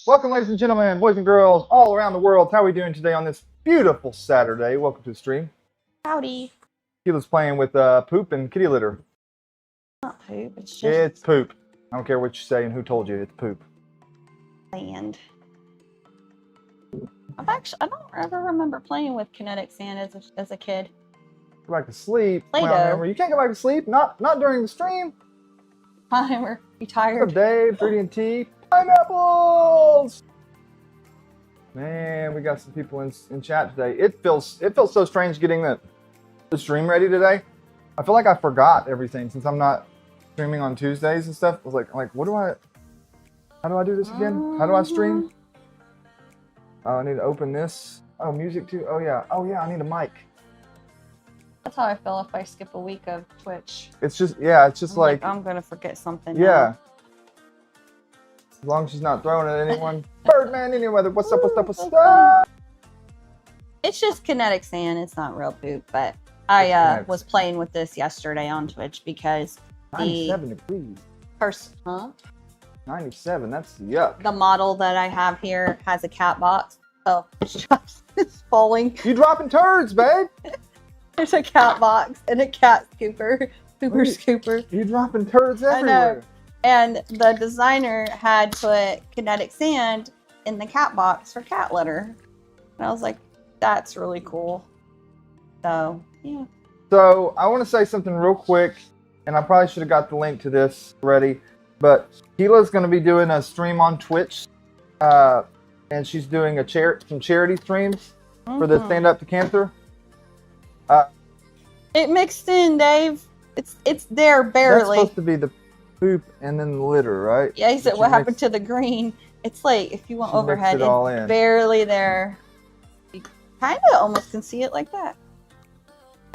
Welcome, ladies and gentlemen, boys and girls all around the world. How are we doing today on this beautiful Saturday? Welcome to the stream. Howdy. Keela's playing with poop and kitty litter. Not poop, it's just It's poop. I don't care what you say and who told you. It's poop. sand. I don't ever remember playing with kinetic sand as a kid. Go back to sleep. Play-Doh. Well, remember, you can't go back to sleep. Not during the stream. Timer. You What's tired? up, Dave? 3D and T. Pineapples. Man, we got some people in chat today. It feels so strange getting the stream ready today. I feel like I forgot everything since I'm not streaming on Tuesdays and stuff. I was like, how do I do this again? How do I stream? Oh, I need to open this. Oh, music too. Oh yeah, I need a mic. That's how I feel if I skip a week of Twitch. It's just I'm gonna forget something. Yeah. Now. As long as she's not throwing at anyone. Birdman, any weather. What's up? It's just kinetic sand. It's not real poop, but I was playing with this yesterday on Twitch because 97 degrees. Huh? 97, that's yuck. The model that I have here has a cat box. Oh, it's falling. You dropping turds, babe. There's a cat box and a cat scooper. Scooper. You dropping turds everywhere. I know. And the designer had put kinetic sand in the cat box for cat litter. And I was like, that's really cool. So, yeah. So, I want to say something real quick, and I probably should have got the link to this ready, but Keela's going to be doing a stream on Twitch, and she's doing some charity streams for the Stand Up to Cancer. It mixed in, Dave. It's there barely. That's supposed to be the poop and then the litter, right? Yeah, he said, what happened to the green? It's like, if you want overhead, it's barely there. You kind of almost can see it like that.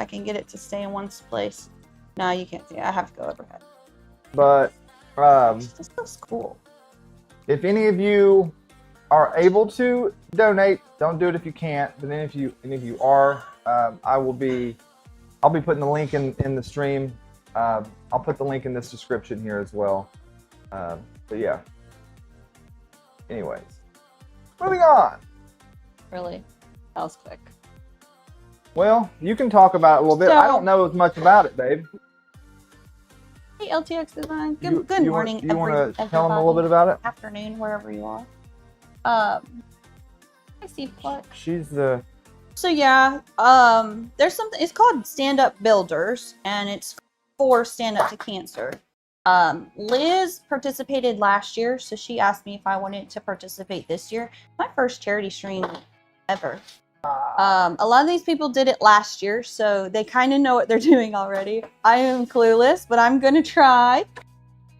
I can get it to stay in one place. No, you can't see it. I have to go overhead. But, this looks cool. If any of you are able to donate, don't do it if you can't. But then if you are, I'll be putting the link in the stream. I'll put the link in this description here as well. But yeah. Anyways, moving on. Really? That was quick. Well, you can talk about it a little bit. I don't know as much about it, babe. Hey, LTX Design. Good morning. You want to tell them a little bit about it? Afternoon, wherever you are. I see Pluck. She's the... So yeah, there's something, it's called Stand Up Builders, and it's for Stand Up to Cancer. Liz participated last year, so she asked me if I wanted to participate this year. My first charity stream ever. A lot of these people did it last year, so they kind of know what they're doing already. I am clueless, but I'm gonna try.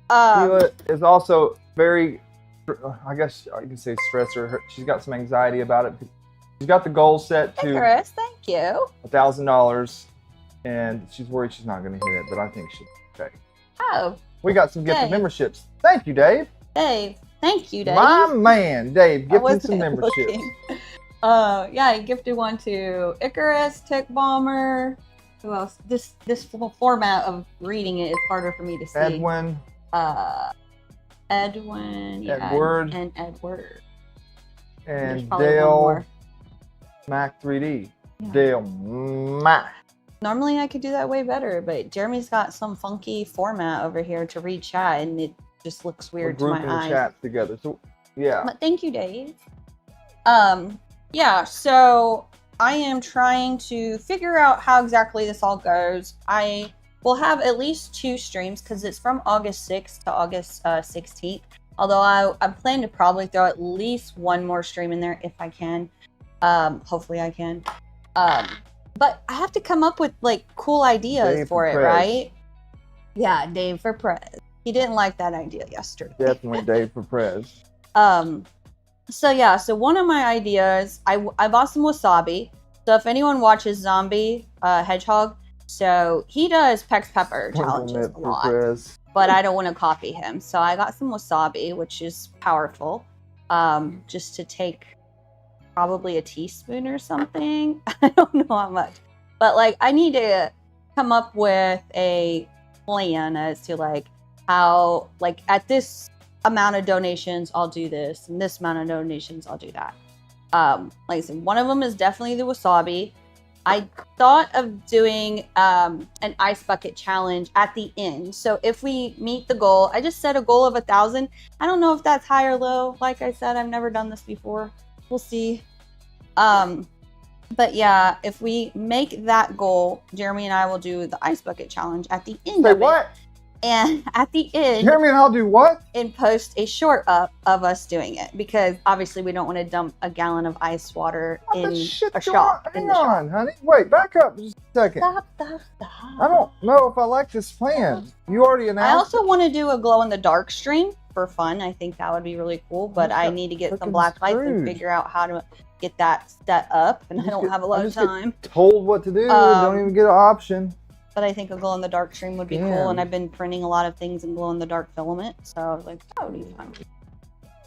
Keela is also very, I guess you can say stressor. She's got some anxiety about it. She's got the goal set to Chris, thank you. $1,000, and she's worried she's not going to hit it, but I think she'll be okay. Oh. We got some gifted memberships. Thank you, Dave. Dave, thank you, Dave. My man, Dave, gifted some memberships. Yeah, I gifted one to Icarus, Tick Bomber. Who else? This format of reading it is harder for me to see. Edwin. Edwin. Yeah, Edward. And Edward. And Dale. Mac 3D. Yeah. Dale Mac. Normally I could do that way better, but Jeremy's got some funky format over here to read chat, and it just looks weird to my eyes. We're grouping the chats together, so yeah. But thank you, Dave. Yeah, so I am trying to figure out how exactly this all goes. I will have at least 2 streams because it's from August 6th to August 16th. Although I plan to probably throw at least one more stream in there if I can. Hopefully I can. But I have to come up with like cool ideas Dave for it, Prez. right? Yeah, Dave for Prez. He didn't like that idea yesterday. Definitely Dave for Prez. So yeah, so one of my ideas, I bought some wasabi. So if anyone watches Zombie Hedgehog, so he does Pex Pepper challenges a lot. But I don't want to copy him. So I got some wasabi, which is powerful. Just to take probably a teaspoon or something. I don't know how much. But like I need to come up with a plan as to like how, like at this amount of donations, I'll do this, and this amount of donations, I'll do that. Like I said, one of them is definitely the wasabi. I thought of doing an ice bucket challenge at the end. So if we meet the goal, I just set a goal of 1,000. I don't know if that's high or low. Like I said, I've never done this before. We'll see. But yeah, if we make that goal, Jeremy and I will do the ice bucket challenge at the end of what? it. And at the end, Jeremy and I'll do what? And post a short up of us doing it, because obviously we don't want to dump a gallon of ice water in a shop. Hang on, honey. Wait, back up just a second. Stop. I don't know if I like this plan. You already announced. I also want to do a glow in the dark stream for fun. I think that would be really cool, but I need to get some black lights and figure out how to get that set up, and I don't have a lot of time. Told what to do, don't even get an option. But I think a glow in the dark stream would be cool, and I've been printing a lot of things in glow in the dark filament, so I was like, that would be fun.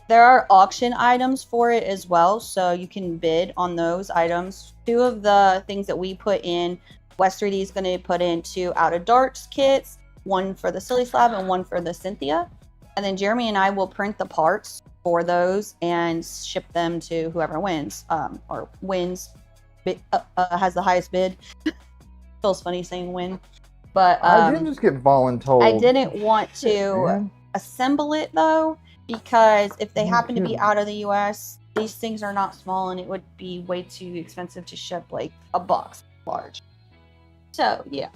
There are auction items for it as well, so you can bid on those items. 2 of the things that we put in, West 3D is going to put in 2 Out of Darks kits, 1 for the Silly Slab and 1 for the Cynthia. And then Jeremy and I will print the parts for those and ship them to whoever wins, or wins, has the highest bid. Feels funny saying win, but I didn't just get voluntold. I didn't want to assemble it though, because if they happen to be out of the US, these things are not small, and it would be way too expensive to ship like a box large. So yeah.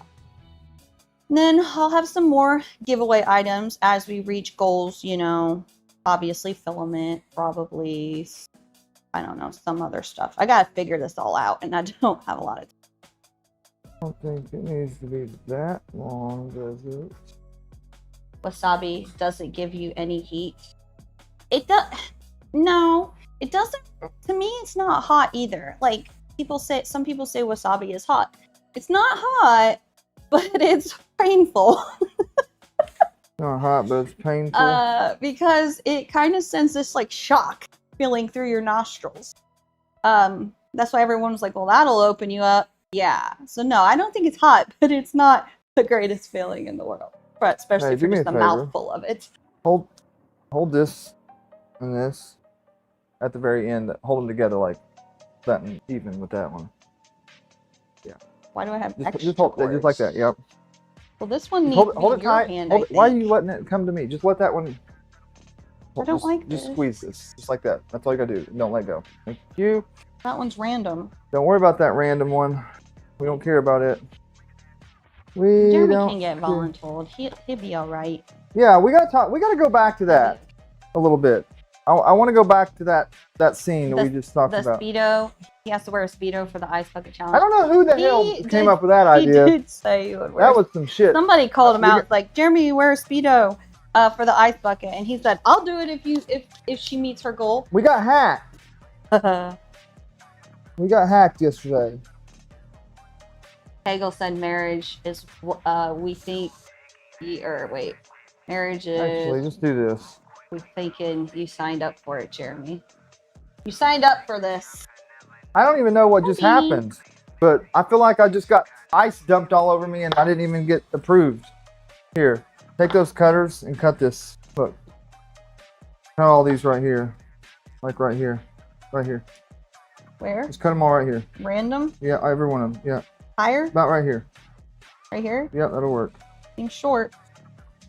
And then I'll have some more giveaway items as we reach goals, you know, obviously filament, probably, I don't know, some other stuff. I gotta figure this all out, and I don't have a lot of time. I don't think it needs to be that long, does it? Wasabi doesn't give you any heat. It does. No, it doesn't. To me, it's not hot either. Like some people say wasabi is hot. It's not hot, but it's painful. Not hot, but it's painful. Because it kind of sends this like shock feeling through your nostrils. That's why everyone was like, "Well, that'll open you up." Yeah. So no, I don't think it's hot, but it's not the greatest feeling in the world. But especially for just a mouthful of it. Hold this and this at the very end. Hold them together like that, and even with that one. Yeah. Why do I have extra just like that? Yep. Well, this one needs hold to it be your tight. hand. Why are you letting it come to me? Just let that one. I don't like this. Just squeeze this, just like that. That's all you gotta do. Don't let go. Thank you. That one's random. Don't worry about that random one. We don't care about it. Jeremy can get voluntold. He'll be all right. Yeah, we gotta talk. We gotta go back to that a little bit. I want to go back to that scene that we just talked about. The Speedo. He has to wear a Speedo for the ice bucket challenge. I don't know who the hell came up with that idea. He did say you would wear. That was some shit. Somebody called him out like, Jeremy, you wear a Speedo for the ice bucket, and he said, "I'll do it if she meets her goal." We got hacked. We got hacked yesterday. Hegel said marriage is we think marriage is Actually, just do this. We're thinking you signed up for it, Jeremy. You signed up for this. I don't even know what just happened, but I feel like I just got ice dumped all over me and I didn't even get approved. Here, take those cutters and cut this. Look. Cut all these right here. Like right here. Right here. Where? Just cut them all right here. Random? Yeah, every one of them. Yeah. Higher? About right here. Right here? Yeah, that'll work. Seems short.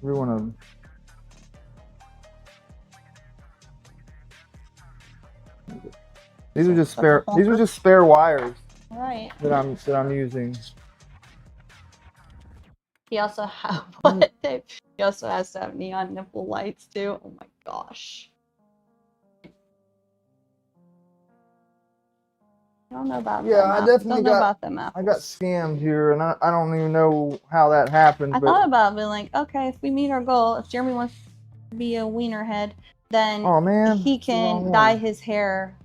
Every one of them. These are just spare. These are just spare wires. Right. That I'm using. He also He also has to have neon nipple lights too. Oh my gosh. I don't know about them. I definitely about them apples. I got scammed here, and I don't even know how that happened. I thought about being like, okay, if we meet our goal, if Jeremy wants to be a wiener head, then he can dye his hair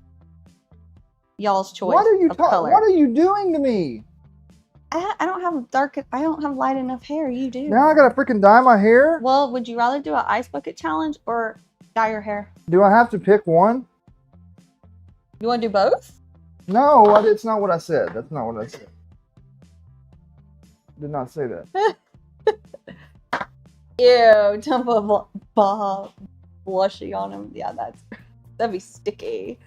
y'all's choice. What are you color. What are you doing to me? I don't have light enough hair. You do. Now I gotta freaking dye my hair? Well, would you rather do an ice bucket challenge or dye your hair? Do I have to pick one? You want to do both? No, it's not what I said. That's not what I said. Did not say that. Ew, dump a ball. blushy on him. Yeah, that'd be sticky.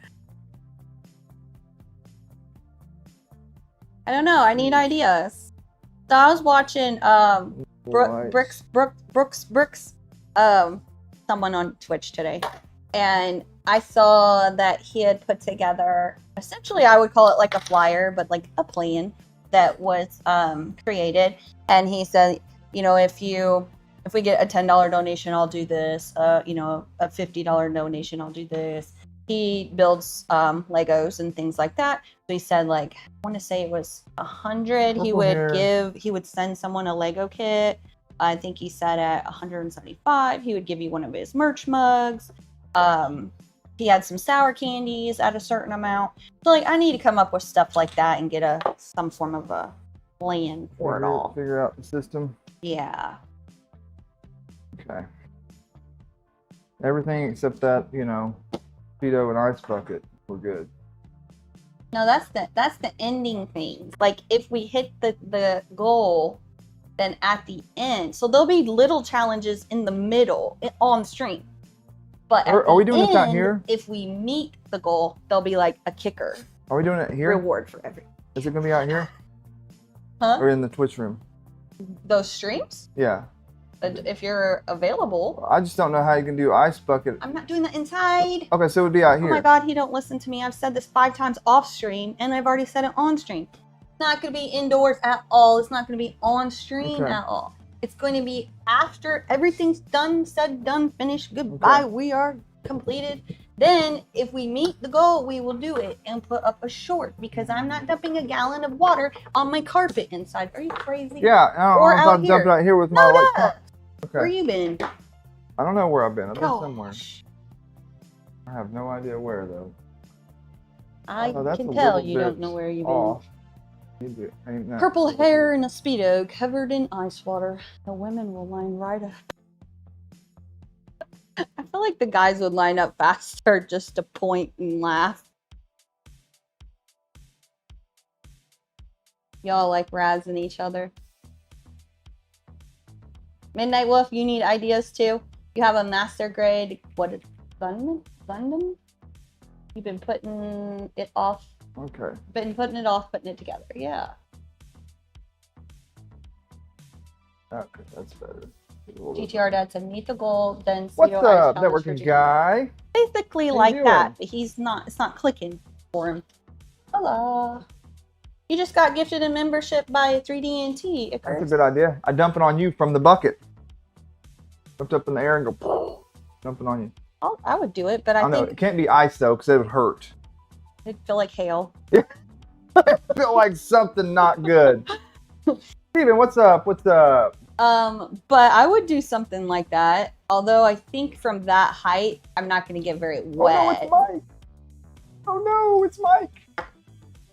I don't know. I need ideas. So I was watching Brooks, someone on Twitch today, and I saw that he had put together, essentially I would call it like a flyer, but like a plan that was created. And he said, you know, if we get a $10 donation, I'll do this. You know, a $50 donation, I'll do this. He builds Legos and things like that. So he said, like, I want to say it was 100. He would send someone a Lego kit. I think he said at 175, he would give you one of his merch mugs. He had some sour candies at a certain amount. So like, I need to come up with stuff like that and get some form of a plan for it all. Figure out the system. Yeah. Okay. Everything except that, you know, Speedo and ice bucket, we're good. No, that's the ending thing. Like if we hit the goal, then at the end, so there'll be little challenges in the middle on stream. But are we doing this out here? If we meet the goal, there'll be like a kicker. Are we doing it here? Reward for everything. Is it gonna be out here? Huh? Or in the Twitch room? Those streams? Yeah. If you're available. I just don't know how you can do ice bucket. I'm not doing that inside. Okay, so it would be out here. Oh my god, he don't listen to me. I've said this 5 times off stream, and I've already said it on stream. It's not going to be indoors at all. It's not going to be on stream at all. It's going to be after everything's done, said, done, finished, goodbye. Okay. We are completed. Then, if we meet the goal, we will do it and put up a short, because I'm not dumping a gallon of water on my carpet inside. Are you crazy? Yeah, I don't know if I'm dumping out here with my Okay. Where you been? I don't know where I've been. I've been somewhere. I have no idea where, though. I can tell you don't know where you've been. Purple Purple hair and a Speedo covered in ice water. The women will line right up. I feel like the guys would line up faster just to point and laugh. Y'all like razzing each other. Midnight Wolf, you need ideas too? You have a master grade, what is Gundam? You've been putting it off. Okay. Been putting it off, putting it together. Yeah. Okay, that's better. GTR Dad said, meet the goal, then what's up, networking guy? Basically like that, but it's not clicking for him. Hello. You just got gifted a membership by 3D&T. That's a good idea. I dump it on you from the bucket. Lift up in the air and go, dumping on you. I would do it, but I think it can't be ice though, because it would hurt. It'd feel like hail. I feel like something not good. Steven, what's up? What's up? But I would do something like that. Although I think from that height, I'm not going to get very wet. Oh no, it's Mike. Oh no, it's Mike.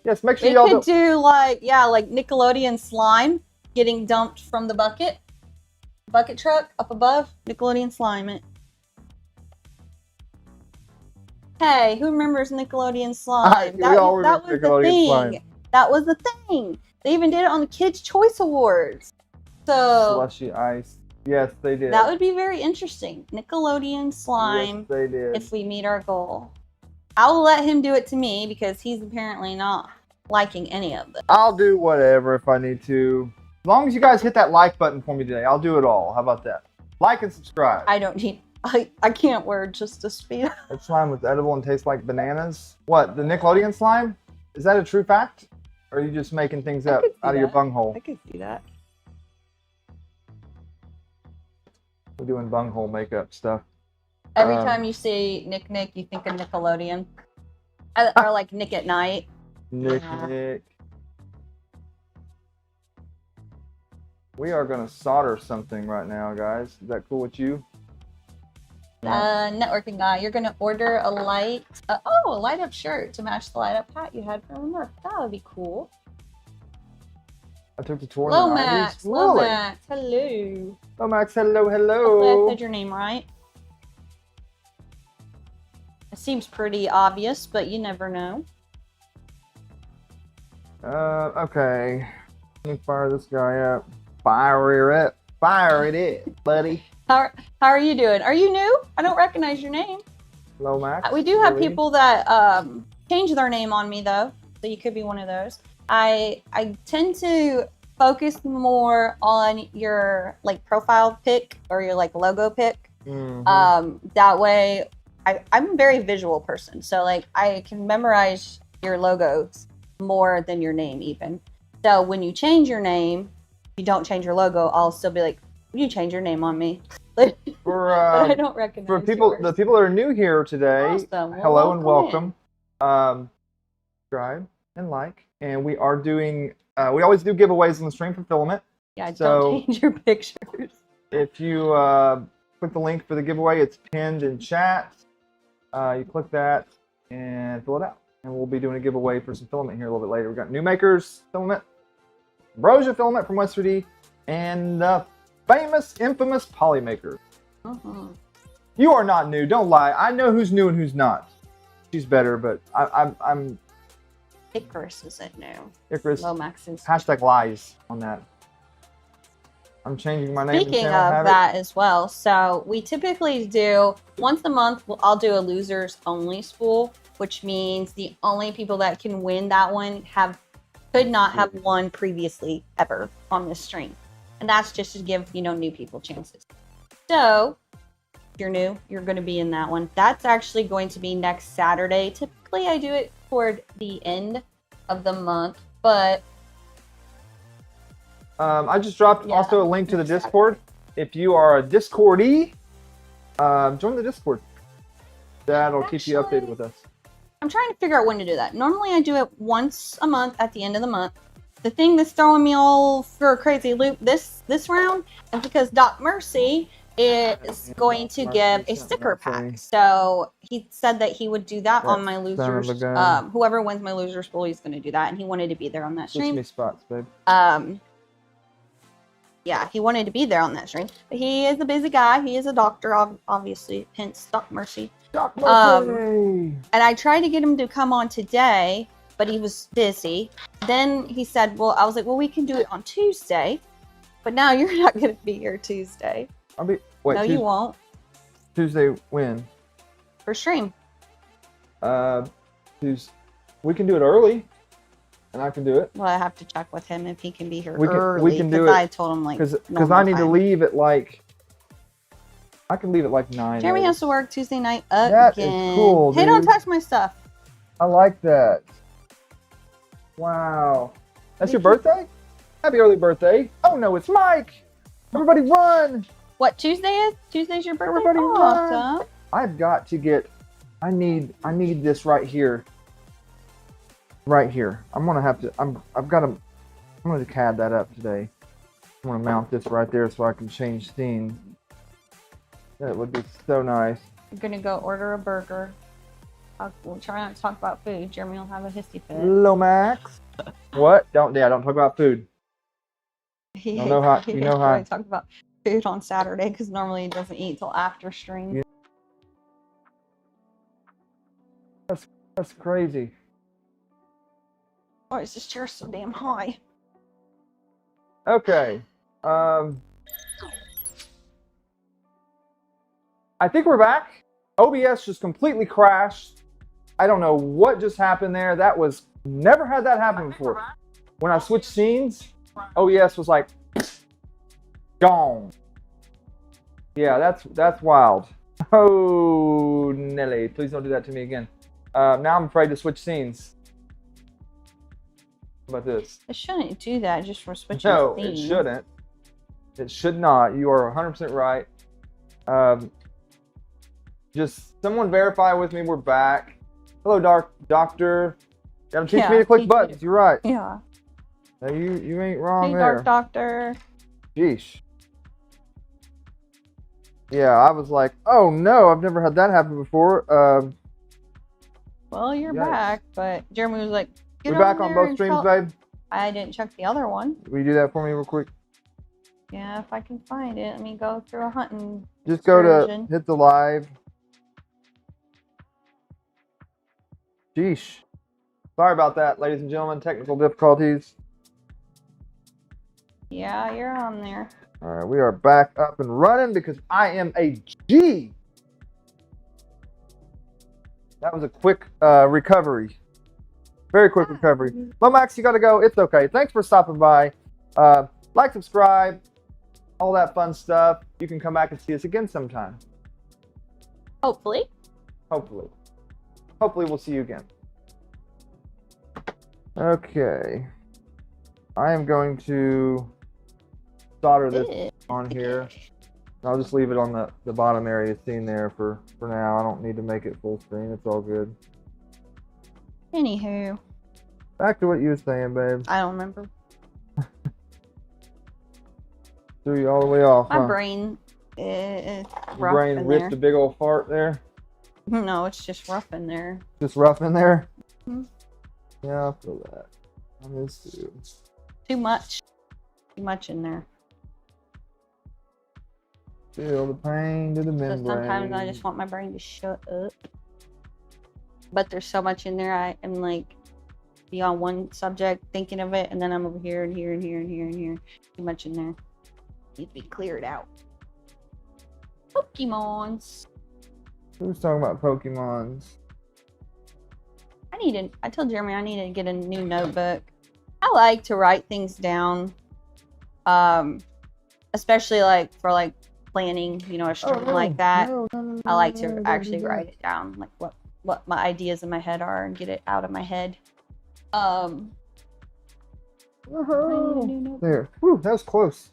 Yes, make sure y'all could do like Nickelodeon slime getting dumped from the bucket truck up above. Nickelodeon slime it. Hey, who remembers Nickelodeon slime? That was the thing. Slime. That was the thing. They even did it on the Kids' Choice Awards. So slushy ice. Yes, they did. That would be very interesting. Nickelodeon slime. Yes, they did. If we meet our goal. I'll let him do it to me because he's apparently not liking any of it. I'll do whatever if I need to. As long as you guys hit that like button for me today, I'll do it all. How about that? Like and subscribe. I don't need... I can't wear just a Speedo. That slime was edible and tastes like bananas. What, the Nickelodeon slime? Is that a true fact? Or are you just making things up out of your bunghole? I could see that. We're doing bunghole makeup stuff. Every time you see Nick, you think of Nickelodeon. Or like Nick at Night. Nick. We are going to solder something right now, guys. Is that cool with you? Networking guy, you're going to order a light up shirt to match the light up hat you had from work. That would be cool. I took the tour. Lomax, hello. Lomax, hello. Hopefully I said your name right. It seems pretty obvious, but you never know. Okay. Let me fire this guy up. Fire it up, buddy. How are you doing? Are you new? I don't recognize your name. Hello, Max. We do have people that change their name on me though, so you could be one of those. I tend to focus more on your like profile pic or your like logo pic. That way, I'm a very visual person, so like I can memorize your logos more than your name even. So when you change your name, you don't change your logo, I'll still be like, you change your name on me. But I don't recognize for people, yours. the people that are new here today, Awesome. Well, hello and welcome. Subscribe and like, and we are doing. We always do giveaways on the stream for Filament. Yeah, so don't change your pictures. If you click the link for the giveaway, it's pinned in chat. You click that and fill it out, and we'll be doing a giveaway for some filament here a little bit later. We've got New Makers filament, Ambrosia filament from West 3D, and the famous, infamous Polymaker. You are not new. Don't lie. I know who's new and who's not. She's better, but I'm. Icarus isn't new. Icarus. Lomax is. Hashtag lies on that. I'm changing my name. Speaking of that as well, so we typically do once a month. I'll do a losers only spool, which means the only people that can win that one could not have won previously ever on this stream, and that's just to give new people chances. So if you're new, you're going to be in that one. That's actually going to be next Saturday. Typically, I do it toward the end of the month, but. I just dropped also a link to the Discord. If you are a Discordee, join the Discord. That'll keep you updated with us. I'm trying to figure out when to do that. Normally I do it once a month at the end of the month. The thing that's throwing me all for a crazy loop this round is because Doc Mercy is going to give a sticker pack. So he said that he would do that on my losers. Whoever wins my loser spool, he's going to do that, and he wanted to be there on that stream. Switch me spots, babe. Yeah, he wanted to be there on that stream. But he is a busy guy. He is a doctor, obviously, hence Doc Mercy. Doc Mercy! And I tried to get him to come on today, but he was busy. Then he said, I was like, we can do it on Tuesday. But now you're not going to be here Tuesday. Wait, no, you won't. Tuesday when? For stream. We can do it early. And I can do it. Well, I have to check with him if he can be here early. We can do it. I told him because I need to leave at I can leave at 9. Jeremy has to work Tuesday night again. That is cool, Hey, dude. don't touch my stuff. I like that. Wow. That's your birthday? Happy early birthday. Oh no, it's Mike. Everybody run. What Tuesday is? Tuesday's your birthday? Everybody run. Awesome. I've got to get I need this right here. Right here. I'm gonna CAD that up today. I'm gonna mount this right there so I can change scene. That would be so nice. I'm gonna go order a burger. We'll try not to talk about food. Jeremy will have a hissy fit. Lomax. What? Don't talk about food. You know how I talk about food on Saturday because normally he doesn't eat till after stream. That's crazy. Why is this chair so damn high? Okay. I think we're back. OBS just completely crashed. I don't know what just happened there. That was never had that happen before. When I switched scenes, OBS was like gone. Yeah, that's wild. Oh, Nelly, please don't do that to me again. Now I'm afraid to switch scenes. How about this? It shouldn't do that just for switching scenes. It shouldn't. It should not. You are 100% right. Just someone verify with me we're back. Hello, Doctor. Gotta teach me to click buttons. You're right. Yeah. No, you ain't wrong hey, there. Dark Doctor. Jeesh. Yeah, I was like, oh no, I've never had that happen before. Well, you're back, but Jeremy was like, we're back on both streams, babe. I didn't check the other one. Will you do that for me real quick? Yeah, if I can find it. Let me go through a hunting. Just go to hit the live. Jeesh. Sorry about that, ladies and gentlemen. Technical difficulties. Yeah, you're on there. All right, we are back up and running because I am a G. That was a quick recovery. Very quick recovery. Well, Max, you got to go. It's okay. Thanks for stopping by. Like, subscribe, all that fun stuff. You can come back and see us again sometime. Hopefully. Hopefully. Hopefully we'll see you again. Okay. I am going to solder this on here. I'll just leave it on the bottom area seen there for now. I don't need to make it full screen. It's all good. Anywho. Back to what you were saying, babe. I don't remember. Threw you all the way off. My brain is rough. Your brain ripped a big old fart there? No, it's just rough in there. Just rough in there? Mm-hmm. Yeah, I feel that. I miss you. Too much. Too much in there. Feel the pain to the membrane. So sometimes I just want my brain to shut up. But there's so much in there, I am like, be on one subject, thinking of it, and then I'm over here and here and here and here and here. Too much in there. Needs to be cleared out. Pokemons. Who's talking about Pokemons? I told Jeremy I need to get a new notebook. I like to write things down. Especially like for like planning, you know, or something like that. I like to actually write it down, like what my ideas in my head are, and get it out of my head. There. Whew, that was close.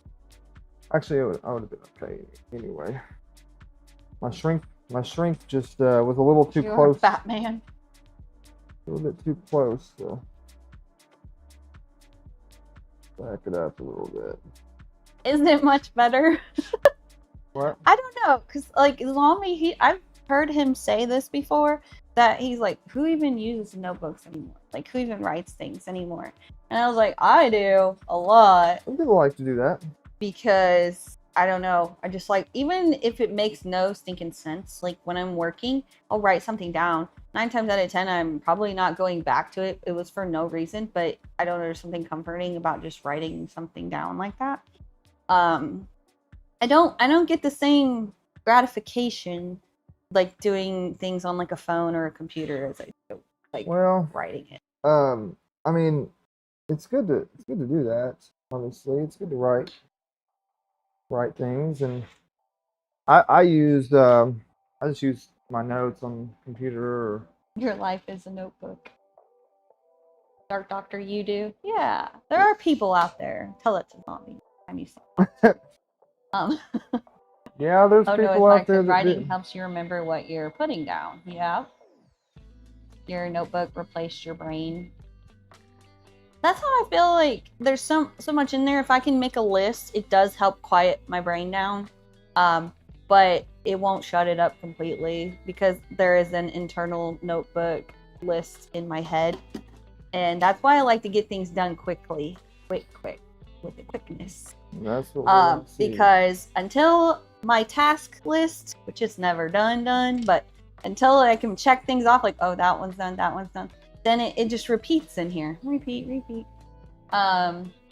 Actually, I would have been okay anyway. My shrink just was a little too close. Batman. A little bit too close, so back it up a little bit. Isn't it much better? What? I don't know, cause like Zombie, I've heard him say this before, that he's like, who even uses notebooks anymore? Like, who even writes things anymore? And I was like, I do a lot. Some people like to do that. Because I don't know, I just like, even if it makes no stinking sense, like when I'm working, I'll write something down. 9 times out of 10, I'm probably not going back to it. It was for no reason, but I don't know, there's something comforting about just writing something down like that. I don't get the same gratification like doing things on like a phone or a computer as I do like writing it. I mean, it's good to do that. Honestly, it's good to write things, and I just use my notes on the computer. Or your life is a notebook. Dark Doctor, you do? Yeah, there are people out there. Tell it to Zombie. I'm used to yeah, there's people out there that writing helps you remember what you're putting down. Yeah, your notebook replaced your brain. That's how I feel like there's so much in there. If I can make a list, it does help quiet my brain down. But it won't shut it up completely because there is an internal notebook list in my head. And that's why I like to get things done quickly. Quick, with the quickness. That's what because until my task list, which is never done, but until I can check things off, like, oh, that one's done, then it just repeats in here. Repeat.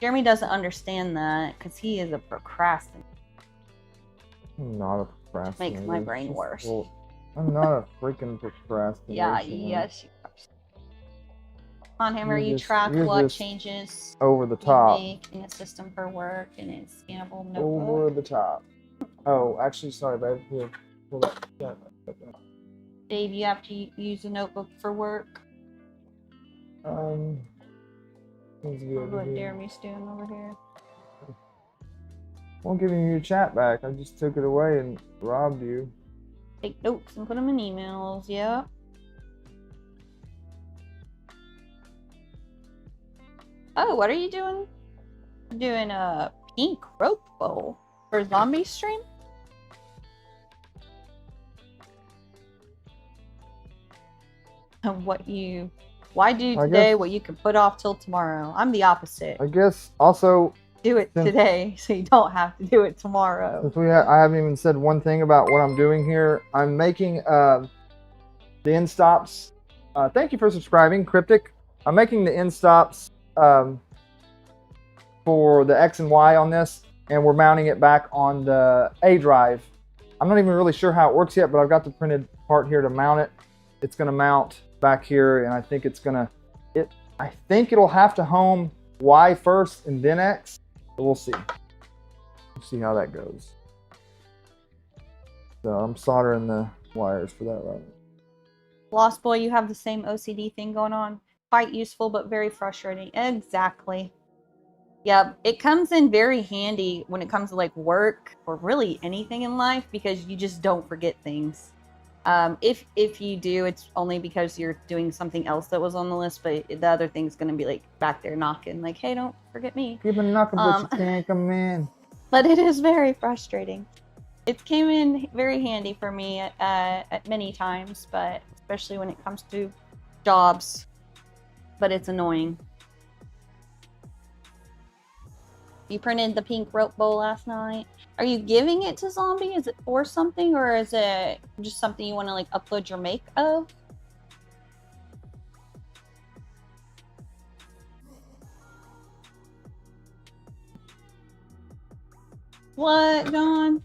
Jeremy doesn't understand that because he is a procrastinator. I'm not a procrastinator. Makes my brain worse. Well, I'm not a freaking procrastinator. Yes, you are. On Hammer, you track what changes over the top you make in a system for work and it's scannable notebook. Over the top. Oh, actually, sorry, babe. Here, hold up. Yeah. Dave, you have to use a notebook for work. What Jeremy's doing over here. Won't give you your chat back. I just took it away and robbed you. Take notes and put them in emails. Yeah. Oh, what are you doing? I'm doing a pink rope bowl for zombie stream. Why do today what you can put off till tomorrow? I'm the opposite. I guess also do it today so you don't have to do it tomorrow. Since I haven't even said one thing about what I'm doing here. I'm making the end stops. Thank you for subscribing, Cryptic. I'm making the end stops for the X and Y on this. and we're mounting it back on the A drive. I'm not even really sure how it works yet, but I've got the printed part here to mount it. It's going to mount back here, and I think it's going to, I think it'll have to home Y first and then X, but we'll see. We'll see how that goes. So I'm soldering the wires for that right now. Lost Boy, you have the same OCD thing going on. Quite useful, but very frustrating. Exactly. Yeah, it comes in very handy when it comes to like work or really anything in life because you just don't forget things. If you do, it's only because you're doing something else that was on the list, but the other thing's gonna be like back there knocking, like, hey, don't forget me. Keep on knocking, but you can't come in. But it is very frustrating. It came in very handy for me at many times, but especially when it comes to jobs. But it's annoying. You printed the pink rope bowl last night. Are you giving it to Zombie? Is it for something, or is it just something you want to like upload your make of? What, John?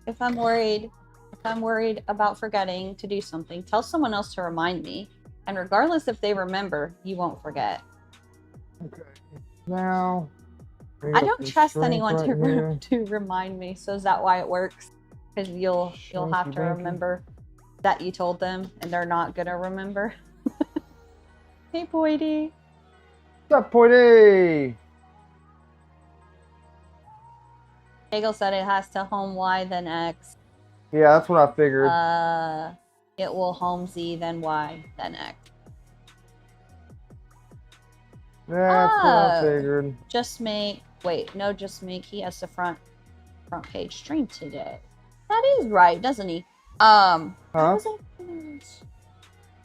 If I'm worried about forgetting to do something, tell someone else to remind me. And regardless if they remember, you won't forget. Okay. Now, I don't trust anyone to remind me. So is that why it works? Because you'll have to remember that you told them, and they're not gonna remember. Hey, Boydie. What's up, Boydie? Hagel said it has to home Y then X. Yeah, that's what I figured. It will home Z then Y then X. That's what I figured. Just make. Wait, no, just make. He has the front page stream today. That is right, doesn't he? Huh?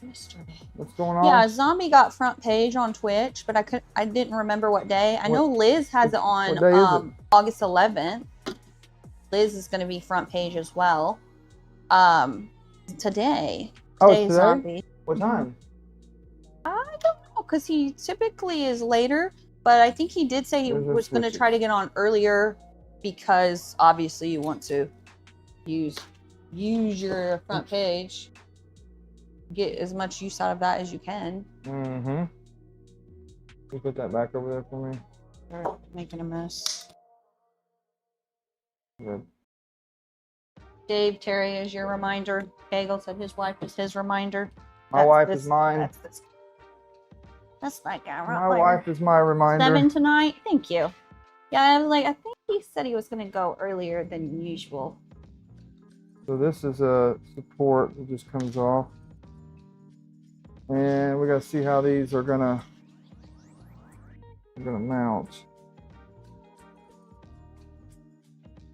Yesterday. What's going on? Yeah, Zombie got front page on Twitch, but I didn't remember what day. I know Liz has it on August 11th. Liz is going to be front page as well. Today. Today? Zombie. What time? I don't know, because he typically is later, but I think he did say he was going to try to get on earlier because obviously you want to use your front page. Get as much use out of that as you can. Mm-hmm. Can you put that back over there for me? They're making a mess. Good. Dave, Terry is your reminder. Hagel said his wife is his reminder. My wife is mine. That's like my wife is my reminder. 7 tonight. Thank you. Yeah, I was like, I think he said he was going to go earlier than usual. So this is a support that just comes off. And we got to see how these are gonna mount.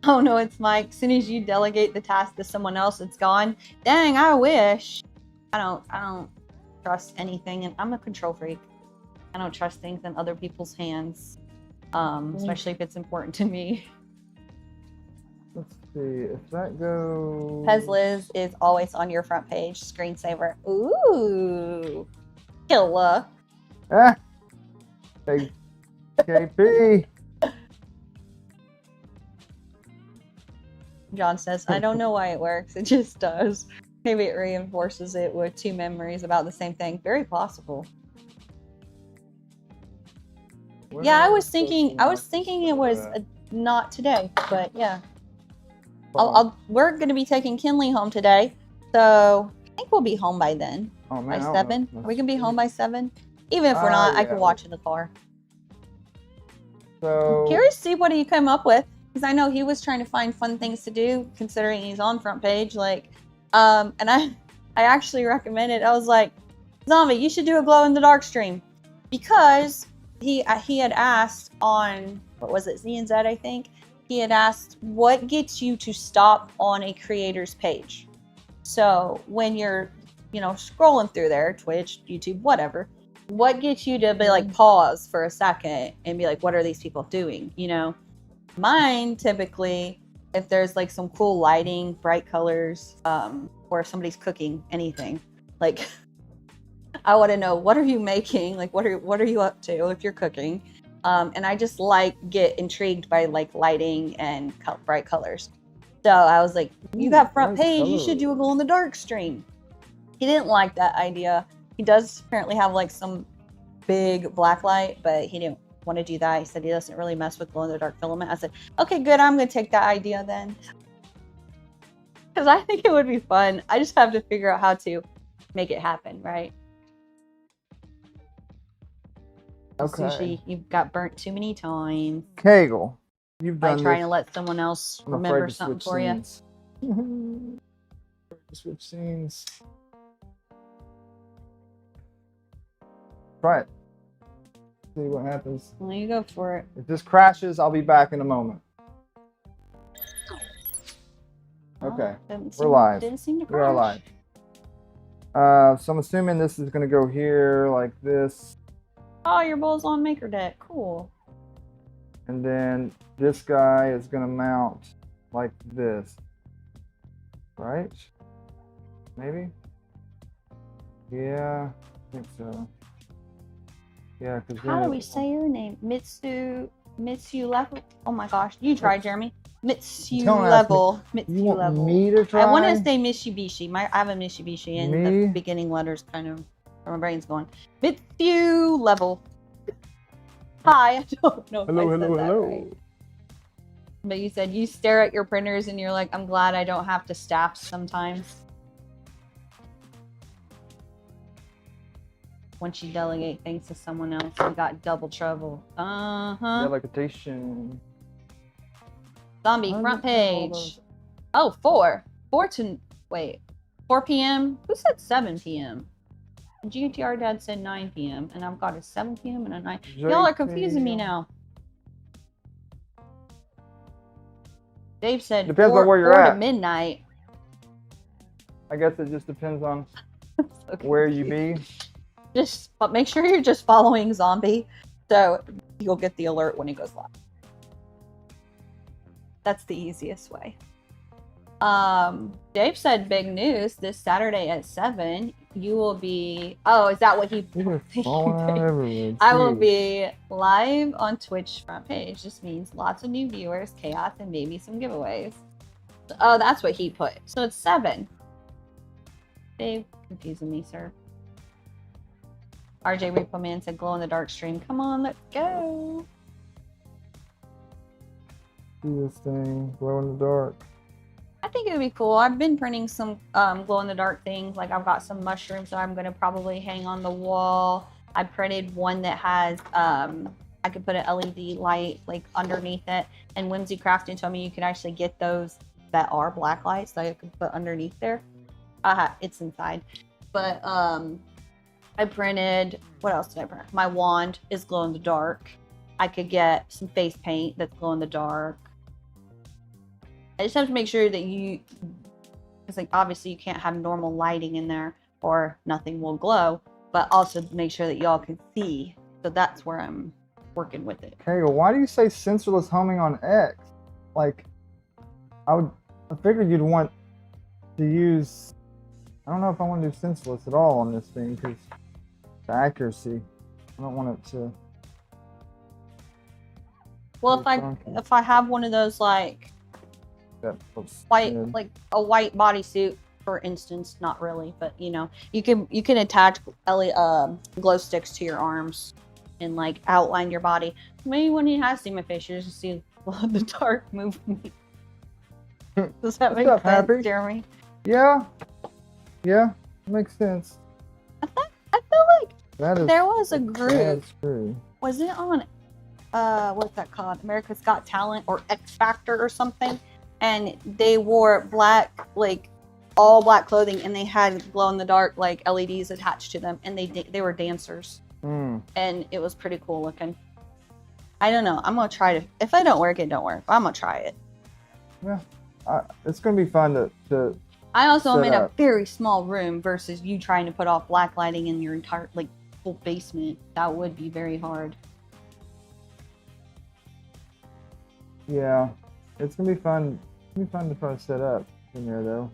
Oh no, it's Mike. As soon as you delegate the task to someone else, it's gone. Dang, I wish. I don't trust anything, and I'm a control freak. I don't trust things in other people's hands, especially if it's important to me. Let's see if that goes. Pez Liz is always on your front page. Screensaver. Ooh, killer. Ah, hey, KP. John says, I don't know why it works. It just does. Maybe it reinforces it with two memories about the same thing. Very possible. Yeah, I was thinking it was not today, but yeah. We're going to be taking Kinley home today, so I think we'll be home by then. Oh, man, by 7. Are we going to be home by 7? Even if we're not, I can watch in the car. So, I'm curious to see what he came up with, because I know he was trying to find fun things to do, considering he's on front page. Like, and I actually recommended. I was like, Zombie, you should do a glow in the dark stream, because he had asked on, what was it, Z and Z, I think. He had asked, what gets you to stop on a creator's page? So when you're, scrolling through there, Twitch, YouTube, whatever, what gets you to be like, pause for a second and be like, what are these people doing? Mine typically, if there's like some cool lighting, bright colors, or somebody's cooking anything, like I want to know, what are you making? Like, what are you up to if you're cooking? And I just get intrigued by like lighting and bright colors. So I was like, you got front page, you should do a glow in the dark stream. He didn't like that idea. He does apparently have like some big black light, but he didn't want to do that. He said he doesn't really mess with glow in the dark filament. I said, okay, good, I'm gonna take that idea then. Because I think it would be fun. I just have to figure out how to make it happen, right? Okay. Sushi, you've got burnt too many times. Kegel, you've done by trying this. to let someone else I'm remember afraid to something switch for you. scenes. Switch scenes. Try it. See what happens. Well, you go for it. If this crashes, I'll be back in a moment. Okay, we're live. Didn't seem to crash. We are live. So I'm assuming this is going to go here like this. Oh, your bowl's on Maker Deck. Cool. And then this guy is going to mount like this. Right? Maybe? Yeah, I think so. Yeah, because how do we say your name? Mitsu Level? Oh my gosh. You try, Jeremy. Mitsu Level. You want me to try? I want to say Mitsubishi. I have a Mitsubishi and the beginning letters kind of, my brain's going. Mitsu Level. Hi, I don't know if I said that right. But you said you stare at your printers and you're like, I'm glad I don't have to staff sometimes. Once you delegate things to someone else, you got double trouble. Delegation. Zombie, front page. Oh, 4 p.m. Who said 7 p.m.? GTR Dad said 9 p.m. and I've got a 7 p.m. and a 9. Y'all are confusing me now. Dave said depends on where you're at. To midnight. I guess it just depends on where you be. But make sure you're just following Zombie, so you'll get the alert when he goes live. That's the easiest way. Dave said big news this Saturday at 7. You will be. Oh, is that what he? I will be live on Twitch front page. This means lots of new viewers, chaos, and maybe some giveaways. Oh, that's what he put. So it's 7. Dave, confusing me, sir. RJ Repo Man said glow in the dark stream. Come on, let's go. Do this thing, glow in the dark. I think it would be cool. I've been printing some glow in the dark things. Like I've got some mushrooms that I'm going to probably hang on the wall. I printed one that has, I could put an LED light like underneath it. And Whimsy Crafting told me you can actually get those that are black lights that I could put underneath there. It's inside. But I printed, what else did I print? My wand is glow in the dark. I could get some face paint that's glow in the dark. I just have to make sure that because like obviously you can't have normal lighting in there or nothing will glow, but also make sure that y'all can see. So that's where I'm working with it. Okay, well, why do you say sensorless homing on X? Like, I figured you'd want to use, I don't know if I want to do sensorless at all on this thing because the accuracy, I don't want it to. Well, if I have one of those like white, like a white bodysuit, for instance, not really, but you know, you can attach glow sticks to your arms and like outline your body. Maybe when he has seen my face, you just see the dark movement. Does that make sense, Happy? Jeremy? Yeah, it makes sense. I feel like there was a group. Was it on? What's that called? America's Got Talent or X Factor or something, and they wore black, like all black clothing, and they had glow in the dark like LEDs attached to them, and they were dancers, and it was pretty cool looking. I don't know. I'm gonna try to. If I don't work, it don't work. I'm gonna try it. Yeah, it's gonna be fun to. I also am in a very small room versus you trying to put off black lighting in your entire like full basement. That would be very hard. Yeah, it's gonna be fun. It's gonna be fun to try to set up in there, though.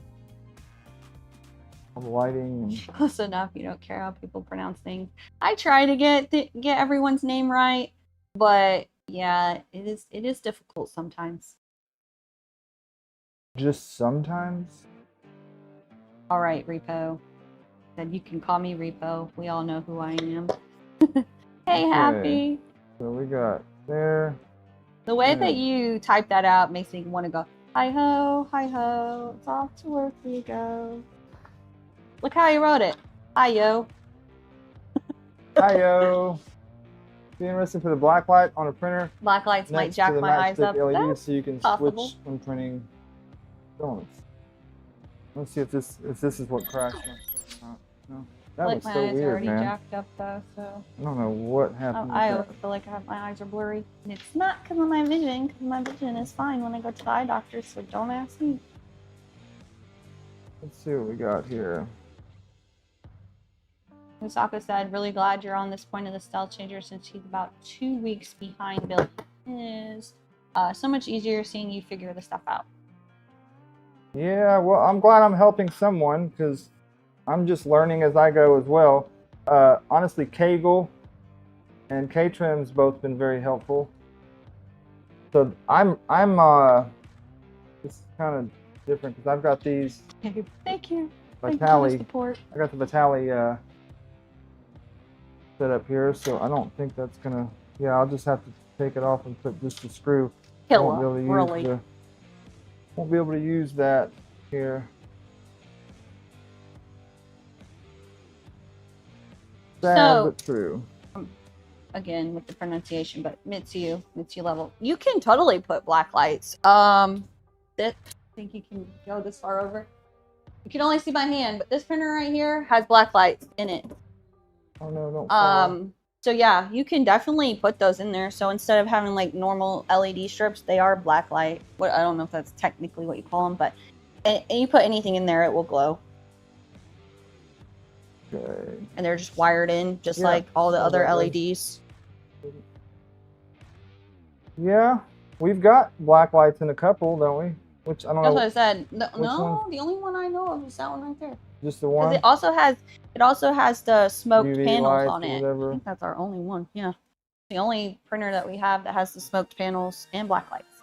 All the lighting. And... Close enough. You don't care how people pronounce things. I try to get everyone's name right. But yeah, it is difficult sometimes. Just sometimes. All right, Repo. Then you can call me Repo. We all know who I am. Hey, Okay. Happy. So we got there. The way that you type that out makes me want to go, hi ho, it's off to work we go. Look how you wrote it. Hi yo. Hi yo. Be interested for the black light on a printer. Black lights might Next jack to the my eyes matchstick up. LED That's so you can possible. switch when printing filaments. Let's see if this is what crashed. No. That Like was my so eyes weird, already man. jacked up though, so I don't know what happened. I with always feel like my eyes are blurry. And it's not because of my vision, because my vision is fine when I go to the eye doctor, so don't ask me. Let's see what we got here. Misaka said, really glad you're on this point of the Stealthchanger since he's about 2 weeks behind Bill. Is so much easier seeing you figure the stuff out. Yeah, well, I'm glad I'm helping someone because I'm just learning as I go as well. Honestly, Kaggle and K-Trim's both been very helpful. So I'm it's kind of different because I've got these. Thank you. Vitali. Support. I got the Vitali set up here, so I don't think that's gonna. Yeah, I'll just have to take it off and put just the screw. Killer, really. Won't be able to use that here. Sad but true. Again with the pronunciation, but Mitsu level. You can totally put black lights. I think you can go this far over. You can only see my hand, but this printer right here has black lights in it. Oh no, don't fall. So yeah, you can definitely put those in there. So instead of having like normal LED strips, they are black light. What I don't know if that's technically what you call them, but and you put anything in there, it will glow. Okay. And they're just wired in, just like all the other LEDs. Yeah, we've got black lights in a couple, don't we? Which I don't know. That's what I said. No, one? The only one I know of is that one right there. Just the one. It also has the smoked UV panels on lights or it. whatever. I think that's our only one. Yeah, the only printer that we have that has the smoked panels and black lights.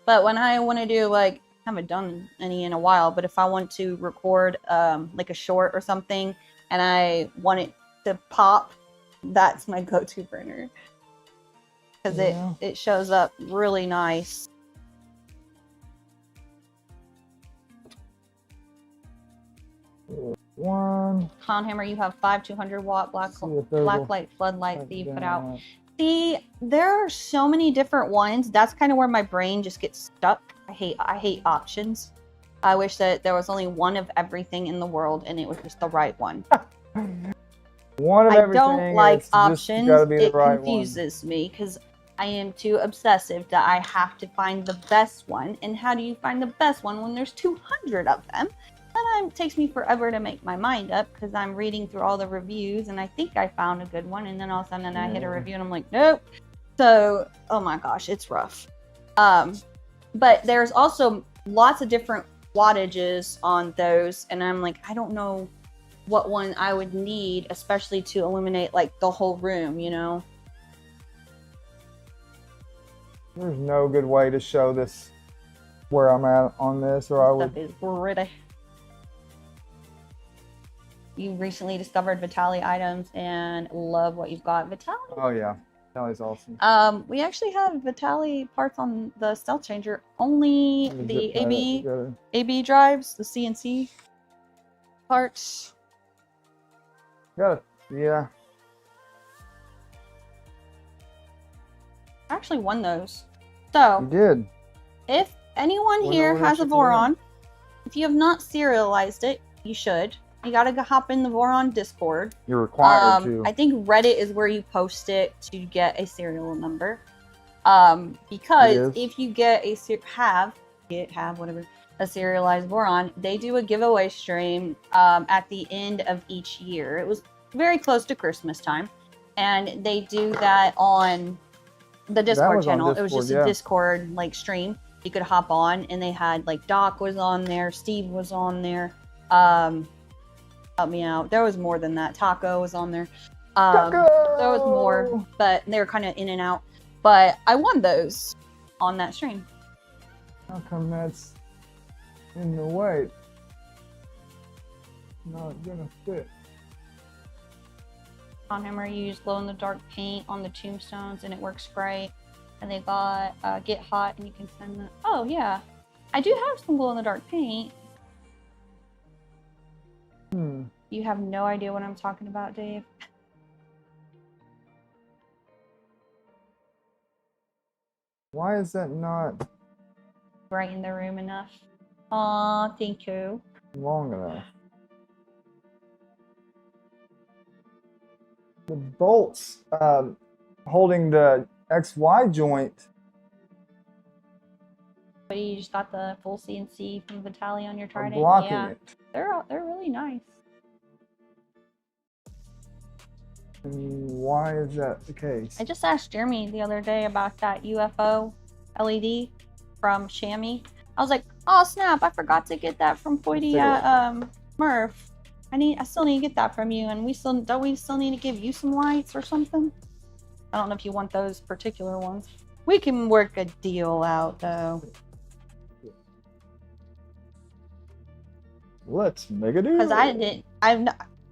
But when I want to do like, I haven't done any in a while, but if I want to record like a short or something and I want it to pop, that's my go-to printer because it shows up really nice. One. Clownhammer, you have 5 200-watt black light floodlights that you put out. See, there are so many different ones. That's kind of where my brain just gets stuck. I hate options. I wish that there was only one of everything in the world and it was just the right one. One of everything. I don't like options. It right confuses me because I am too obsessive that I have to find the best one. And how do you find the best one when there's 200 of them? And it takes me forever to make my mind up because I'm reading through all the reviews and I think I found a good one, and then all of a sudden I hit a review and I'm like, nope. So, oh my gosh, it's rough. But there's also lots of different wattages on those, and I'm like, I don't know what one I would need, especially to illuminate like the whole room, you know? There's no good way to show this where I'm at on this, or I would. That is pretty. You recently discovered Vitali items and love what you've got. Vitali? Oh yeah, Vitali's awesome. We actually have Vitali parts on the Stealthchanger. Only the AB drives, the CNC parts. Yeah. I actually won those. So you did. If anyone here has a Voron, if you have not serialized it, you should. You gotta hop in the Voron Discord. You're required to. I think Reddit is where you post it to get a serial number. Because if you get a serialized Voron, they do a giveaway stream at the end of each year. It was very close to Christmas time, and they do that on the Discord channel. It was just a Discord like stream. You could hop on, and they had like Doc was on there, Steve was on there. Help me out. There was more than that. Taco was on there. Taco! there was more, but they were kind of in and out. But I won those on that stream. How come that's in the way? Not gonna fit. On Hammer used glow-in-the-dark paint on the tombstones, and it works great. And they got Get Hot, and you can send them. Oh yeah, I do have some glow-in-the-dark paint. You have no idea what I'm talking about, Dave. Why is that not Brighten the room enough? Aw, thank you. long enough? The bolts holding the XY joint. But you just got the full CNC from Vitaly on your Are Trident. blocking Yeah, it. they're really nice. And why is that the case? I just asked Jeremy the other day about that UFO LED from Chamois. I was like, oh snap, I forgot to get that from Foyty at Murph. I still need to get that from you, and we still need to give you some lights or something? I don't know if you want those particular ones. We can work a deal out though. Let's make a deal. Because I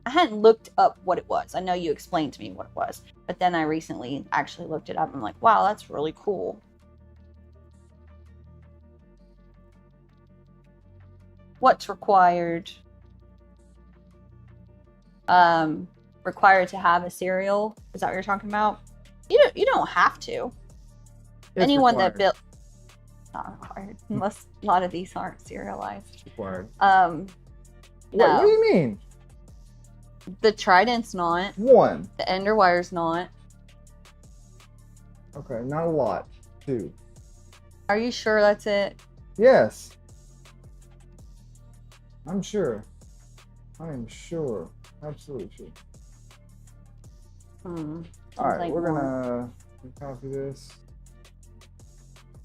hadn't looked up what it was. I know you explained to me what it was, but then I recently actually looked it up and I'm like, wow, that's really cool. What's required? Required to have a serial? Is that what you're talking about? You don't have to. It's Anyone required. that built, not required. Unless a lot of these aren't serialized. It's required. No. What do you mean? The Trident's not. One. The Enderwire's not. Okay, not a lot. Two. Are you sure that's it? Yes. I'm sure. I am sure. Absolutely sure. Hmm. All right, like we're more. gonna copy this.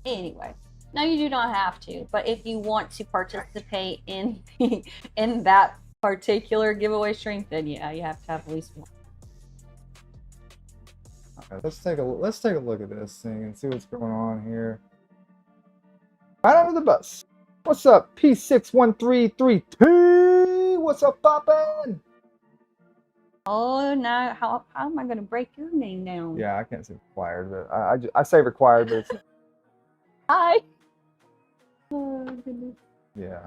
Anyway, no, you do not have to. But if you want to participate in in that particular giveaway stream, then yeah, you have to have at least one. Okay, let's take a look at this thing and see what's going on here. Right under the bus. What's up, P61332? What's up, poppin'? Oh, now how am I gonna break your name down? Yeah, I can't say required, but I say required, but it's, Hi. Oh goodness. yeah.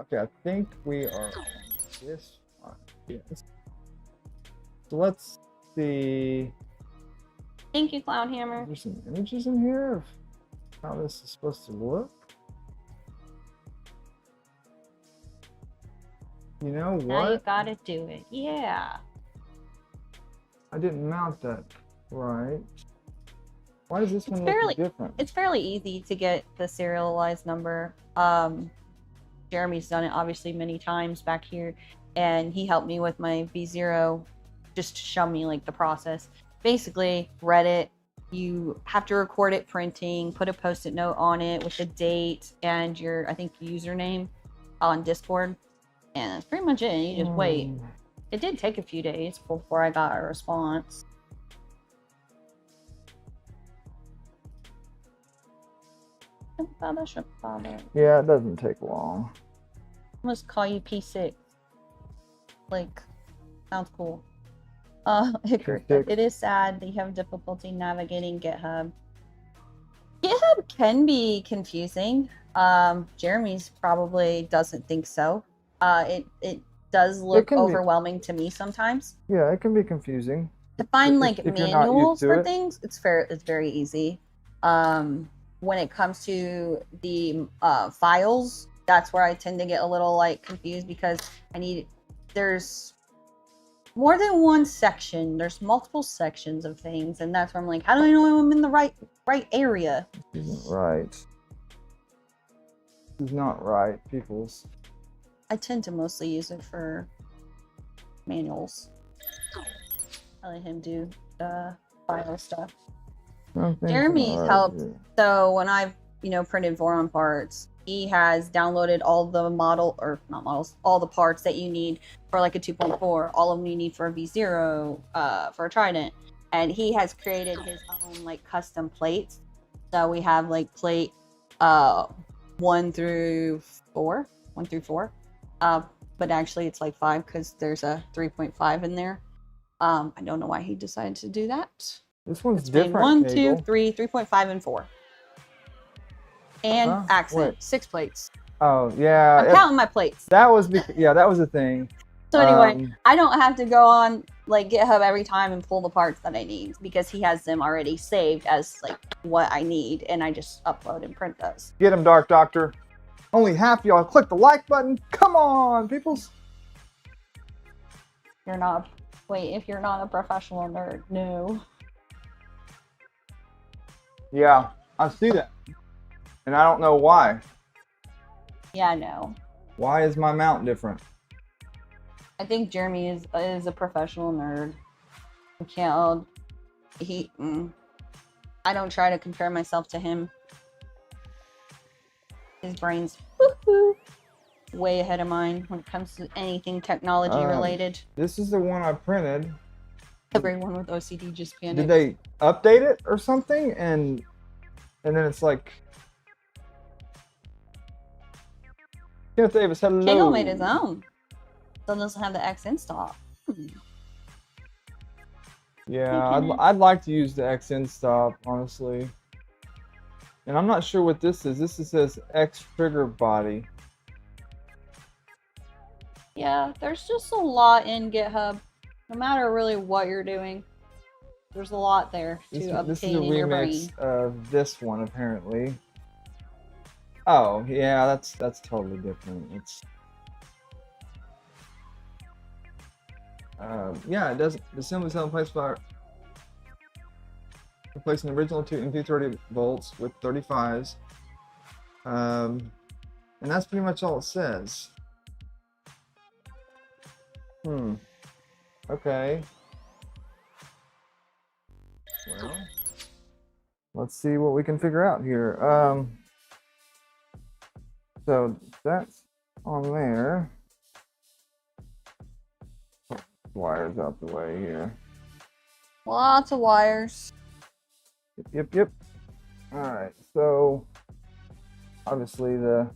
Okay, I think we are on this one. Yes. So let's see. Thank you, Clown Hammer. There's some images in here of how this is supposed to look. You know what? Now you gotta do it. Yeah. I didn't mount that right. Why does this one fairly- look different? It's fairly easy to get the serialized number. Jeremy's done it obviously many times back here, and he helped me with my V0 just to show me like the process. Basically, Reddit, you have to record it printing, put a post-it note on it with the date and your, I think, username on Discord, and that's pretty much it. You just wait. It did take a few days before I got a response. Yeah, it doesn't take long. I must call you P6. Like, sounds cool. It is sad that you have difficulty navigating GitHub. GitHub can be confusing. Jeremy's probably doesn't think so. It does look overwhelming to me sometimes. Yeah, it can be confusing. To find If like you're not used manuals to for it. things, it's very easy. When it comes to the files, that's where I tend to get a little like confused because there's more than one section. There's multiple sections of things, and that's where I'm like, how do I know I'm in the right area? This isn't right. This is not right, peoples. I tend to mostly use it for manuals. I let him do the file stuff. Jeremy's helped. So when I've printed Voron parts, he has downloaded all the all the parts that you need for like a 2.4, all of them you need for a V0, for a Trident, and he has created his own like custom plates. So we have like plate 1 through 4, but actually it's like 5 because there's a 3.5 in there. I don't know why he decided to do that. This one's It's different. 1, 2, 3, 3.5, and 4. And accent, wait. 6 plates. Oh yeah. I'm counting my plates. That was that was a thing. So anyway, I don't have to go on like GitHub every time and pull the parts that I need because he has them already saved as like what I need, and I just upload and print those. Get him, Dark Doctor. Only half y'all click the like button. Come on, peoples. If you're not a professional nerd, no. Yeah, I see that. And I don't know why. Yeah, I know. Why is my mount different? I think Jeremy is a professional nerd. I don't try to compare myself to him. His brain's way ahead of mine when it comes to anything technology related. This is the one I printed. Everyone with OCD just panicked. Did they update it or something? And then it's like, Kenneth Davis, hello. Kegel made his own. Still doesn't have the X endstop. Yeah, I'd like to use the X endstop, honestly. And I'm not sure what this is. This says X trigger body. Yeah, there's just a lot in GitHub. No matter really what you're doing, there's a lot there to obtain in your brain. This is a remix of this one, apparently. Oh, yeah, that's totally different. It's yeah, it does. The assembly cell place by replacing the original 2 MP30 volts with 35s. And that's pretty much all it says. Okay. Well, let's see what we can figure out here. So that's on there. Wires out the way here. Lots of wires. Yep. Alright, so obviously I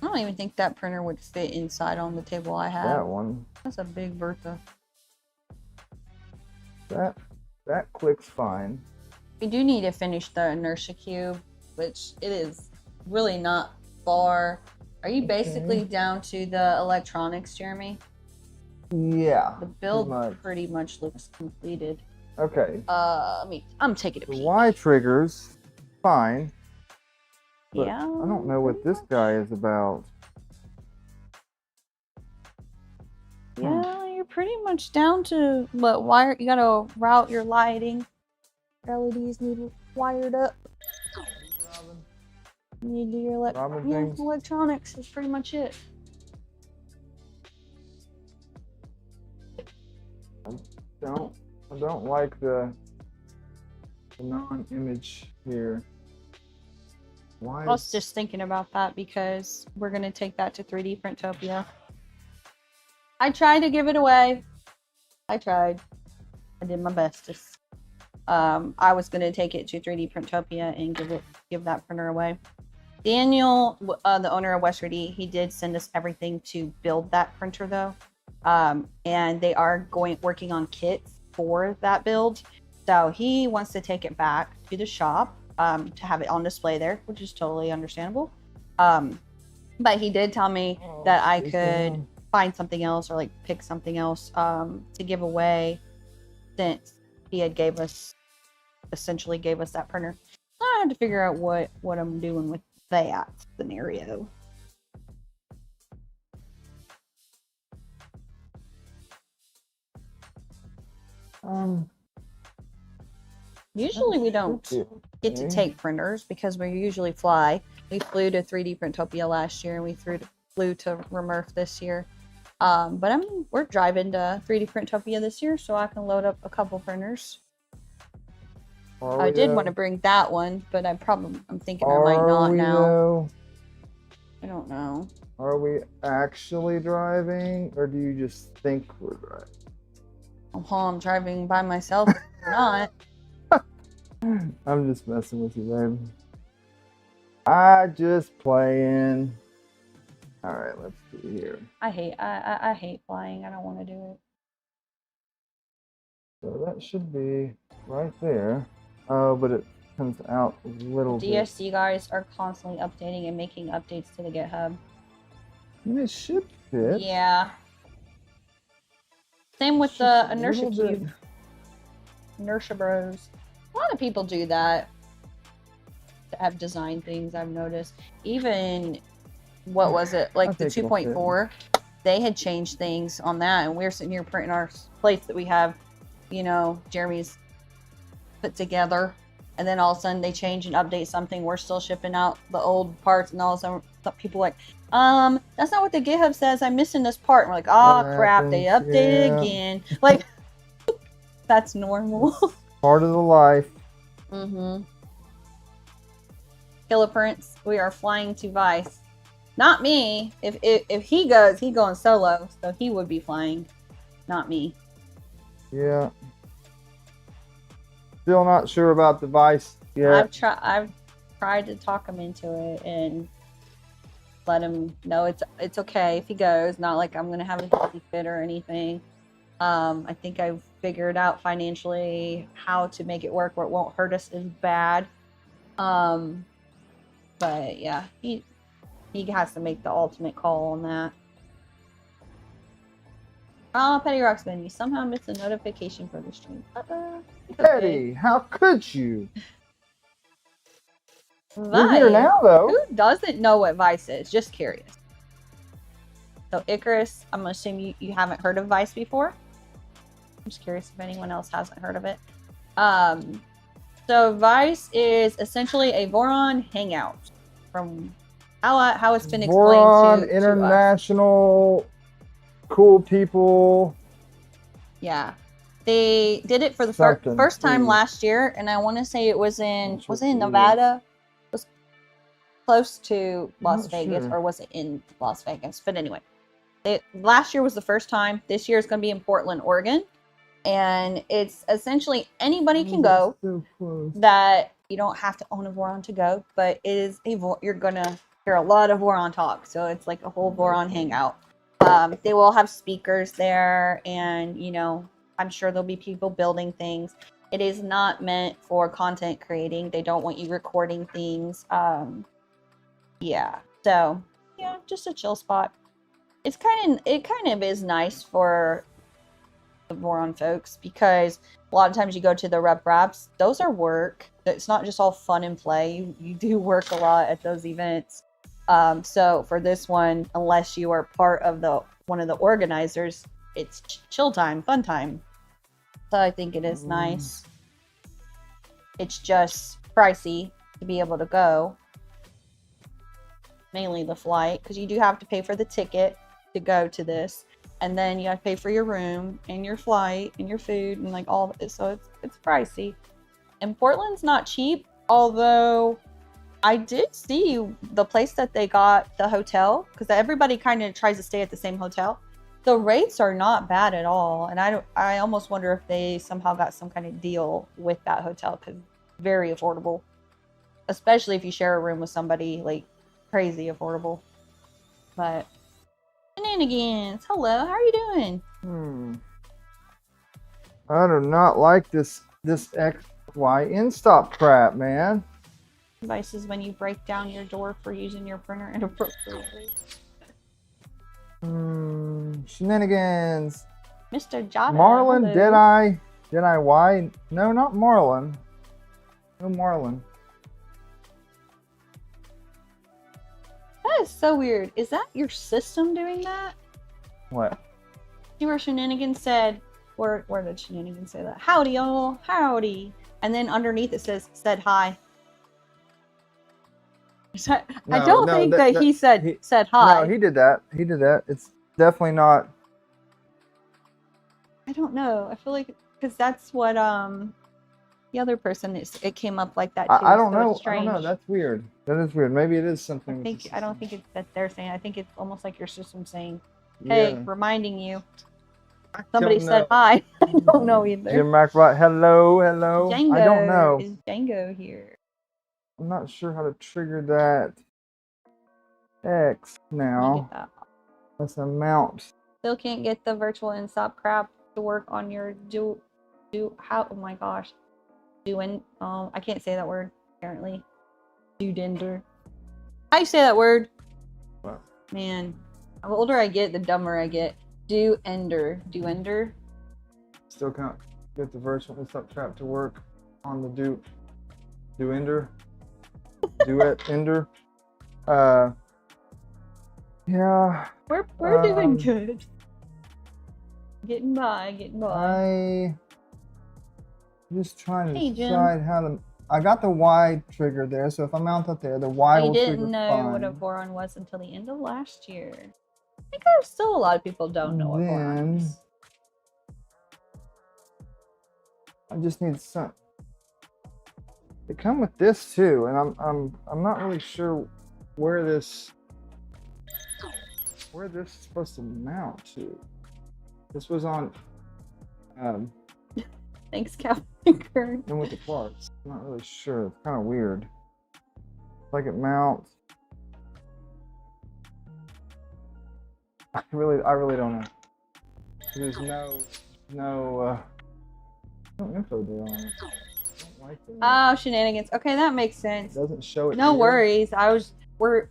don't even think that printer would fit inside on the table I have. That one. That's a big Bertha. That clicks fine. We do need to finish the inertia cube, which it is really not far. Are you basically down to the electronics, Jeremy? Yeah. The build pretty much looks completed. Okay. I'm taking a peek. The Y triggers, fine. Yeah. I don't know what this guy is about. Yeah, you're pretty much down to what wire. You gotta route your lighting. LEDs need wired up. You need to do your electronics. That's pretty much it. I don't like the non-image here. Why? I was just thinking about that because we're gonna take that to 3D Printopia. I tried to give it away. I did my bestest. I was gonna take it to 3D Printopia and give that printer away. Daniel, the owner of West 3D, he did send us everything to build that printer though. And they are working on kits for that build. So he wants to take it back to the shop to have it on display there, which is totally understandable. But he did tell me that I could find something else or like pick something else to give away since he had essentially gave us that printer. So I had to figure out what I'm doing with that scenario. Usually we don't get to take printers because we usually fly. We flew to 3D Printopia last year and we flew to Remurf this year. But we're driving to 3D Printopia this year, so I can load up a couple printers. I did want to bring that one, but I'm thinking I might not now. I don't know. Are we actually driving, or do you just think we're driving? I'm driving by myself. Or not. I'm just messing with you, babe. I just playing. All right, let's see here. I hate flying. I don't want to do it. So that should be right there. Oh, but it comes out a little bit. DSC guys are constantly updating and making updates to the GitHub. And it should fit. Yeah. Same with the inertia cube. Inertia bros. A lot of people do that. That have designed things, I've noticed. Even, what was it? Like the 2.4, they had changed things on that, and we're sitting here printing our plates that we have, you know, Jeremy's put together. And then all of a sudden they change and update something. We're still shipping out the old parts, and all of a sudden people are like, that's not what the GitHub says. I'm missing this part. And we're like, oh crap, they updated again. Like, that's normal. Part of the life. Mm-hmm. Killer Prince, we are flying to Vice. Not me. If he goes, he's going solo, so he would be flying. Not me. Yeah. Still not sure about the Vice yet. I've tried to talk him into it and let him know it's okay if he goes. Not like I'm gonna have a healthy fit or anything. I think I've figured out financially how to make it work where it won't hurt us as bad. But yeah, he has to make the ultimate call on that. Oh, Petty Rocksman, you somehow missed a notification for the stream. Petty, how could you? Vice. You're here now, though. Who doesn't know what Vice is? Just curious. So Icarus, I'm assuming you haven't heard of Vice before. I'm just curious if anyone else hasn't heard of it. So Vice is essentially a Voron hangout, from how it's been explained Voron, to international, cool people. Yeah, they did it for the first time last year, and I want to say it was in Nevada. It was close to Las Vegas, or was it in Las Vegas? But anyway, last year was the first time. This year is going to be in Portland, Oregon. And it's essentially anybody can go. So that you don't have to own a Voron to go, but it is you're gonna hear a lot of Voron talk. So it's like a whole Voron hangout. They will have speakers there, and you know, I'm sure there'll be people building things. It is not meant for content creating. They don't want you recording things. Yeah. So yeah, just a chill spot. It kind of is nice for the Voron folks, because a lot of times you go to the rep wraps, those are work. It's not just all fun and play. You do work a lot at those events. So for this one, unless you are part of one of the organizers, it's chill time, fun time. So I think it is nice. It's just pricey to be able to go. Mainly the flight, because you do have to pay for the ticket to go to this. And then you have to pay for your room and your flight and your food and like all of it. So it's pricey. And Portland's not cheap, although I did see the place that they got the hotel, because everybody kind of tries to stay at the same hotel. The rates are not bad at all. And I almost wonder if they somehow got some kind of deal with that hotel, because very affordable. Especially if you share a room with somebody, like crazy affordable. But shenanigans. Hello, how are you doing? I do not like this XY endstop crap, man. Devices when you break down your door for using your printer inappropriately. Shenanigans. Mr. Jada. Marlin, did I Y? No, not Marlin. No Marlin. That is so weird. Is that your system doing that? What? See where Shenanigans said, where did Shenanigans say that? Howdy, y'all. Howdy. And then underneath it said hi. I don't think that he said hi. No, he did that. It's definitely not. I don't know. I feel like, because that's what The other person, it came up like that too. I don't so know. It's strange. I don't know. That's weird. That is weird. Maybe it is something. I don't think it's that they're saying. I think it's almost like your system saying, "Hey, reminding you." Somebody said hi. I don't know either. Jim McBride, hello. Django, I don't know. Is Django here? I'm not sure how to trigger that X now. That's a mount. Still can't get the virtual endstop crap to work on your how? Oh my gosh, I can't say that word apparently. Dender. How you say that word? What? Man, the older I get, the dumber I get. Duender. Still can't get the virtual endstop trap to work on the duet ender. Yeah. We're doing good. Getting by. I'm just trying to decide how to. I got the Y trigger there, so if I mount up there, the Y will trigger. I didn't know what a Voron was until the end of last year. I think there's still a lot of people don't know what Voron is. I just need some. They come with this too, and I'm not really sure where this is supposed to mount to. This was on. Thanks, Captain Kern. And with the parts, I'm not really sure. It's kind of weird. Like it mounts. I really don't know. There's no info there on it. I don't like it. Oh, shenanigans. Okay, that makes sense. It doesn't show it. No here. worries. We're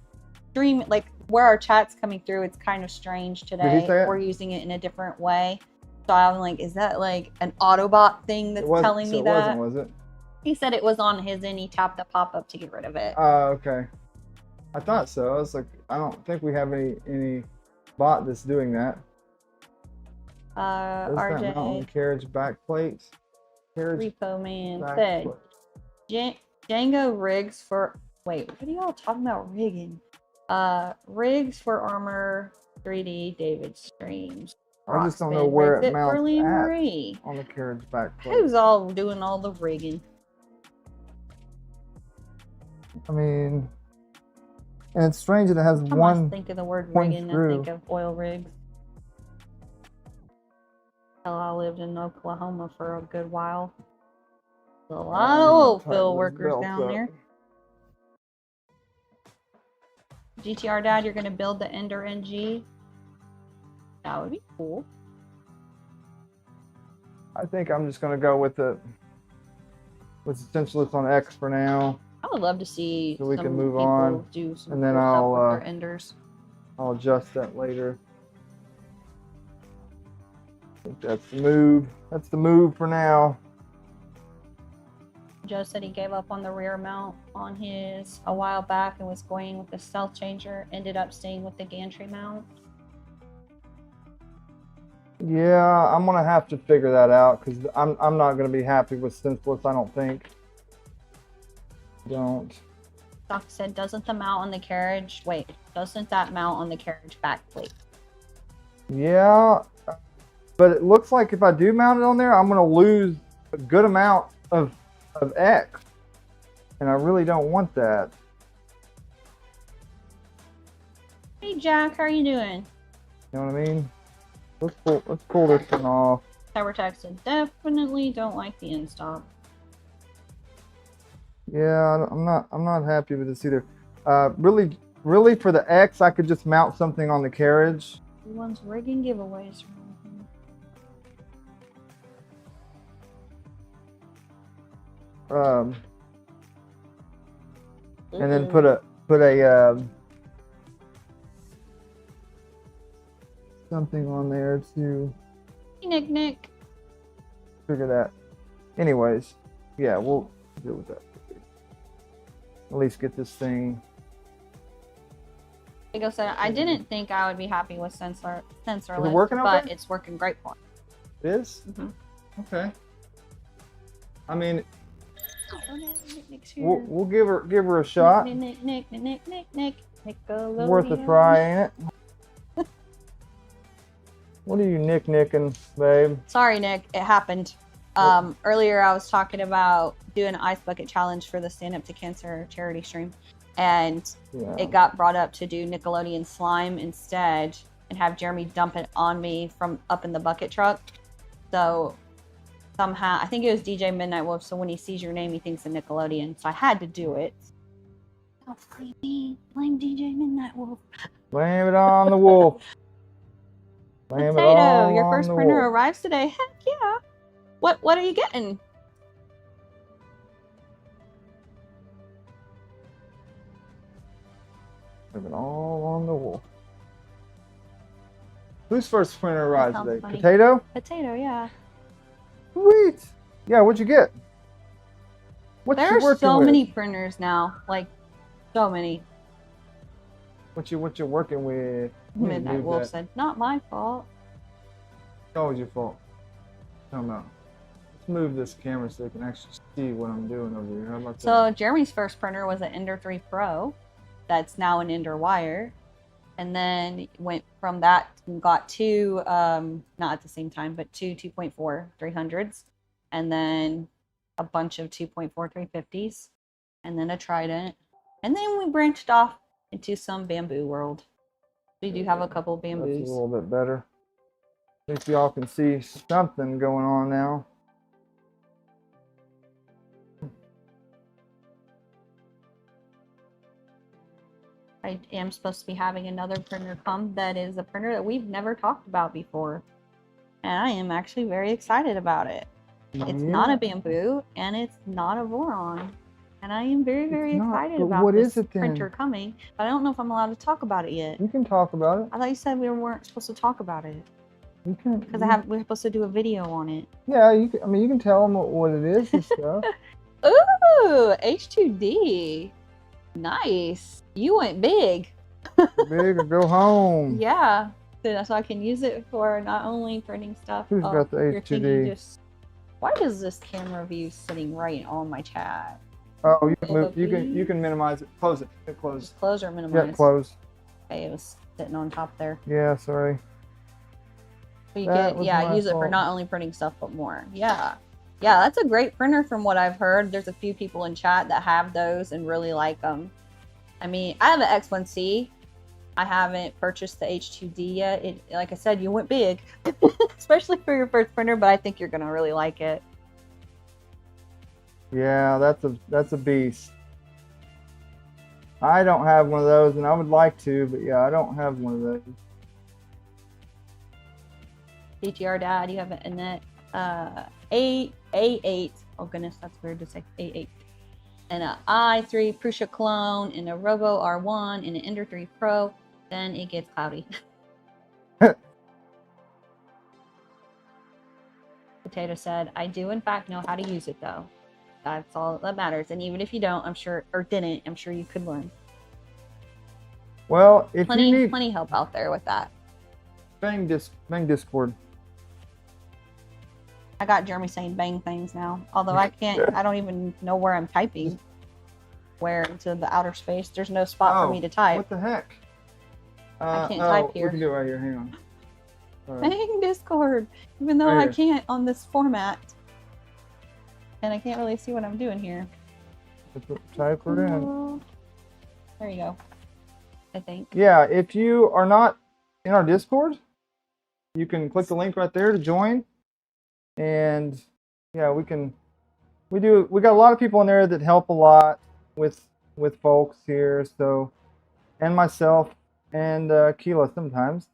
streaming, like where our chat's coming through. It's kind of strange today. Did he say it? We're using it in a different way. So I'm like, is that like an Autobot thing that's telling me that? It wasn't, was it? He said it was on his end. He tapped the pop-up to get rid of it. Oh, okay. I thought so. I was like, I don't think we have any bot that's doing that. RJ. That mount on the carriage back plates. Repo Man said, Django rigs for, wait, what are y'all talking about rigging? Rigs for armor 3D David streams. I just don't know where it mounts at on the carriage back plate. Who's all doing all the rigging? I mean, and it's strange that it has one. I think of the word rigging and think of oil rigs. Hell, I lived in Oklahoma for a good while. A lot of oil field workers down there. GTR Dad, you're gonna build the Ender NG. That would be cool. I think I'm just gonna go with the Sensorless on X for now. I would love to see so we can move on, do some and then cool stuff with their Enders. I'll adjust that later. I think that's the move. That's the move for now. Joe said he gave up on the rear mount on his a while back and was going with the Stealthchanger. Ended up staying with the gantry mount. Yeah, I'm gonna have to figure that out because I'm not gonna be happy with Sensorless. I don't think. Don't. Doc said, doesn't that mount on the carriage back plate? Yeah, but it looks like if I do mount it on there, I'm gonna lose a good amount of X, and I really don't want that. Hey Jack, how are you doing? You know what I mean? Let's pull this one off. Cybertech said, definitely don't like the endstop. Yeah, I'm not happy with this either. Really for the X, I could just mount something on the carriage. Everyone's rigging giveaways. And then put a something on there to Nick figure that. Anyways, yeah, we'll deal with that. At least get this thing. Like I said, I didn't think I would be happy with Sensorless, but it's working great for me. It is? Mm-hmm. Okay. I mean, we'll give her a shot. Nick. Worth a try, ain't it? What are you nicking, babe? Sorry, Nick. It happened. Earlier I was talking about doing an ice bucket challenge for the Stand Up to Cancer charity stream, and it got brought up to do Nickelodeon slime instead and have Jeremy dump it on me from up in the bucket truck. So somehow, I think it was DJ Midnight Wolf, so when he sees your name he thinks of Nickelodeon, so I had to do it. Don't blame me, blame DJ Midnight Wolf. Blame it on the wolf. Blame Potato, your first printer arrives today. Heck yeah. What are you getting? Blame it all on the wolf. Whose first printer arrived today? Funny. Potato? Potato, yeah. Sweet. Yeah, what'd you get? There are so many printers now. Like, so many. What you working with? Midnight Wolf said, not my fault. It's always your fault. No. Let's move this camera so you can actually see what I'm doing over here. How about that? So Jeremy's first printer was an Ender 3 Pro. That's now an Ender Wire. And then went from that and got two, not at the same time, but two 2.4 300s. And then a bunch of 2.4 350s. And then a Trident. And then we branched off into some bamboo world. We do have a couple bamboos. That's a little bit better. At least y'all can see something going on now. I am supposed to be having another printer come that is a printer that we've never talked about before. And I am actually very excited about it. It's not a bamboo and it's not a Voron. And I am very, very excited about this printer coming. But I don't know if I'm allowed to talk about it yet. You can talk about it. I thought you said we weren't supposed to talk about it. You can. Because we're supposed to do a video on it. Yeah, you can, I mean, you can tell them what it is and stuff. Ooh, H2D. Nice. You went big. Big or go home. Yeah. So I can use it for not only printing stuff. Who's got the H2D? Why is this camera view sitting right on my chat? Oh, you can move. You can minimize it. Close it. Close. Close or minimize? Yeah, close. Okay, it was sitting on top there. Yeah, sorry. So you use it for not only printing stuff but more. Yeah, that's a great printer from what I've heard. There's a few people in chat that have those and really like them. I mean, I have an X1C. I haven't purchased the H2D yet. Like I said, you went big, especially for your first printer. But I think you're gonna really like it. Yeah, that's a beast. I don't have one of those, and I would like to, but yeah, I don't have one of those. DTR Dad, you have an A8. Oh goodness, that's weird to say. A8. And an i3 Prusa clone, and a Robo R1, and an Ender 3 Pro. Then it gets cloudy. Potato said, I do in fact know how to use it though. That's all that matters. And even if you don't, I'm sure you could learn. Well, if you need plenty help out there with that. Bang Discord. I got Jeremy saying bang things now. Although I don't even know where I'm typing. Where into the outer space. There's no spot for me to type. What the heck? I can't type here. We can do it right here. Hang on. Right. Bang Discord. Even though I can't on this format. And I can't really see what I'm doing here. Type it in. There you go. I think. Yeah, if you are not in our Discord, you can click the link right there to join. And yeah, we got a lot of people in there that help a lot with folks here, so, and myself and Keela sometimes.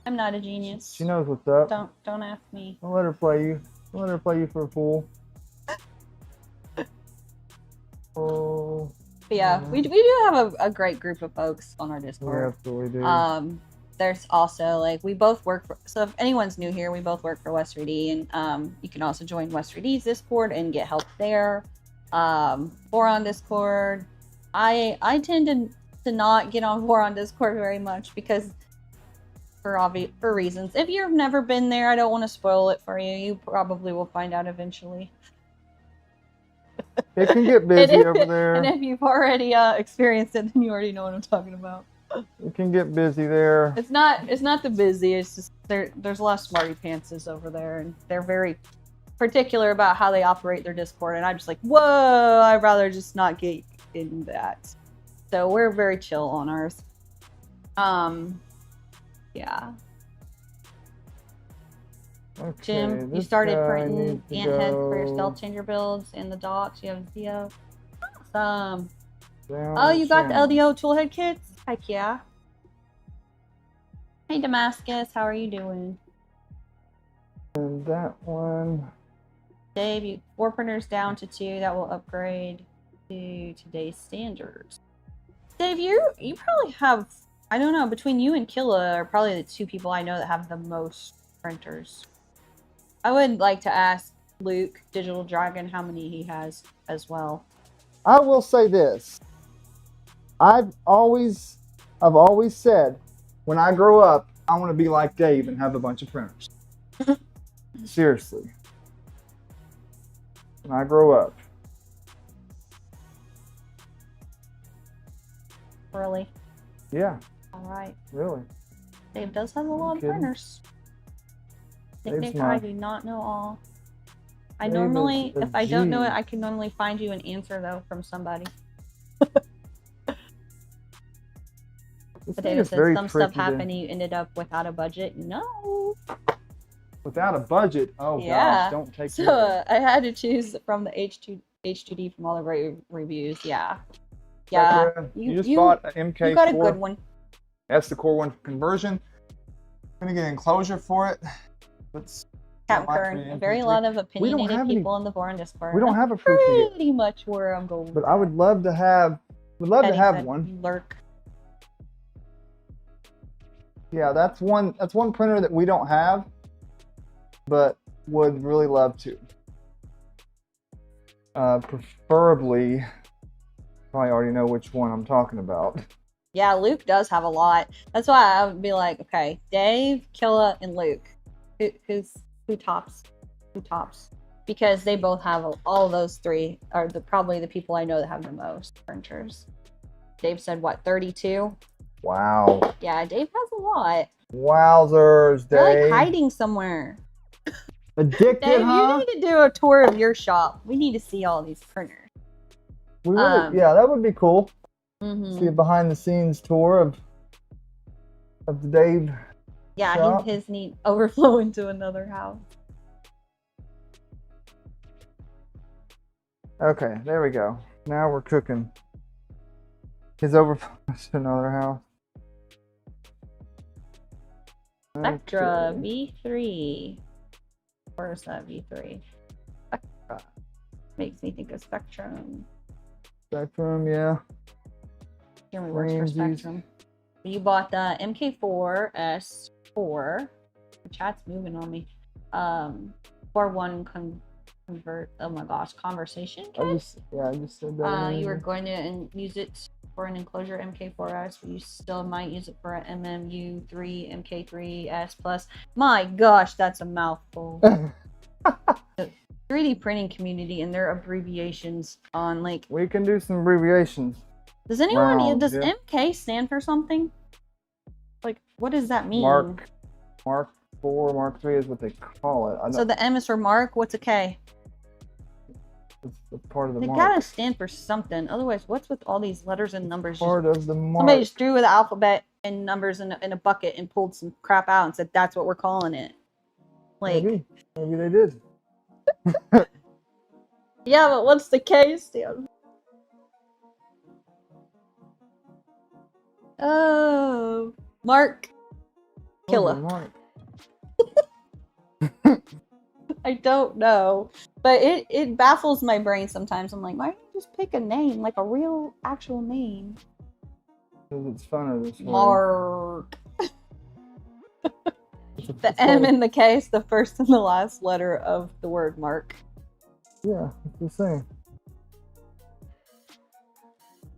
I'm not a genius. She knows what's up. Don't ask me. Don't let her play you. Don't let her play you for a fool. Oh. But yeah, we do have a great group of folks on our Discord. We absolutely do. There's also, like, we both work for, so if anyone's new here, we both work for West 3D, and you can also join West 3D's Discord and get help there. Voron Discord. I tend to not get on Voron Discord very much because for reasons. If you've never been there, I don't want to spoil it for you. You probably will find out eventually. It can get busy over there. And if you've already experienced it, then you already know what I'm talking about. It can get busy there. It's not the busy. It's just there's a lot of smarty pantses over there, and they're very particular about how they operate their Discord, and I'm just like, whoa, I'd rather just not get in that. So we're very chill on ours. Yeah. Okay, Jim, you started printing ant heads for your Stealthchanger builds in the docks. You have Theo. Awesome. Oh, you got the LDO toolhead kits? Heck yeah. Hey Damascus, how are you doing? And that one. Dave, you 4 printers down to 2. That will upgrade to today's standards. Dave, you probably have, I don't know, between you and Killa are probably the 2 people I know that have the most printers. I would like to ask Luke, Digital Dragon, how many he has as well. I will say this. I've always said, when I grow up, I want to be like Dave and have a bunch of printers. Seriously. When I grow up. Really? Yeah. All right. Really. Dave does have a lot of printers. Nick, I do not know all. I normally, if I don't know it, I can normally find you an answer though from somebody. But David says some stuff happened and you ended up without a budget. No. Without a budget? Oh yeah. gosh, don't take So I had to choose from the H2D from all the great reviews. Yeah. Yeah. You just bought an MK4. You got a good one. That's the core 1 conversion. I'm gonna get an enclosure for it. Let's Captain, a lot of opinionated people in the Voron Discord. We don't have a proof yet. Pretty much where I'm going. But I would love to have. One. Lurk. Yeah, that's one printer that we don't have, but would really love to. Preferably, probably already know which one I'm talking about. Yeah, Luke does have a lot. That's why I would be like, okay, Dave, Killa, and Luke. Who tops? Who tops? Because they both have all of those 3 are probably the people I know that have the most printers. Dave said what, 32? Wow. Yeah, Dave has a lot. Wowzers, Dave. They're like hiding somewhere. Addicted, Dave, huh? you need to do a tour of your shop. We need to see all these printers. We really, yeah, that would be cool. Mm-hmm. See a behind the scenes tour of the Dave. Yeah, his need overflow into another house. Okay, there we go. Now we're cooking. His overflow to another house. Spectra V3. Where's that V3? Spectra. Makes me think of Spectrum. Spectrum, yeah. Jeremy works for Spectrum. You bought the MK4S4. The chat's moving on me. 4-1 convert. Oh my gosh, conversation kit? I just said that. You were going to use it for an enclosure MK4S, but you still might use it for an MMU3 MK3S Plus. My gosh, that's a mouthful. The 3D printing community and their abbreviations on like. We can do some abbreviations. Does anyone does MK stand for something? Like, what does that mean? Mark 4, Mark 3 is what they call it. So the M is for Mark. What's a K? It's part of the They mark. gotta stand for something. Otherwise, what's with all these letters and numbers? Part of the mark. Somebody just threw the alphabet and numbers in a bucket and pulled some crap out and said, that's what we're calling it. Like, maybe they did. Yeah, but what's the K stand? Oh, Mark. Killa. I don't know, but it baffles my brain sometimes. I'm like, why don't you just pick a name, like a real actual name? Because it's funner this way. Mark. The M and the K is the first and the last letter of the word Mark. Yeah, it's the same.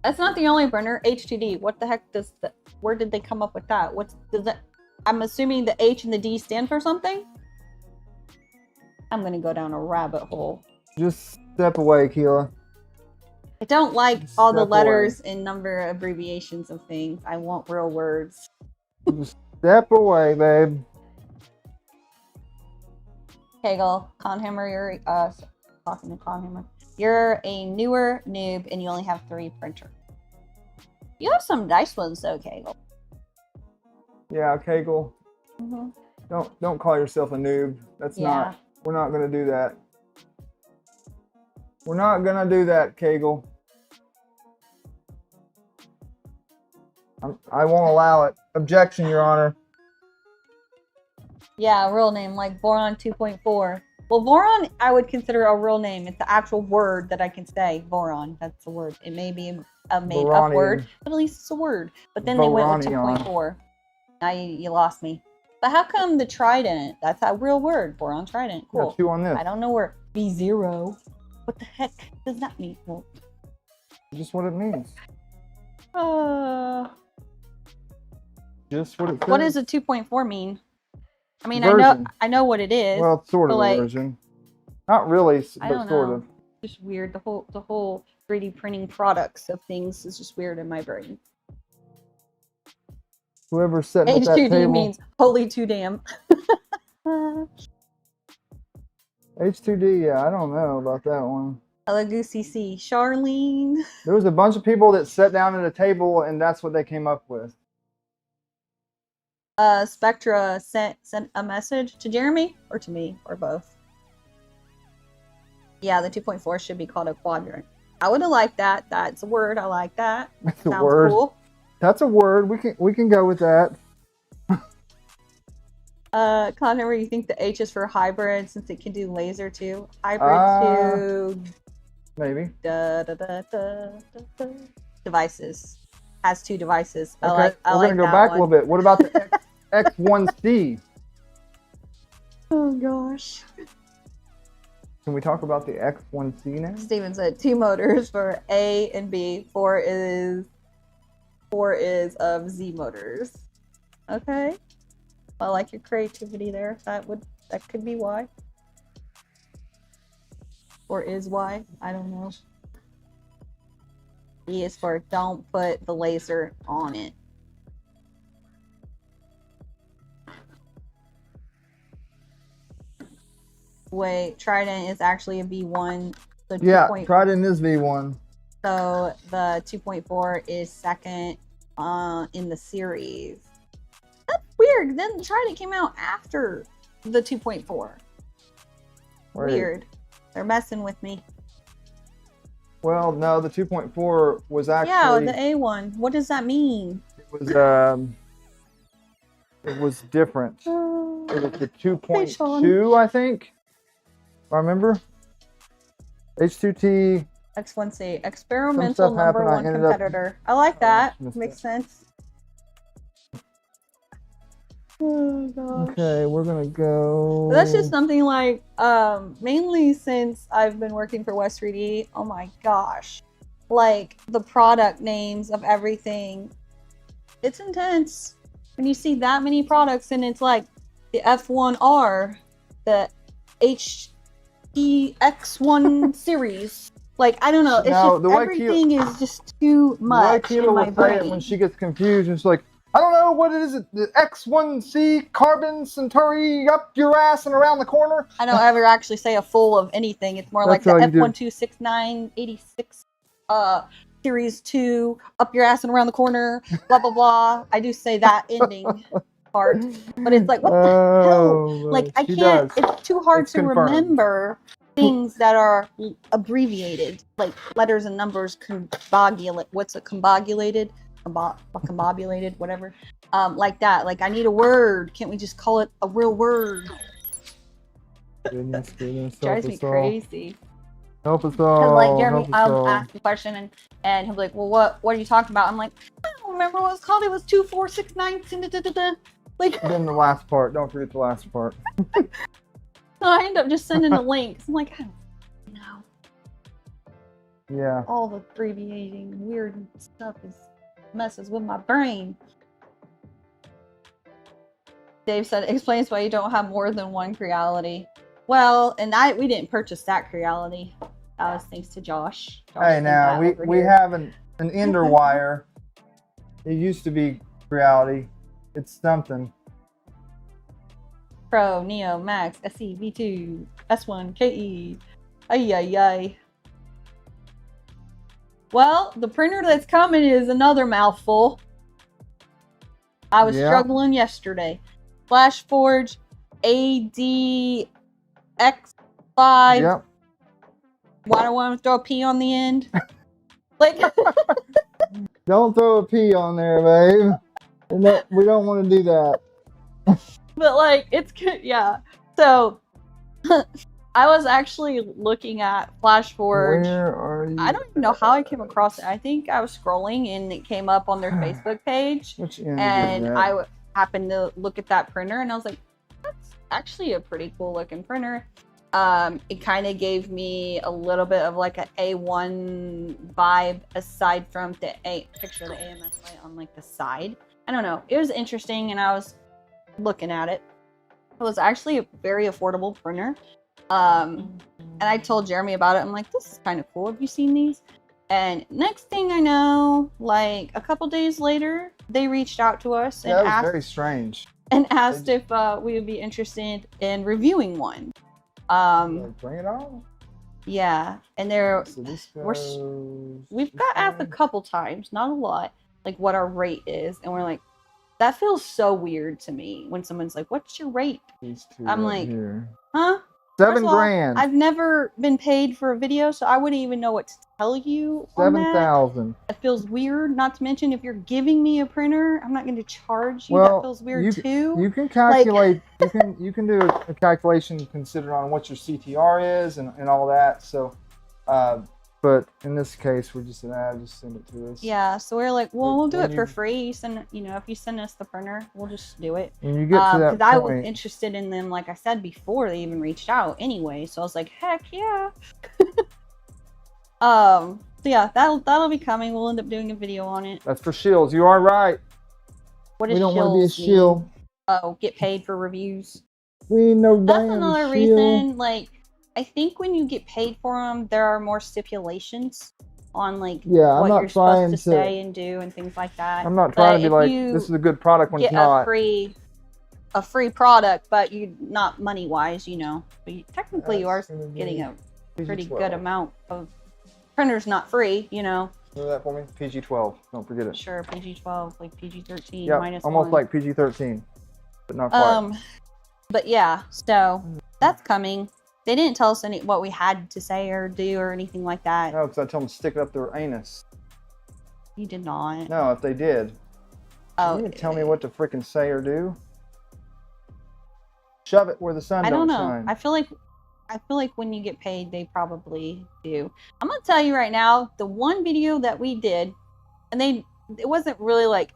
That's not the only printer. H2D. What the heck does the? Where did they come up with that? Does that? I'm assuming the H and the D stand for something. I'm gonna go down a rabbit hole. Just step away, Keela. I don't like all the letters and number abbreviations of things. I want real words. Just step away, babe. Kegel, Conhammer, you're talking to Conhammer. You're a newer noob and you only have 3 printers. You have some nice ones though, Kegel. Yeah, Kegel. Don't call yourself a noob. That's not. We're not gonna do that. We're not gonna do that, Kegel. I won't allow it. Objection, Your Honor. Yeah, a real name like Voron 2.4. Well, Voron I would consider a real name. It's the actual word that I can say. Voron, that's the word. It may be a made-up word, but at least it's a word. But then they went with 2.4. Now you lost me. But how come the trident? That's a real word. Voron trident. Cool. Yeah, 2 on this. I don't know where V0. What the heck does that mean? Well, just what it means. Just what it says. What does a 2.4 mean? I mean, version. I know what it is. Well, it's sort of a version. Not really, but sort of. It's just weird. The whole 3D printing products of things is just weird in my brain. Whoever's sitting at that H2D table means holy too damn. H2D, yeah, I don't know about that one. LGCC, Charlene. There was a bunch of people that sat down at a table and that's what they came up with. Spectra sent a message to Jeremy or to me or both. Yeah, the 2.4 should be called a quadrant. I would have liked that. That's a word. I like that. That's a word. Cool. That's a word. We can go with that. Conhammer, you think the H is for hybrid since it can do laser too? Hybrid to maybe. Devices. Has 2 devices. Okay, we're gonna go back a little bit. What about the X1C? Oh gosh. Can we talk about the X1C now? Steven said 2 motors for A and B. 4 is of Z motors. Okay. I like your creativity there. That could be why. Or is why. I don't know. E is for don't put the laser on it. Wait, Trident is actually a V1. So yeah, Trident is V1. So the 2.4 is second in the series. That's weird. Then Trident came out after the 2.4. Weird. They're messing with me. Well, no, the 2.4 was actually... Yeah, the A1. What does that mean? It was different. It was the 2.2, I think. If I remember. H2T. X1C. Experimental number 1 competitor. I like that. Makes sense. Oh gosh. Okay, we're gonna go. That's just something like, mainly since I've been working for West 3D. Oh my gosh, like the product names of everything. It's intense when you see that many products, and it's like the F1R, the HEX1 series. Like I don't know. It's just everything is just too much in my brain. Say it when she gets confused, it's like, I don't know what it is. The X1C carbon Centauri up your ass and around the corner. I don't ever actually say a full of anything. It's more like the F126986 series 2 up your ass and around the corner. Blah blah blah. I do say that ending part, but it's like what the hell? Like I can't. It's too hard to remember things that are abbreviated, like letters and numbers. Combobulate. What's a combobulated? Combobulated, whatever, like that. Like I need a word. Can't we just call it a real word? Goodness, drives me crazy. Help us all. Like Jeremy, I'll ask a question and he'll be like, "Well, what are you talking about?" I'm like, "I don't remember what it's called. It was 2469." Like then the last part. Don't forget the last part. So I end up just sending a link. I'm like, I don't know. Yeah. All the abbreviating weird stuff messes with my brain. Dave said, explains why you don't have more than one Creality. Well, and we didn't purchase that Creality. That was thanks to Josh. Hey, now we have an ender wire. It used to be Creality. It's something. Pro, Neo, Max, SE, V2, S1, KE. Ay, ay, ay. Well, the printer that's coming is another mouthful. I was struggling yesterday. FlashForge ADX5. Yep. Why do I want to throw a P on the end? Like, don't throw a P on there, babe. And we don't want to do that. But like, it's good. Yeah. So I was actually looking at FlashForge. Where are you? I don't even know how I came across it. I think I was scrolling and it came up on their Facebook page. And I happened to look at that printer and I was like, that's actually a pretty cool looking printer. It kind of gave me a little bit of like an A1 vibe aside from the picture of the AMS light on like the side. I don't know. It was interesting and I was looking at it. It was actually a very affordable printer. And I told Jeremy about it. I'm like, this is kind of cool. Have you seen these? And next thing I know, like a couple days later, they reached out to us and asked, very strange. And asked if we would be interested in reviewing one. Bring it on. Yeah, and we've got asked a couple times, not a lot, like what our rate is, and we're like, that feels so weird to me when someone's like, "What's your rate?" I'm like, huh? $7,000. I've never been paid for a video, so I wouldn't even know what to tell you. $7,000. It feels weird. Not to mention, if you're giving me a printer, I'm not going to charge you. That feels weird too. You can calculate. You can do a calculation considering on what your CTR is and all that. So, but in this case, we're just just send it to us. Yeah. So we're like, well, we'll do it for free. If you send us the printer, we'll just do it. When you get to that point, I was interested in them, like I said before, they even reached out anyway. So I was like, heck yeah. So yeah, that'll be coming. We'll end up doing a video on it. That's for shills. You are right. What is we don't want to be a shill. Oh, get paid for reviews. We know that's another reason. Like, I think when you get paid for them, there are more stipulations on like what you're supposed to say and do and things like that. I'm not trying to be like, this is a good product when it's not. A free product, but you not money wise, But technically, you are getting a pretty good amount of. Printer's not free, Remember that for me? PG-12. Don't forget it. Sure, PG-12, like PG-13 minus almost 1. Like PG-13, but not quite. But yeah, so that's coming. They didn't tell us what we had to say or do or anything like that. No, because I told them to stick it up their anus. You did not. No, if they did. You didn't tell me what to freaking say or do. Shove it where the sun don't shine. I don't know. I feel like when you get paid, they probably do. I'm gonna tell you right now, the one video that we did, and it wasn't really like.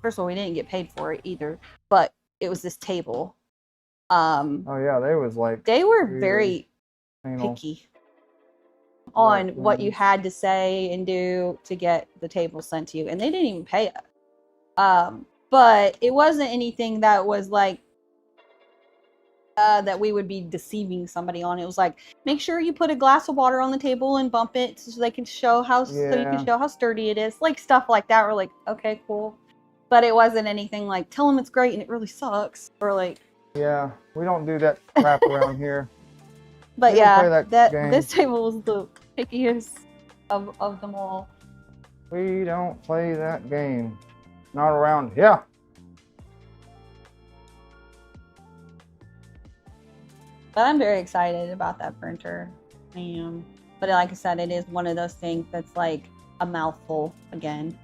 First of all, we didn't get paid for it either, but it was this table. Oh yeah, they were very picky on what you had to say and do to get the table sent to you, and they didn't even pay us. But it wasn't anything that was like that we would be deceiving somebody on. It was like, make sure you put a glass of water on the table and bump it so they can show so you can show how sturdy it is, like stuff like that. We're like, okay, cool, but it wasn't anything like tell them it's great and it really sucks or like. Yeah, we don't do that crap around here. But yeah, this table was the pickiest of them all. We don't play that game. Not around here. But I'm very excited about that printer. I am. But like I said, it is one of those things that's like a mouthful again.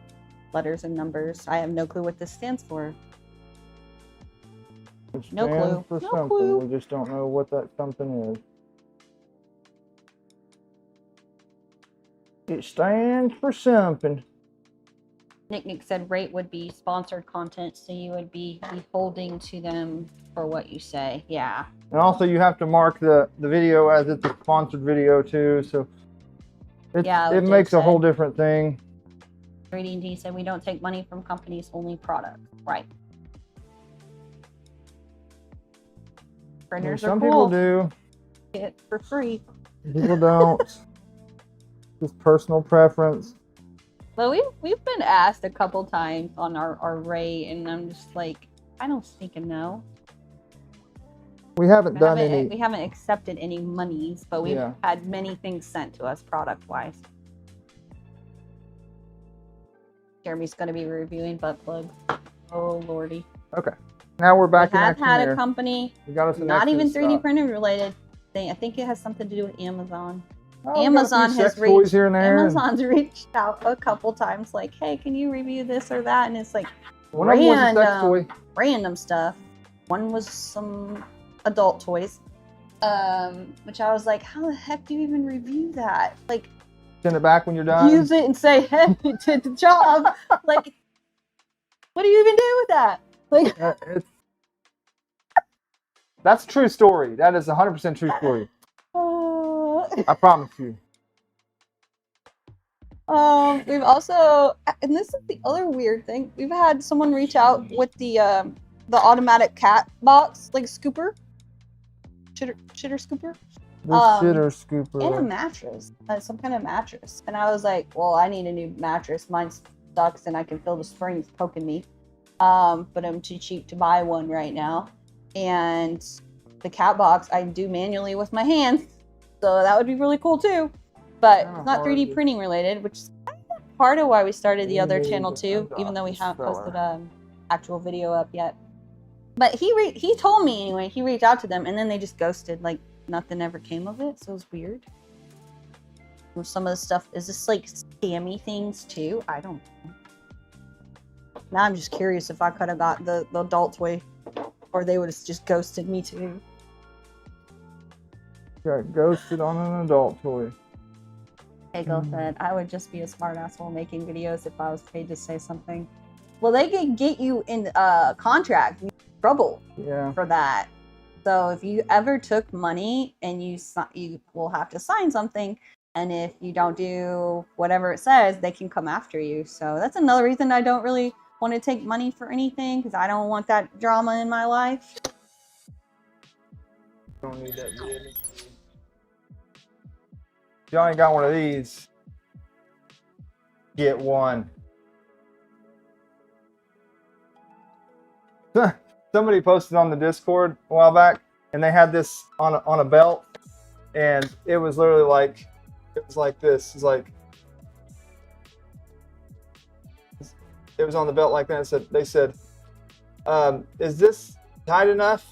Letters and numbers. I have no clue what this stands for. No clue. For something. We just don't know what that something is. It stands for something. Nick said rate would be sponsored content, so you would be holding to them for what you say. Yeah. And also you have to mark the video as it's a sponsored video too, so it makes a whole different thing. 3D&D said we don't take money from companies, only products. Right. Printers some are cool. People do. Get it for free. People don't. Just personal preference. Well, we've been asked a couple times on our rate, and I'm just like, I don't think no. We haven't done any. We haven't accepted any monies, but we've Yeah. had many things sent to us product-wise. Jeremy's going to be reviewing butt plugs. Oh lordy. Okay. Now we're back We in have action had here. a company, We got us an not even extra 3D stock. printing related thing. I think it has something to do with Amazon. Oh, we got a Amazon few has sex toys reached. here and there, and Amazon's reached out a couple times, like, "Hey, can you review this or that?" And it's like one of them was a sex toy. random stuff. One was some adult toys, which I was like, "How the heck do you even review that? Like, Send it back when you're done. use it and say, hey, it did the job." Like, what do you even do with that? Like, that's true story. That is 100% true story. I promise you. We've also, and this is the other weird thing, we've had someone reach out with the automatic cat box, like scooper, shitter scooper, The shitter scooper. and a mattress, some kind of mattress. And I was like, well, I need a new mattress. Mine sucks, and I can feel the springs poking me. But I'm too cheap to buy one right now. And the cat box I do manually with my hands, so that would be really cool too. But it's not 3D printing related, which is part of why we started the other channel too, even though we haven't posted an actual video up yet. But he told me anyway, he reached out to them and then they just ghosted, like nothing ever came of it, so it was weird. Some of the stuff, is this like scammy things too? I don't know. Now I'm just curious if I could have got the adult toy, or they would have just ghosted me too. Got ghosted on an adult toy. Hagel said, I would just be a smart asshole making videos if I was paid to say something. Well, they can get you in contract, trouble for that. So if you ever took money and you will have to sign something, and if you don't do whatever it says, they can come after you. So that's another reason I don't really want to take money for anything, because I don't want that drama in my life. Don't need that baby. If y'all ain't got one of these, get one. Somebody posted on the Discord a while back, and they had this on a belt, and it was literally like, it was like this. It's like, it was on the belt like that. They said, "Is this tight enough?"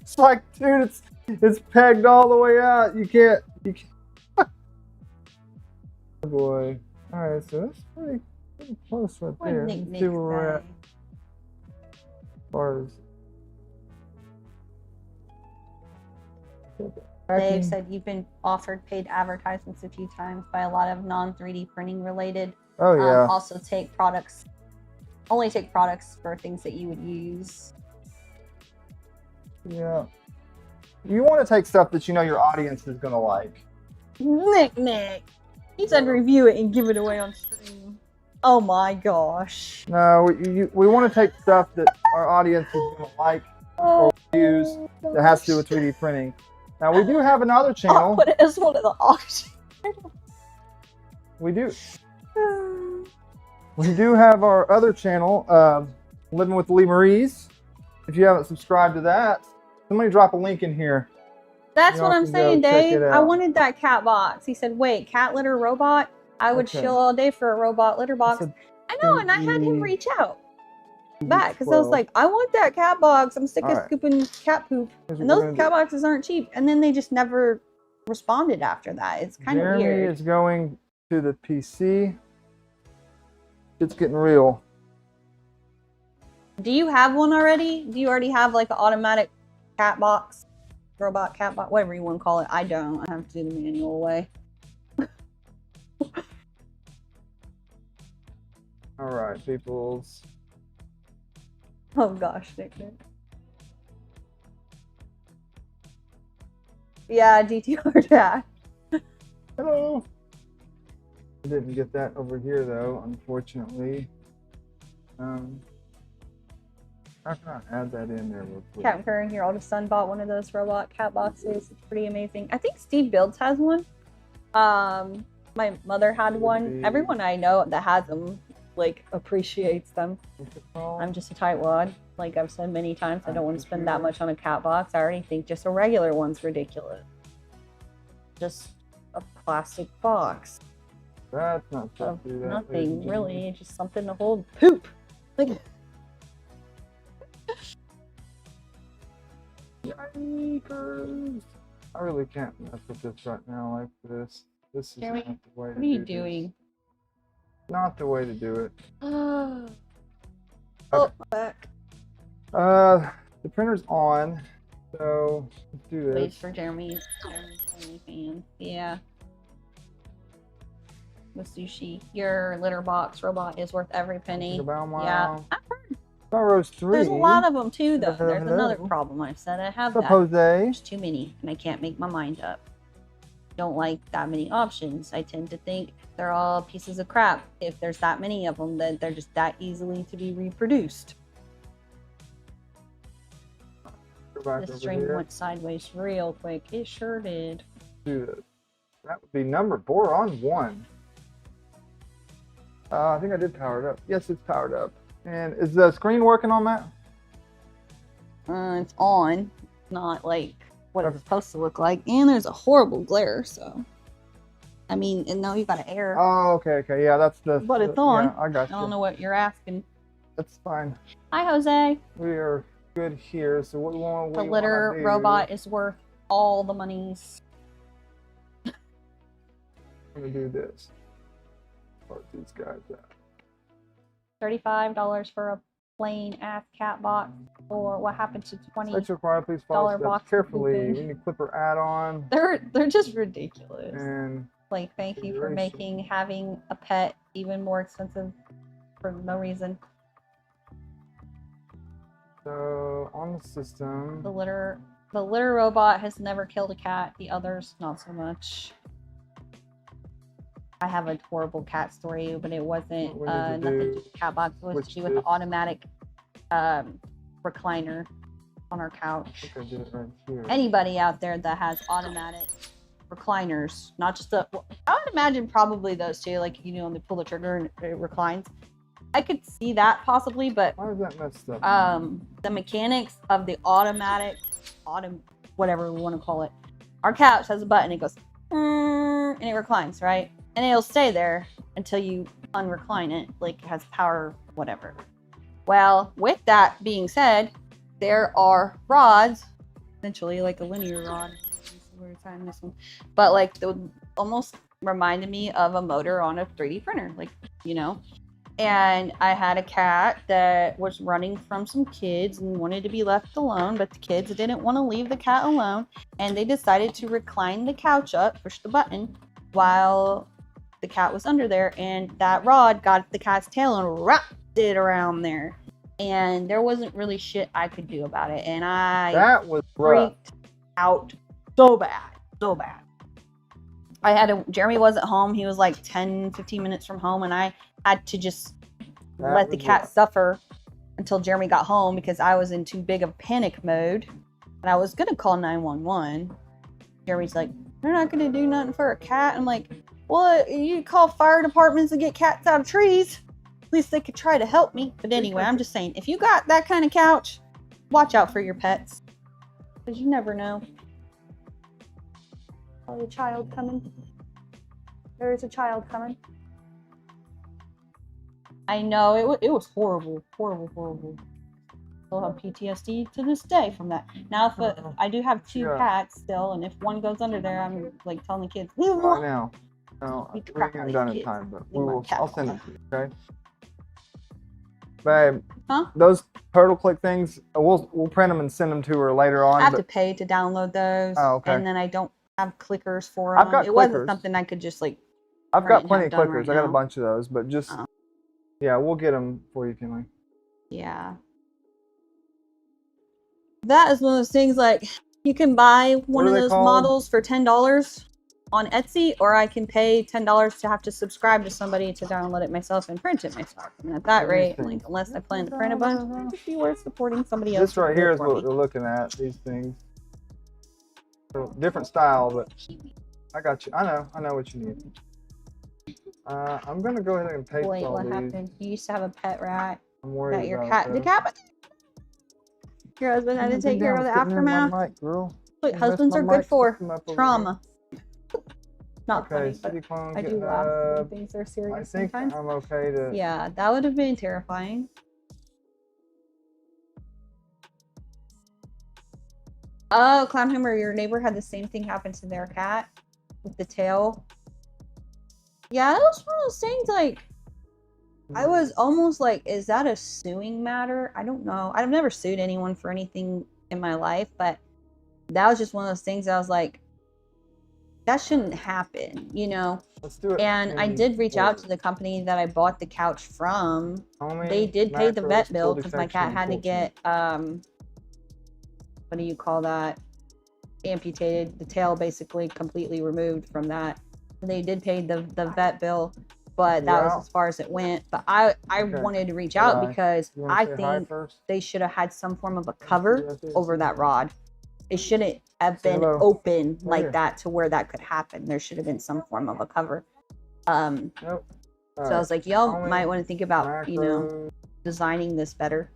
It's like, dude, it's pegged all the way out. You can't. Oh boy. All right, so that's pretty close right there. Let's see where we're at. As far as Dave said you've been offered paid advertisements a few times by a lot of non-3D printing related. Oh yeah. Also only take products for things that you would use. Yeah. You want to take stuff that you know your audience is gonna like. Nick. He said review it and give it away on stream. Oh my gosh. No, we want to take stuff that our audience is gonna like or use that has to do with 3D printing. Now we do have another channel. I'll put it as one of the auctions. We do. We do have our other channel, Living with Lee Marie's. If you haven't subscribed to that, somebody drop a link in here. That's what I'm saying, Dave. I wanted that cat box. He said, wait, cat litter robot? I would chill all day for a robot litter box. I know, and I had him reach out back because I was like, I want that cat box. I'm sick of scooping cat poop. And those cat boxes aren't cheap. And then they just never responded after that. It's kind of weird. Jeremy is going to the PC. It's getting real. Do you have one already? Do you already have like an automatic cat box? Robot cat box? Whatever you want to call it. I don't. I have to do the manual way. All right, peoples. Oh gosh, Nick. Yeah, DTR Dash. Hello. I didn't get that over here though, unfortunately. How can I add that in there real quick? Captain Curran here. Oldest son bought one of those robot cat boxes. It's pretty amazing. I think Steve Builds has one. My mother had one. Everyone I know that has them like appreciates them. I'm just a tightwad. like I've said many times, I don't want to spend that much on a cat box. I already think just a regular one's ridiculous. Just a plastic box. That's not Of do that, nothing, really. Just something to hold poop. Like, Yikers. I really can't mess with this right now like this. This is Jeremy, not the way to what are you do doing? this. Not the way to do it. Oh, Okay. my back. The printer's on, so let's do this. Wait for Jeremy's tiny fan. Yeah. The sushi. Your litter box robot is worth every penny. Yeah. Rose 3. There's a lot of them too, though. Hello, There's another hello. problem. I've said I have What's that. up, Jose? There's too many, and I can't make my mind up. Don't like that many options. I tend to think they're all pieces of crap. If there's that many of them, then they're just that easily to be reproduced. The stream went sideways real quick. It sure did. Do this. That would be number Voron 1. I think I did power it up. Yes, it's powered up. And is the screen working on that? It's on. It's not like what it's supposed to look like. And there's a horrible glare, so. I mean, and now you've got an air. Oh, okay. Yeah, that's the. But it's on. Yeah, I got you. I don't know what you're asking. That's fine. Hi, Jose. We are good here. So what we want The litter robot is worth all the monies. I'm gonna do this. Sort these guys out. $35 for a plain ass cat box, or what happened to $20? Let's require please follow steps box carefully. pooping. We need Klipper add-on. They're just ridiculous. And Like, thank you for making having a pet even more expensive for no reason. so on the system. The litter robot has never killed a cat. The others, not so much. I have a horrible cat story, but it wasn't nothing to do with the cat box. It was to do with the automatic recliner on our couch. I did it right here. Anybody out there that has automatic recliners, not just the, I would imagine probably those two, like, you know, when they pull the trigger and it reclines. I could see that possibly, but Why is that messed up? the mechanics of the automatic, whatever we want to call it. Our couch has a button, it goes, and it reclines, right? And it'll stay there until you unrecline it, like it has power, whatever. Well, with that being said, there are rods, essentially like a linear rod. This one, but like they almost reminded me of a motor on a 3D printer, like, you know. And I had a cat that was running from some kids and wanted to be left alone, but the kids didn't want to leave the cat alone, and they decided to recline the couch up, push the button, while the cat was under there, and that rod got the cat's tail and wrapped it around there. And there wasn't really shit I could do about it, and That was freaked out so bad. Jeremy wasn't home. He was like 10-15 minutes from home, and I had to just let the cat suffer until Jeremy got home because I was in too big of panic mode, and I was gonna call 911. Jeremy's like, "They're not gonna do nothing for a cat." I'm like, "Well, you call fire departments and get cats out of trees. At least they could try to help me." But anyway, I'm just saying, if you got that kind of couch, watch out for your pets, because you never know. Oh, a child coming. There is a child coming. I know, it was horrible. Still have PTSD to this day from that. Now, if I do have two cats still, and if one goes under there, I'm like telling the kids, Right now. No, we haven't done it in time, but I'll send it to you, okay? Babe, those turtle click things, we'll print them and send them to her later on. I have to pay to download those. Oh, okay. And then I don't have clickers for them. I've got it wasn't clickers. something I could just like. I've got plenty of done clickers. right I got a now. bunch of those, but just yeah, we'll get them for you, Kinley. Yeah. That is one of those things, like, you can buy one of those models for $10 on Etsy, or I can pay $10 to have to subscribe to somebody to download it myself and print it myself. And at that rate, like, unless I plan to print a bunch, it would be worth supporting somebody else. This right here is what we're looking at, these things. So, different style, but I got you. I know what you need. I'm gonna go ahead and paste all what these. happened? You used to have a pet rat. I'm worried That your about cat. The cat. Your husband had to take care of the Sitting in my aftermath. mic, girl. What You husbands messed are my good mic for? system up over Trauma. Not Okay, funny, but city clone I do getting laugh when up. things are I serious think sometimes. I'm okay to. Yeah, that would have been terrifying. Oh, Clownhammer, your neighbor had the same thing happen to their cat with the tail. Yeah, it was one of those things like, I was almost like, is that a suing matter? I don't know. I've never sued anyone for anything in my life, but that was just one of those things I was like, that shouldn't happen, you know? Let's do it. And I did reach out to the company that I bought the couch from. They did pay the vet bill because my cat had to get, what do you call that? Amputated, the tail basically completely removed from that. And they did pay the vet bill, but that was as far as it went. But I wanted to reach out because I think they should have had some form of a cover over that rod. It shouldn't have been open like that to where that could happen. There should have been some form of a cover. So I was like, y'all might want to think about, you know, designing this better.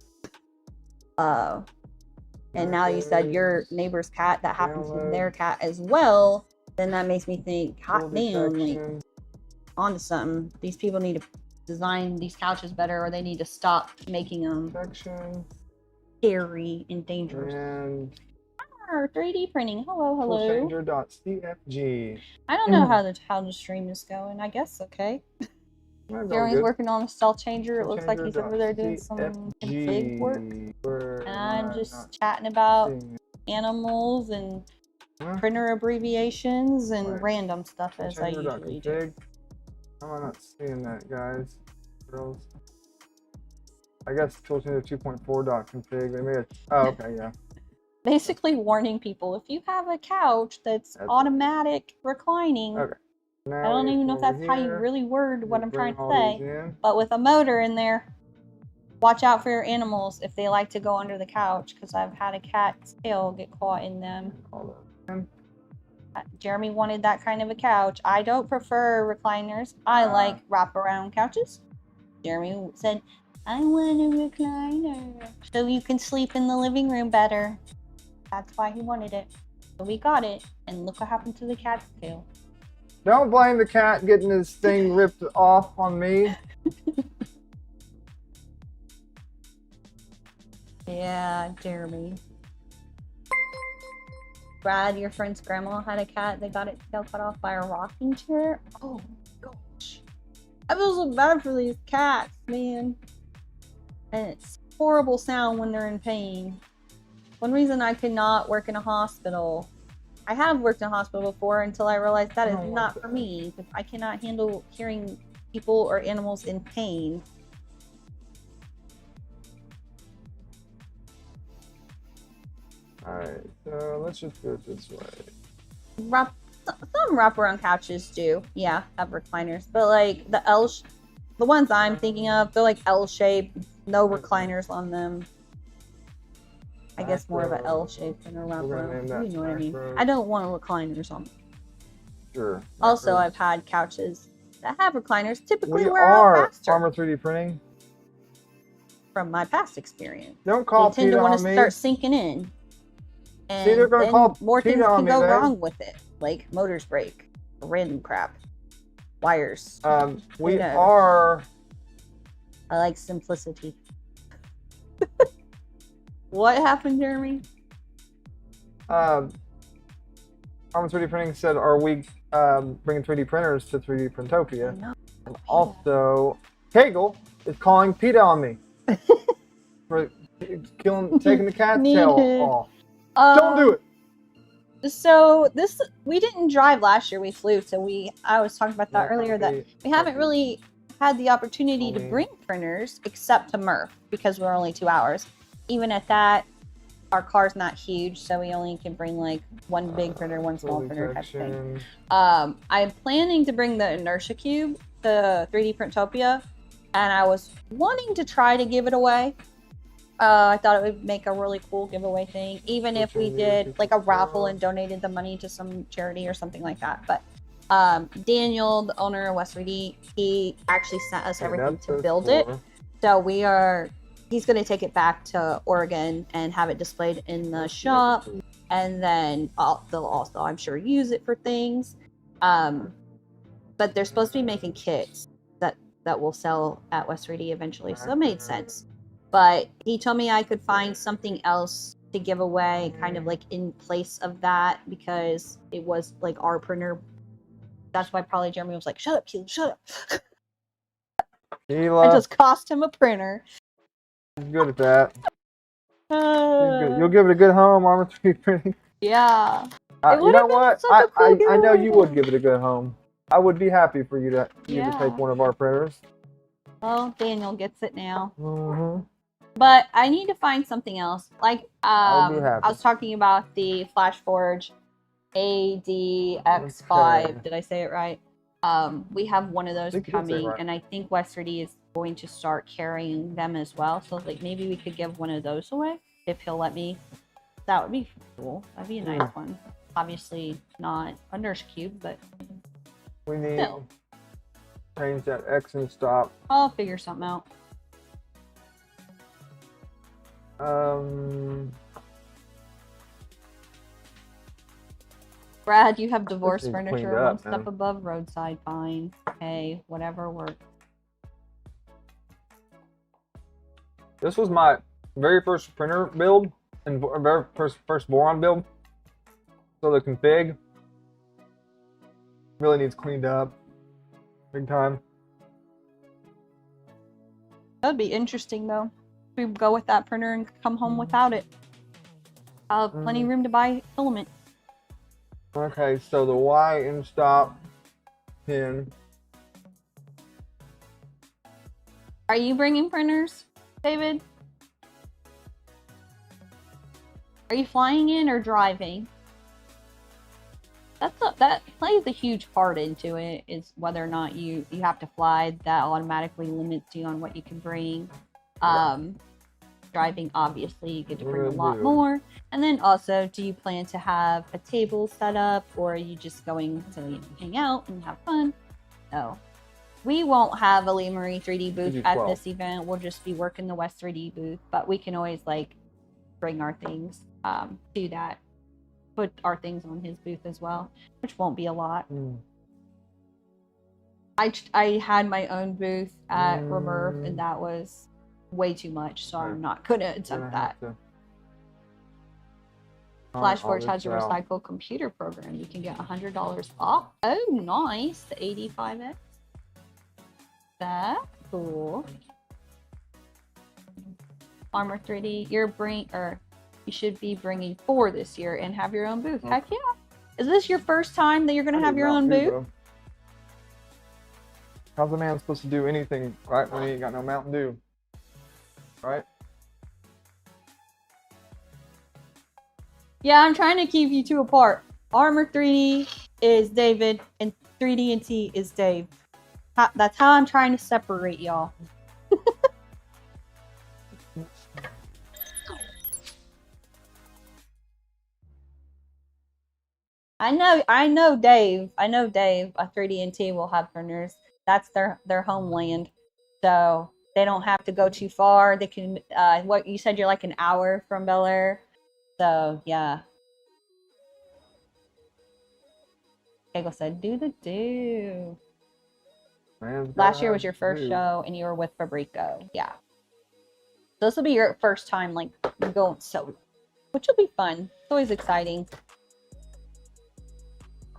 And now you said your neighbor's cat, that happened to their cat as well. Then that makes me think, hot damn, like, onto something. These people need to design these couches better, or they need to stop making them scary and dangerous. And 3D printing. Hello. Toolchanger.cfg. I don't know how the stream is going. I guess okay. Jeremy's working on the Stealthchanger. It looks like he's over there doing some config work. And I'm just chatting about animals and printer abbreviations and random stuff as I usually do. How am I not seeing that, guys? Girls. I guess Toolchanger 2.4.config. They made it. Oh, okay, yeah. Basically warning people, if you have a couch that's automatic reclining, I don't even know if that's how you really word what I'm trying to say, but with a motor in there, watch out for your animals if they like to go under the couch, because I've had a cat's tail get caught in them. Jeremy wanted that kind of a couch. I don't prefer recliners. I like wraparound couches. Jeremy said, I want a recliner so you can sleep in the living room better. That's why he wanted it. So we got it, and look what happened to the cat's tail. Don't blame the cat getting his thing ripped off on me. Yeah, Jeremy. Brad, your friend's grandma had a cat that got its tail cut off by a rocking chair. Oh my gosh. I feel so bad for these cats, man. And it's horrible sound when they're in pain. One reason I could not work in a hospital. I have worked in a hospital before until I realized that is not for me, because I cannot handle hearing people or animals in pain. Alright, so let's just do it this way. Some wraparound couches do, yeah, have recliners, but like the ones I'm thinking of, they're like L-shaped, no recliners on them. I guess more of an L shape than a wraparound. You know what I mean? I don't want recliners on them. Sure. Also, I've had couches that have recliners, typically we wear out are faster. Farmer 3D printing. From my past experience. Don't call they tend PETA to want on to me. start sinking in. And see, they're gonna call more PETA things on can me, go man. wrong with it. Like motors break, random crap, wires. We are. I like simplicity. What happened, Jeremy? Farmer 3D printing said, "Are we bringing 3D printers to 3D Printopia?" No. And also, Kegel is calling PETA on me for taking the cat's tail off. Don't do it. So we didn't drive last year. We flew. So I was talking about that earlier, that we haven't really had the opportunity to bring printers except to Murph, because we're only 2 hours. Even at that, our car's not huge, so we only can bring like one big printer, one small printer type thing. I'm planning to bring the inertia cube to 3D Printopia, and I was wanting to try to give it away. I thought it would make a really cool giveaway thing, even if we did like a raffle and donated the money to some charity or something like that. But Daniel, the owner of West 3D, he actually sent us everything to build it. So we are he's going to take it back to Oregon and have it displayed in the shop. And then they'll also, I'm sure, use it for things. But they're supposed to be making kits that will sell at West 3D eventually. So it made sense. But he told me I could find something else to give away, kind of like in place of that, because it was like our printer. That's why probably Jeremy was like, shut up, Keelan, shut up. I just cost him a printer. He's good at that. He's good. You'll give it a good home, Armor 3D printing. Yeah. You know what? I know you would give it a good home. I would be happy for you to take one of our printers. Well, Daniel gets it now. Mm-hmm. But I need to find something else. Like, I was talking about the FlashForge ADX5. Okay. Did I say it right? We have one of those coming, right. And I think West 3D is going to start carrying them as well. So, like, maybe we could give one of those away if he'll let me. That would be cool. That'd be a nice one. Obviously, not a nurse cube, but we need to change that X and stop. I'll figure something out. Brad, you have divorce furniture, one step above roadside, fine. Hey, whatever works. This was my very first printer build and very first Voron build. So the config really needs cleaned up big time. That'd be interesting though. We go with that printer and come home without it. I'll have plenty of room to buy filament. Okay, so the Y endstop pin. Are you bringing printers, David? Are you flying in or driving? That plays a huge part into it, is whether or not you have to fly. That automatically limits you on what you can bring. Driving, obviously, you get to bring a lot more. And then also, do you plan to have a table set up, or are you just going to hang out and have fun? No. We won't have a Lee Marie 3D booth at this event. We'll just be working the West 3D booth, but we can always like bring our things to that. Put our things on his booth as well, which won't be a lot. I had my own booth at Remerve, and that was way too much, so I'm not gonna attempt that. FlashForge has a recycled computer program. You can get $100 off. Oh, nice. The 85X. That's cool. Armor 3D, you should be bringing 4 this year and have your own booth. Heck yeah. Is this your first time that you're going to have your own booth? How's a man supposed to do anything, right, when he ain't got no Mountain Dew? Right? Yeah, I'm trying to keep you two apart. Armor 3D is David, and 3D&T is Dave. That's how I'm trying to separate y'all. I know Dave. 3D&T will have printers. That's their homeland. So they don't have to go too far. They can, what you said, you're like an hour from Bel Air. So, yeah. Kegel said, do the do. Last year was your first show, and you were with Fabrico. Yeah. So this will be your first time, like, going solo, which will be fun. It's always exciting.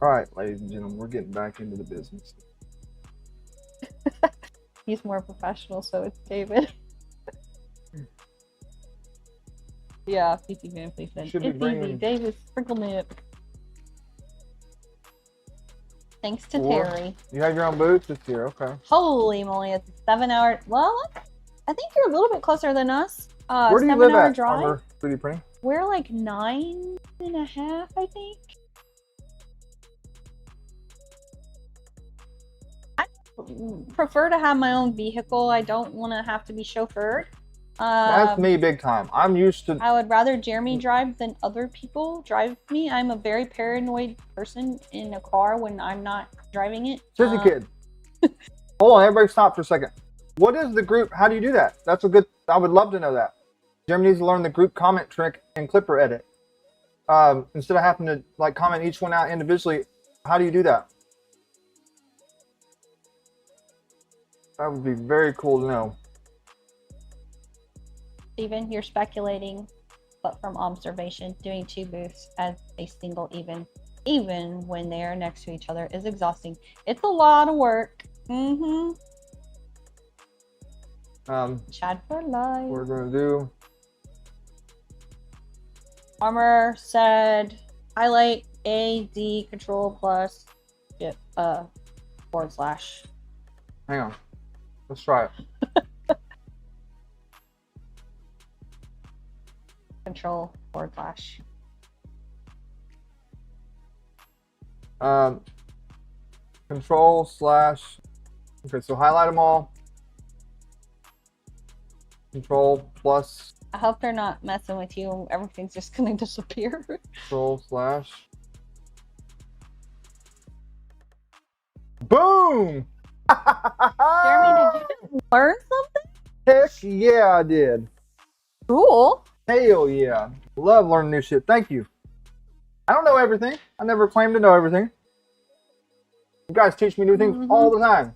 All right, ladies and gentlemen, we're getting back into the business. He's more professional, so it's David. Yeah, PC Van Fleet said, it's easy. David, sprinkle nip. Thanks to Terry. You have your own booth this year, okay. Holy moly, it's a 7-hour. Well, I think you're a little bit closer than us. Where do you live at, Armor 3D Printing? We're like 9.5, I think. I prefer to have my own vehicle. I don't want to have to be chauffeured. That's me big time. I'm used to... I would rather Jeremy drive than other people drive me. I'm a very paranoid person in a car when I'm not driving it. Sissy kid. Hold on, everybody stop for a second. What is the group? How do you do that? That's a good. I would love to know that. Jeremy needs to learn the group comment trick in Klipper edit. Instead of having to like comment each one out individually, how do you do that? That would be very cool to know. Steven, you're speculating, but from observation, doing 2 booths as a single even when they are next to each other is exhausting. It's a lot of work. Chad for life. We're gonna do. Armor said highlight AD control plus / Hang on. Let's try it. control / Control / okay, so highlight them all. Control plus. I hope they're not messing with you and everything's just gonna disappear. Control / boom. Jeremy, did you just learn something? Heck yeah, I did. Cool. Hell yeah. Love learning new shit. Thank you. I don't know everything. I never claim to know everything. You guys teach me new things all the time.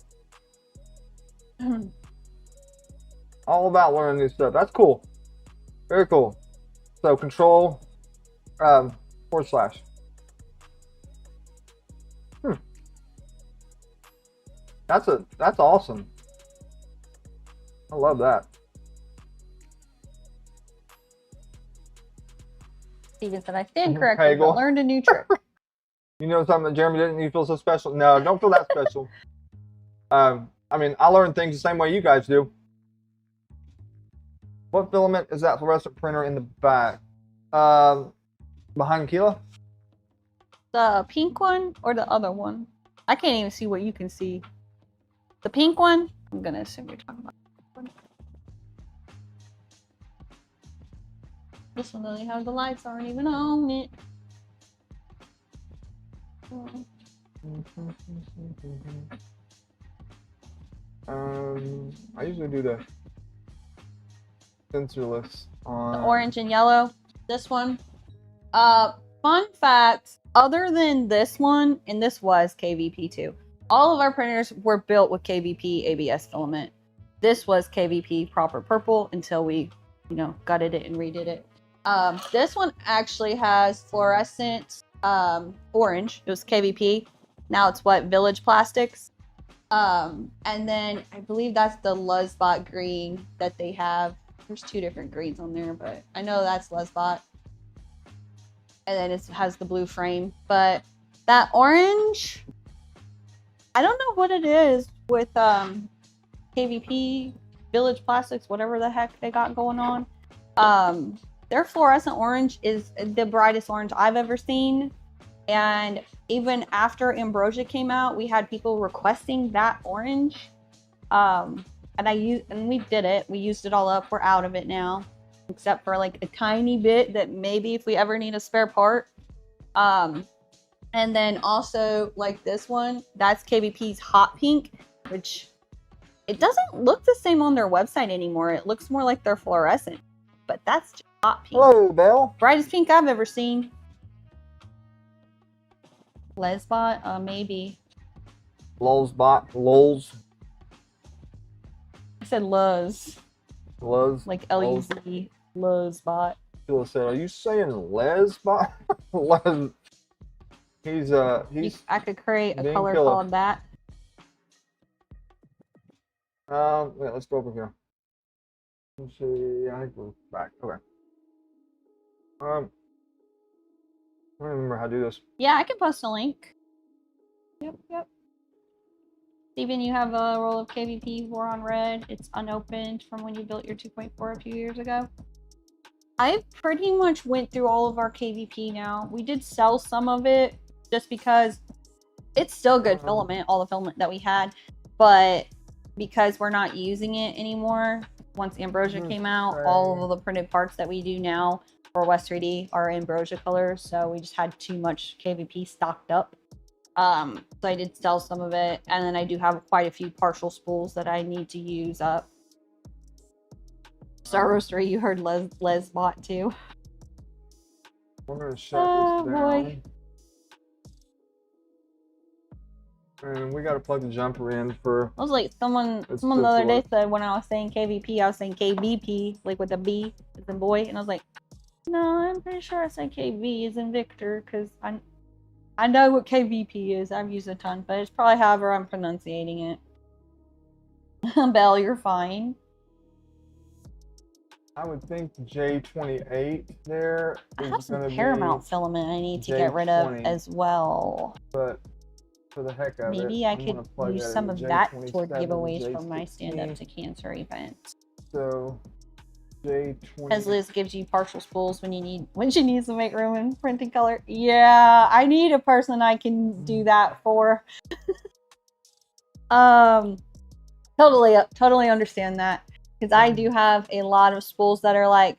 All about learning new stuff. That's cool. Very cool. So control / That's awesome. I love that. Steven said I stand corrected, but learned a new trick. You know something that Jeremy didn't? You feel so special? No, don't feel that special. I mean, I learn things the same way you guys do. What filament is that fluorescent printer in the back? Behind Keela? The pink one or the other one? I can't even see what you can see. The pink one? I'm gonna assume you're talking about this one doesn't have the lights aren't even on it. I usually do the Sensorless on the orange and yellow. This one. Fun fact, other than this one, and this was KVP too, all of our printers were built with KVP ABS filament. This was KVP proper purple until we, gutted it and redid it. This one actually has fluorescent orange. It was KVP. Now it's what? Village Plastics. And then I believe that's the Luzbot green that they have. There's 2 different greens on there, but I know that's Luzbot. And then it has the blue frame. But that orange, I don't know what it is with KVP, Village Plastics, whatever the heck they got going on. Their fluorescent orange is the brightest orange I've ever seen. And even after Ambrosia came out, we had people requesting that orange. And we did it. We used it all up. We're out of it now, except for like a tiny bit that maybe if we ever need a spare part. And then also like this one, that's KVP's hot pink, which it doesn't look the same on their website anymore. It looks more like their fluorescent, but that's just hot pink. Hello, Belle. Brightest pink I've ever seen. Lesbot, maybe. Lols. I said Luz. Luz. Like L-U-Z. Luzbot. Sheila said, "Are you saying lesbot?" Les. He's. I could create a being color killer. called that. Wait, let's go over here. Let's see. I think we're back. Okay. I don't remember how to do this. Yeah, I can post a link. Yep. Steven, you have a roll of KVP Voron Red. It's unopened from when you built your 2.4 a few years ago. I pretty much went through all of our KVP now. We did sell some of it just because it's still good filament, all the filament that we had. But because we're not using it anymore, once Ambrosia came out, all of the printed parts that we do now for West 3D are Ambrosia colors. So we just had too much KVP stocked up. So I did sell some of it, and then I do have quite a few partial spools that I need to use up. Star Wars 3, you heard Les bought too. We're gonna shut this down. Boy. And we gotta plug the jumper in for. I was like, someone the other day said when I was saying KVP, I was saying KVP, like with a B as in boy, and I was like, no, I'm pretty sure I said KV as in Victor, because I know what KVP is. I've used a ton, but it's probably however I'm pronunciating it. Belle, you're fine. I would think J28 there I is have some gonna be Paramount filament I need to get rid of J20. as well. But for the heck of it, Maybe I I'm could gonna plug use that some in of that J27, toward giveaways from my J16. Stand Up to Cancer event. So J20. As Liz gives you partial spools when she needs to make room in printing color. Yeah, I need a person I can do that for. Totally understand that, because I do have a lot of spools that are like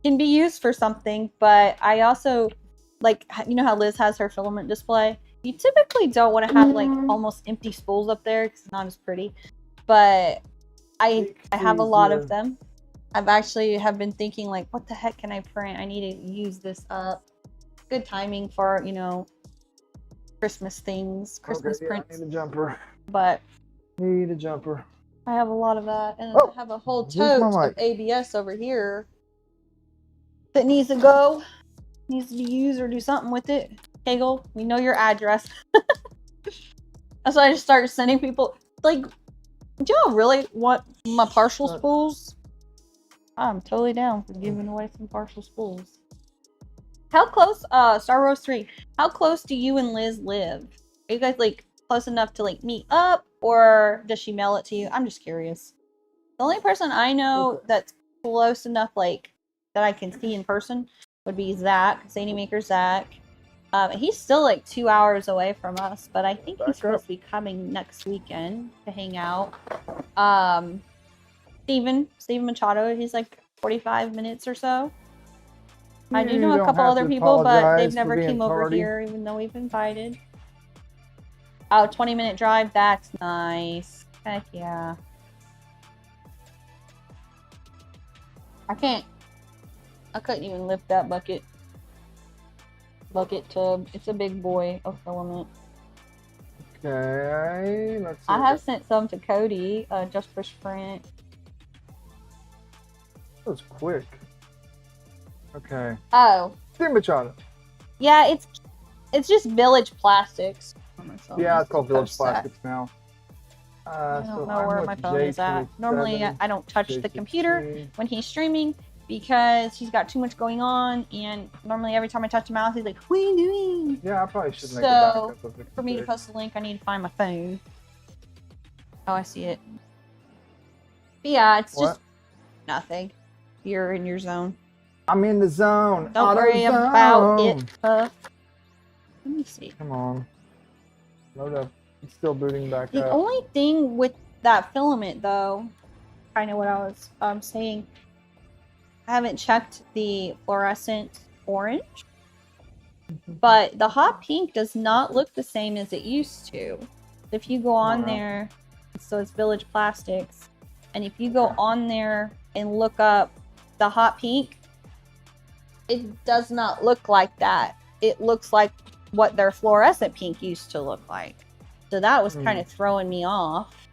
can be used for something, but I also like, you know how Liz has her filament display. You typically don't want to have like almost empty spools up there because it's not as pretty. But I have a lot of them. I've actually have been thinking like, what the heck can I print? I need to use this up. Good timing for, you know, Christmas things, Christmas prints. I need a jumper. But Need a jumper. I have a lot of that, and I have a whole tote of ABS over here that needs to go, needs to be used or do something with it. Kegel, we know your address. That's why I just started sending people like, do y'all really want my partial spools? I'm totally down for giving away some partial spools. How close, Star Wars 3, how close do you and Liz live? Are you guys like close enough to like meet up, or does she mail it to you? I'm just curious. The only person I know that's close enough, like that I can see in person, would be Zach, Zany Maker Zach. He's still like 2 hours away from us, but I think he's supposed to be coming next weekend to hang out. Steven Machado, he's like 45 minutes or so. I do know a couple other people, but they've never came over here, even though we've invited. Oh, 20-minute drive, that's nice. Heck yeah. I couldn't even lift that bucket tub. It's a big boy of filament. Okay, let's see. I have sent some to Cody, just for sprint. That was quick. Okay. Oh. Machado. Yeah, it's just Village Plastics. Yeah, it's called Village Plastics now. I don't know where my phone is at. Normally, I don't touch the computer when he's streaming because he's got too much going on, and normally every time I touch the mouse, he's like, "What are you doing?" Yeah, I probably should make a backup of it. For me to post the link, I need to find my phone. Oh, I see it. But yeah, it's just nothing. You're in your zone. I'm in the zone. Don't worry about it. Let me see. Come on. Load up. It's still booting back up. The only thing with that filament, though, kind of what I was saying, I haven't checked the fluorescent orange, but the hot pink does not look the same as it used to. If you go on there, so it's Village Plastics, and if you go on there and look up the hot pink, it does not look like that. It looks like what their fluorescent pink used to look like. So that was kind of throwing me off.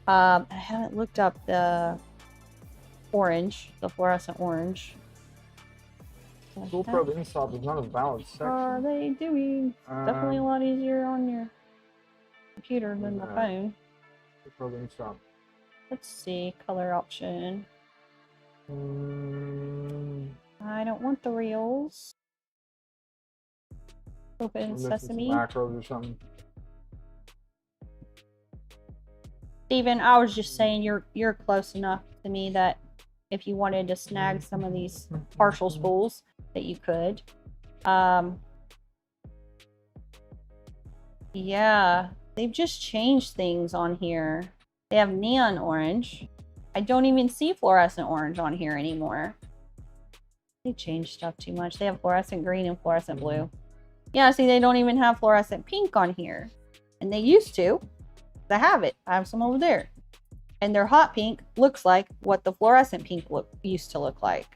I haven't looked up the orange, the fluorescent orange. Tool Probe Install is not a valid section. What are they doing? Definitely a lot easier on your computer than the phone. Tool Probe Install. Let's see, color option. I don't want the reels. Open Sesame. Macros or something. Steven, I was just saying you're close enough to me that if you wanted to snag some of these partial spools, that you could. Yeah, they've just changed things on here. They have neon orange. I don't even see fluorescent orange on here anymore. They changed stuff too much. They have fluorescent green and fluorescent blue. Yeah, see, they don't even have fluorescent pink on here. And they used to. I have it. I have some over there. And their hot pink looks like what the fluorescent pink used to look like.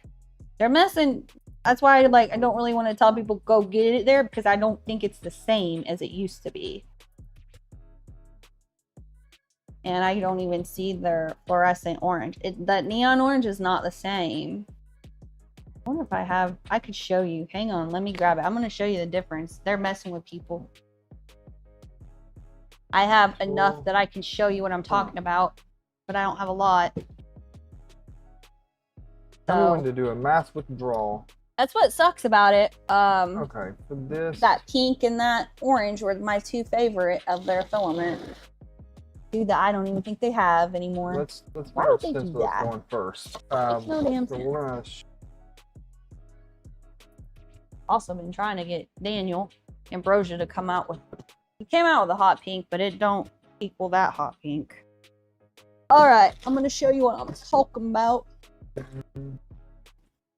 They're messing. That's why I don't really want to tell people go get it there, because I don't think it's the same as it used to be. And I don't even see their fluorescent orange. That neon orange is not the same. I wonder if I could show you. Hang on, let me grab it. I'm going to show you the difference. They're messing with people. I have enough that I can show you what I'm talking about, but I don't have a lot. I'm going to do a mass withdrawal. That's what sucks about it. Okay, for this. That pink and that orange were my two favorite of their filament. Dude, that I don't even think they have anymore. Let's Why would they do that? Going first. No damn so sense. we're gonna Also been trying to get Daniel Ambrosia to come out with. He came out with a hot pink, but it don't equal that hot pink. All right, I'm gonna show you what I'm talking about.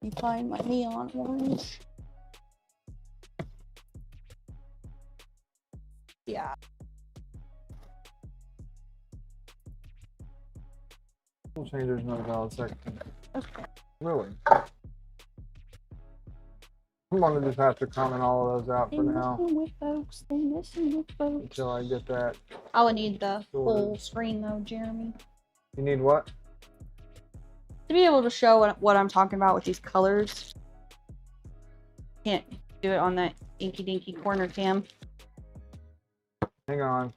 You find my neon orange. Yeah. Toolchanger's not a valid second. Okay. Really? I'm gonna just have to comment all of those out for now. They're messing with folks. Until I get that. I would need the full screen though, Jeremy. You need what? To be able to show what I'm talking about with these colors. Can't do it on that inky dinky corner cam. Hang on.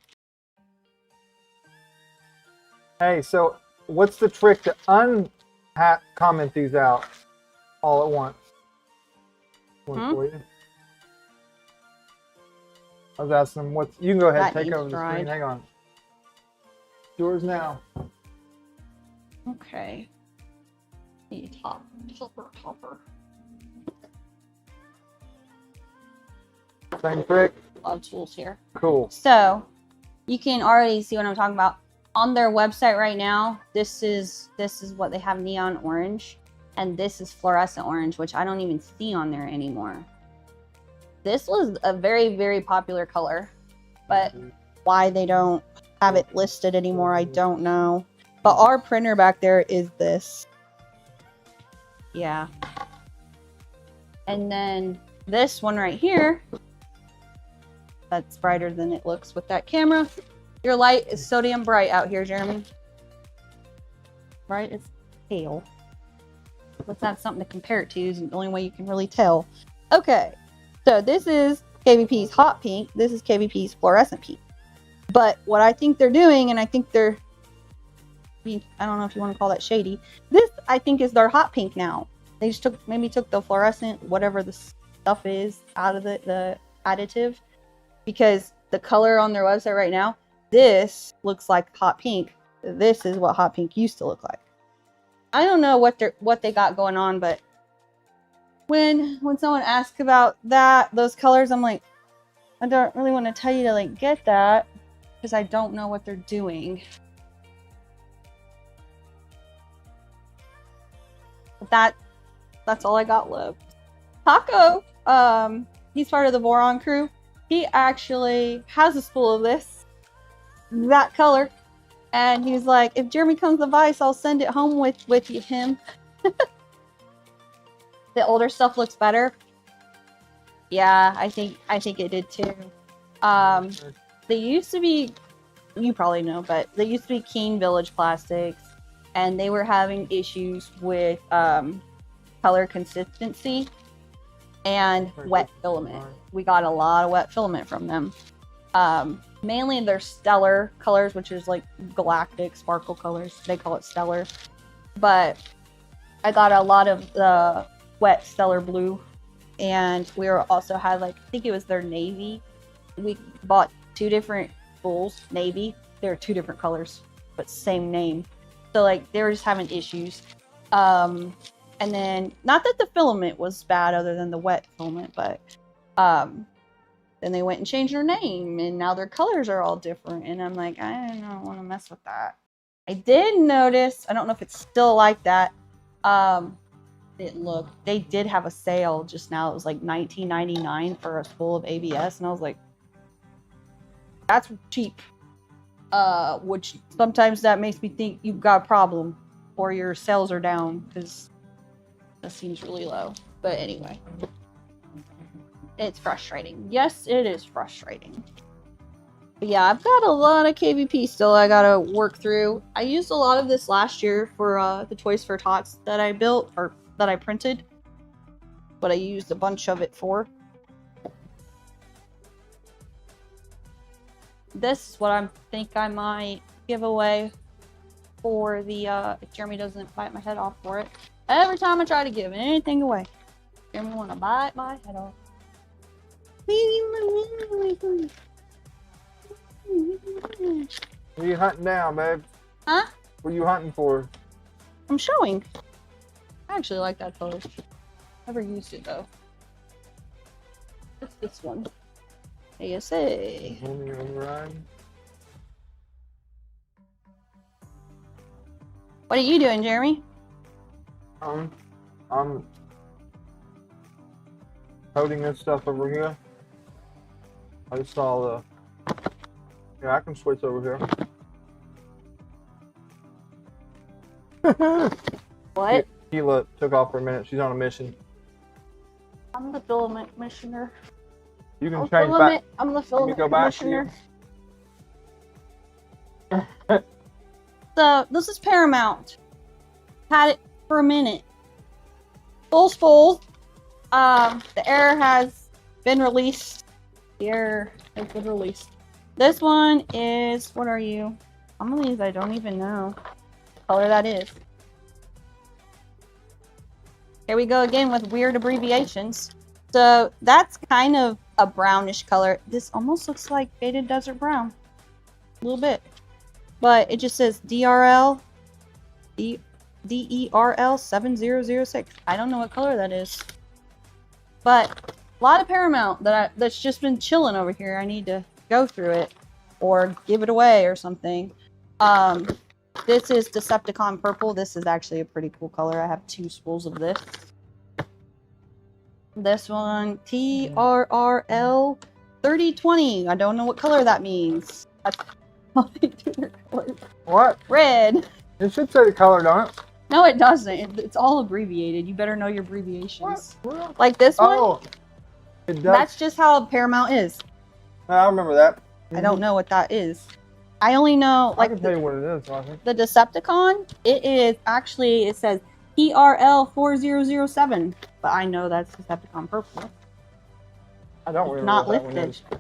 Hey, so what's the trick to comment these out all at once? One for you. I was asking them what's. You can go ahead and take over the screen. Hang on. Yours now. Okay. The topper. Same trick. A lot of tools here. Cool. So you can already see what I'm talking about. On their website right now, this is what they have, neon orange, and this is fluorescent orange, which I don't even see on there anymore. This was a very, very popular color, but why they don't have it listed anymore, I don't know. But our printer back there is this. Yeah. And then this one right here, that's brighter than it looks with that camera. Your light is sodium bright out here, Jeremy. Right? It's pale. Let's have something to compare it to. Is the only way you can really tell. Okay. So this is KVP's hot pink. This is KVP's fluorescent pink. But what I think they're doing, and I think they're, I don't know if you want to call that shady. This, I think, is their hot pink now. They just maybe took the fluorescent, whatever the stuff is, out of the additive. Because the color on their website right now, this looks like hot pink. This is what hot pink used to look like. I don't know what they got going on, but when someone asks about those colors, I'm like, I don't really want to tell you to get that, because I don't know what they're doing. But that's all I got left. Taco, he's part of the Voron crew. He actually has a spool of that color, and he's like, if Jeremy comes to Vice, I'll send it home with him. The older stuff looks better. Yeah, I think it did too. They used to be, you probably know, but they used to be Keen Village Plastics, and they were having issues with color consistency and wet filament. We got a lot of wet filament from them. Mainly their stellar colors, which is like galactic sparkle colors. They call it stellar. But I got a lot of the wet stellar blue, and we also had I think it was their navy. We bought 2 different spools, navy. They're 2 different colors, but same name. So they were just having issues. And then, not that the filament was bad other than the wet filament, but then they went and changed their name, and now their colors are all different. And I'm like, I don't want to mess with that. I did notice, I don't know if it's still like that, it looked. They did have a sale just now. It was like $19.99 for a spool of ABS, and I was like, that's cheap. Which sometimes that makes me think you've got a problem or your sales are down because that seems really low. But anyway, it's frustrating. Yes, it is frustrating. But yeah, I've got a lot of KVP still I gotta work through. I used a lot of this last year for the Toys for Tots that I built or that I printed, but I used a bunch of it for. This is what I think I might give away for the, if Jeremy doesn't bite my head off for it. Every time I try to give anything away, Jeremy want to bite my head off. What are you hunting down, babe? Huh? What are you hunting for? I'm showing. I actually like that color. Never used it though. What's this one? ASA. Homing override. What are you doing, Jeremy? I'm coding this stuff over here. I just saw the. Yeah, I can switch over here. What? Keela took off for a minute. She's on a mission. I'm the filament commissioner. You can change back. I'm the filament commissioner. So this is Paramount. Had it for a minute. Full spool. The error has been released. The error has been released. This one is, what are you? Some of these I don't even know what color that is. Here we go again with weird abbreviations. So that's kind of a brownish color. This almost looks like faded desert brown. A little bit. But it just says DRL, DERL 7006. I don't know what color that is. But a lot of Paramount that's just been chilling over here. I need to go through it or give it away or something. This is Decepticon Purple. This is actually a pretty cool color. I have 2 spools of this. This one, TRRL 3020. I don't know what color that means. That's how they do their colors. What? Red. It should say the color, don't it? No, it doesn't. It's all abbreviated. You better know your abbreviations. What? Like this one? Oh, it does. That's just how Paramount is. I remember that. I don't know what that is. I only know, like, I can tell you what it is, I think. the Decepticon, it is actually, it says PRL 4007, but I know that's Decepticon Purple. I don't It's remember not what that one listed. is.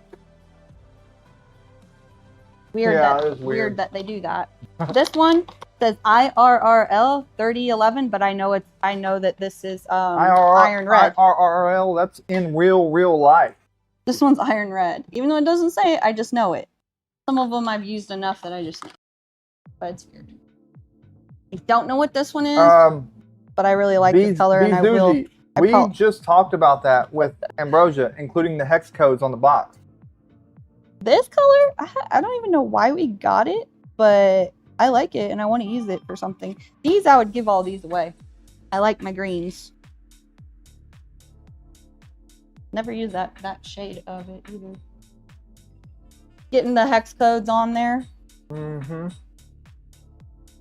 Weird, Yeah, that, it is weird. that they do that. This one says IRRL 3011, but I know that this is iron red. IRRL, that's in real life. This one's iron red. Even though it doesn't say it, I just know it. Some of them I've used enough that I just know. But it's weird. I don't know what this one is, but I really like this color, and I will. We just talked about that with Ambrosia, including the hex codes on the box. This color, I don't even know why we got it, but I like it, and I want to use it for something. These, I would give all these away. I like my greens. Never use that shade of it either. Getting the hex codes on there. Mm-hmm.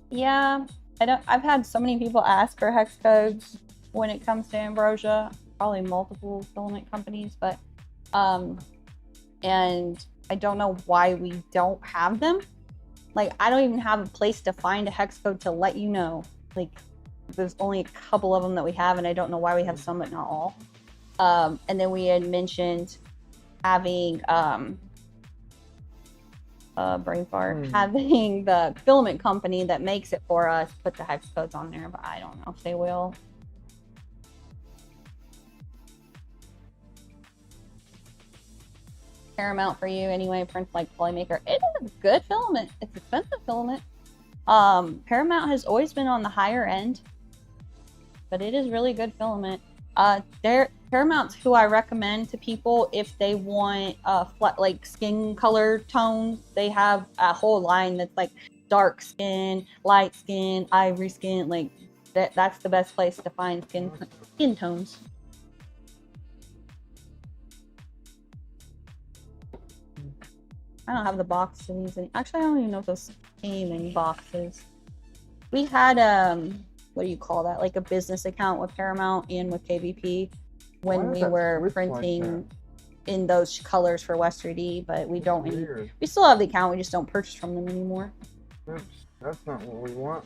Yeah, I've had so many people ask for hex codes when it comes to Ambrosia. Probably multiple filament companies, but and I don't know why we don't have them. Like, I don't even have a place to find a hex code to let you know. Like, there's only a couple of them that we have, and I don't know why we have some but not all. And then we had mentioned having brain fart, having the filament company that makes it for us put the hex codes on there, but I don't know if they will. Paramount for you anyway, prints like Polymaker. It is a good filament. It's expensive filament. Paramount has always been on the higher end, but it is really good filament. Paramount's who I recommend to people if they want like skin color tones. They have a whole line that's like dark skin, light skin, ivory skin, like that's the best place to find skin tones. I don't have the box to these. Actually, I don't even know if those came in boxes. We had what do you call that? Like a business account with Paramount and with KVP when we were printing in those colors for West 3D, but we don't. We still have the account. We just don't purchase from them anymore. Oops, that's not what we want.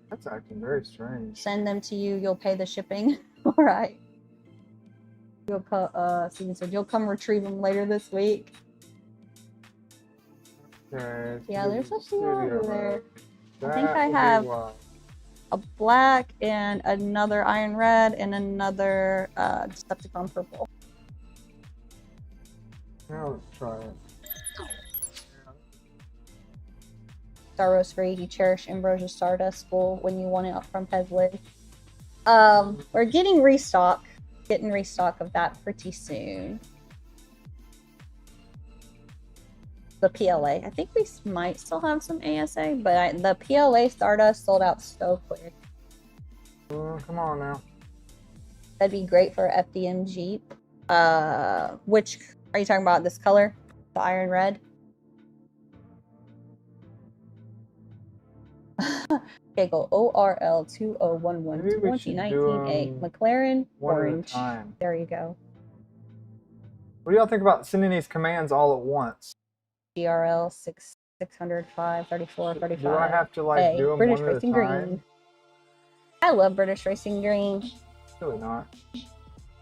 That's acting very strange. Send them to you. You'll pay the shipping. All right. Steven said you'll come retrieve them later this week. Okay, yeah, there's a few over there. I think I have a black and another iron red and another Decepticon purple. Now let's try it. Star Rose free. You cherish Ambrosia Stardust Spool when you want it up from Pezlid. We're getting restock of that pretty soon. The PLA. I think we might still have some ASA, but the PLA Stardust sold out so quick. Come on now. That'd be great for FDM Jeep. Which are you talking about? This color? The iron red? Okay, go ORL 2011 2019 McLaren orange. There you go. What do y'all think about sending these commands all at once? GRL 605 34 35. Do I have to like do them British one at a Racing time? Green. I love British Racing Green. Really not.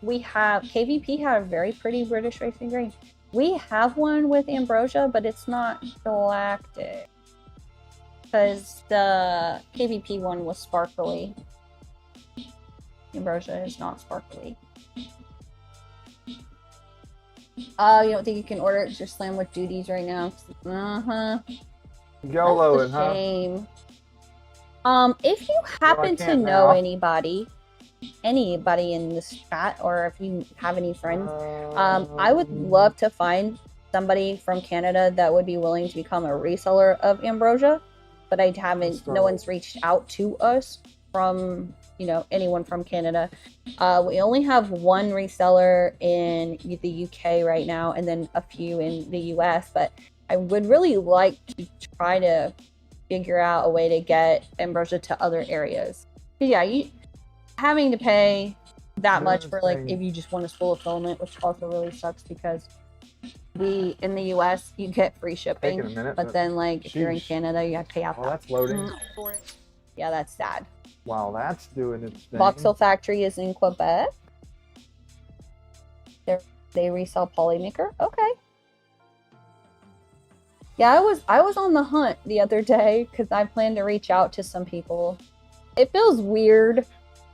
We have KVP had a very pretty British Racing Green. We have one with Ambrosia, but it's not galactic. Because the KVP one was sparkly. Ambrosia is not sparkly. Oh, you don't think you can order it just slam with duties right now? YOLO it, huh? Shame. If you happen to know anybody in this chat, or if you have any friends, I would love to find somebody from Canada that would be willing to become a reseller of Ambrosia. But I haven't, no one's reached out to us from, anyone from Canada. We only have one reseller in the UK right now, and then a few in the US, but I would really like to try to figure out a way to get Ambrosia to other areas. But yeah, having to pay that much for if you just want a spool of filament, which also really sucks because in the US you get free shipping, but then if you're in Canada you have to pay out. That's loading. For it. Yeah, that's sad. Wow, that's doing its thing. Voxel Factory is in Quebec. They resell Polymaker. Okay. Yeah, I was on the hunt the other day because I plan to reach out to some people. It feels weird,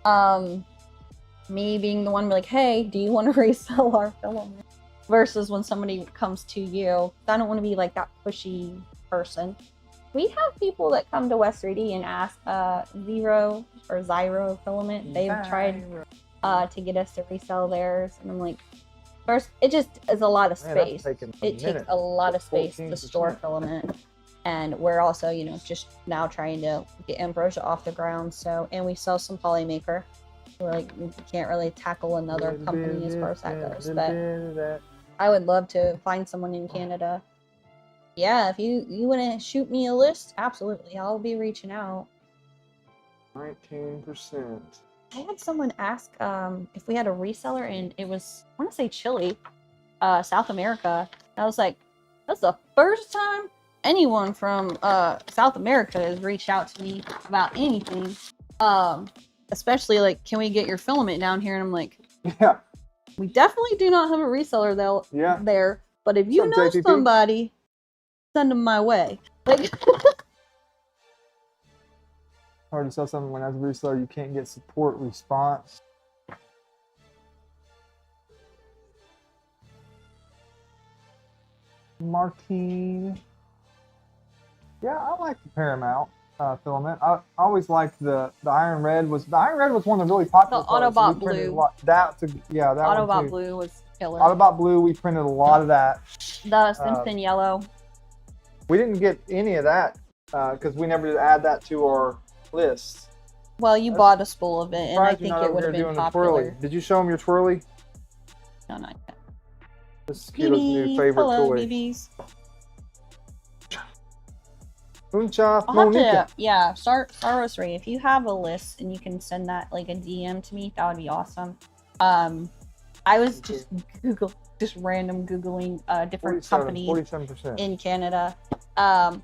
me being the one like, hey, do you want to resell our filament? Versus when somebody comes to you. I don't want to be like that pushy person. We have people that come to West 3D and ask Zero or Zyro filament. They've tried to get us to resell theirs, and I'm like, first, it just is a lot of space. It takes a lot of space to store filament, and we're also, just now trying to get Ambrosia off the ground. So, and we sell some Polymaker. We're we can't really tackle another company as far as that goes, but I would love to find someone in Canada. Yeah, if you want to shoot me a list, absolutely, I'll be reaching out. 19%. I had someone ask if we had a reseller, and it was, I want to say Chile, South America. I was like, that's the first time anyone from South America has reached out to me about anything. Especially can we get your filament down here? And I'm like, yeah. We definitely do not have a reseller there, but if you know somebody, send them my way. Hard to sell something when as a reseller you can't get support response. Martine. Yeah, I like the Paramount filament. I always liked the iron red. The iron red was one of the really popular. The Autobot blue. That Autobot blue was killer. Autobot blue, we printed a lot of that. The Simpson yellow. We didn't get any of that because we never did add that to our list. Well, you bought a spool of it, and I think it would have been doing popular. Did you show them your twirly? No, not yet. This is Keto's new favorite hello, toy. BBs. Mooncha, I'll have Monica. to, yeah, Star Wars Ray, if you have a list and you can send that like a DM to me, that would be awesome. I was just random Googling different companies 47%. in Canada. A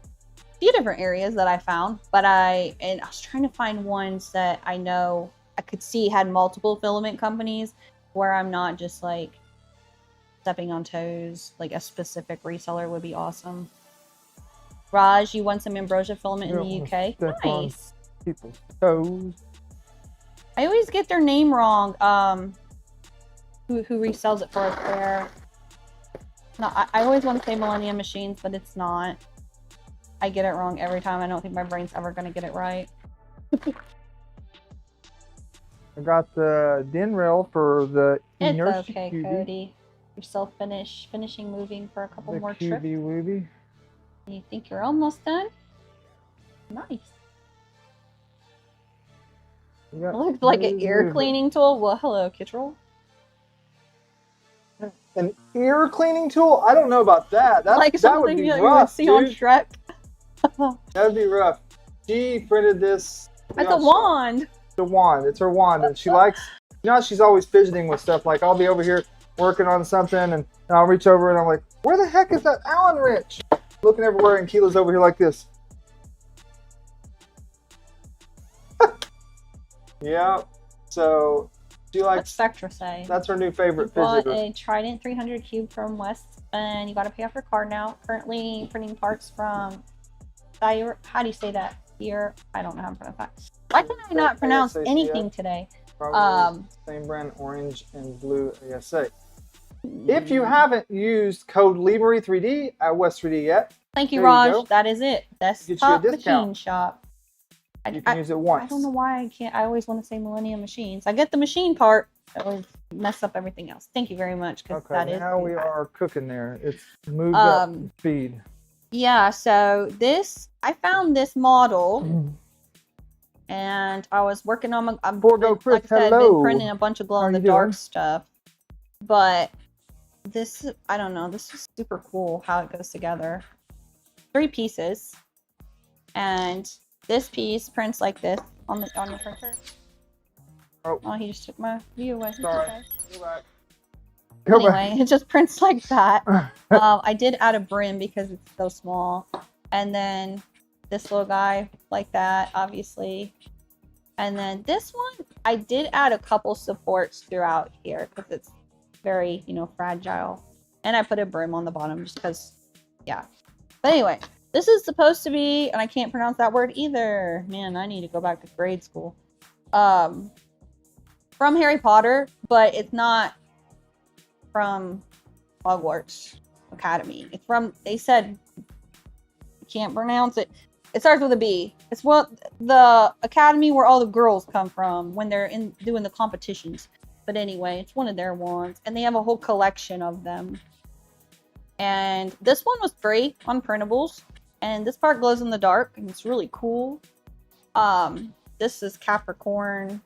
few different areas that I found, but I was trying to find ones that I know I could see had multiple filament companies where I'm not just like stepping on toes. Like a specific reseller would be awesome. Raj, you want some ambrosia filament in the UK? Nice. People's toes. I always get their name wrong. Who resells it for us there? No, I always want to say Millennium Machines, but it's not. I get it wrong every time. I don't think my brain's ever gonna get it right. I got the DIN rail for the It's inertia okay, QB. Cody. You're finishing moving for a couple more trips. Wooby. You think you're almost done? Nice. It looks like an ear cleaning tool. Well, hello, Kittrell. An ear cleaning tool? I don't know about that. Like that would something be you rough, would see on dude. Shrek. That would be rough. She printed this. It's a wand. It's a wand. It's her wand, and she likes. You know, she's always fidgeting with stuff. Like I'll be over here working on something, and I'll reach over and I'm like, "Where the heck is that Allen wrench?" Looking everywhere, and Keela's over here like this. Yeah. So she likes. What's Spectra say? That's her new favorite You bought fidgeter. a Trident 300 cube from West, and you got to pay off your card now. Currently printing parts from Thyre. How do you say that? Here, I don't know how to pronounce that. Why can I not pronounce anything today? Probably same brand, orange and blue ASA. If you haven't used code Limery3D at West 3D yet, thank you, there you Raj. go. That is it. That's Get you a Top discount. Machine Shop. you can use it once. I don't know why I can't. I always want to say Millennium Machines. I get the machine part. That would mess up everything else. Thank you very much. Okay, now we are cooking there. It's moved up up speed. Yeah, so I found this model. And I was working on my, I've been printing a bunch of glow-in-the-dark stuff. But this, I don't know, this is super cool how it goes together. 3 pieces. And this piece prints like this on your printer. Oh, he just took my view away. Sorry. Okay. Go back. Anyway, it just prints like that. I did add a brim because it's so small. And then this little guy like that, obviously. And then this one, I did add a couple supports throughout here because it's very, fragile. And I put a brim on the bottom just because, yeah. But anyway, this is supposed to be, and I can't pronounce that word either. Man, I need to go back to grade school. From Harry Potter, but it's not from Hogwarts Academy. It's from, they said, I can't pronounce it. It starts with a B. It's what the academy where all the girls come from when they're doing the competitions. But anyway, it's one of their ones. And they have a whole collection of them. And this one was free on printables. And this part glows in the dark. And it's really cool. This is Capricorn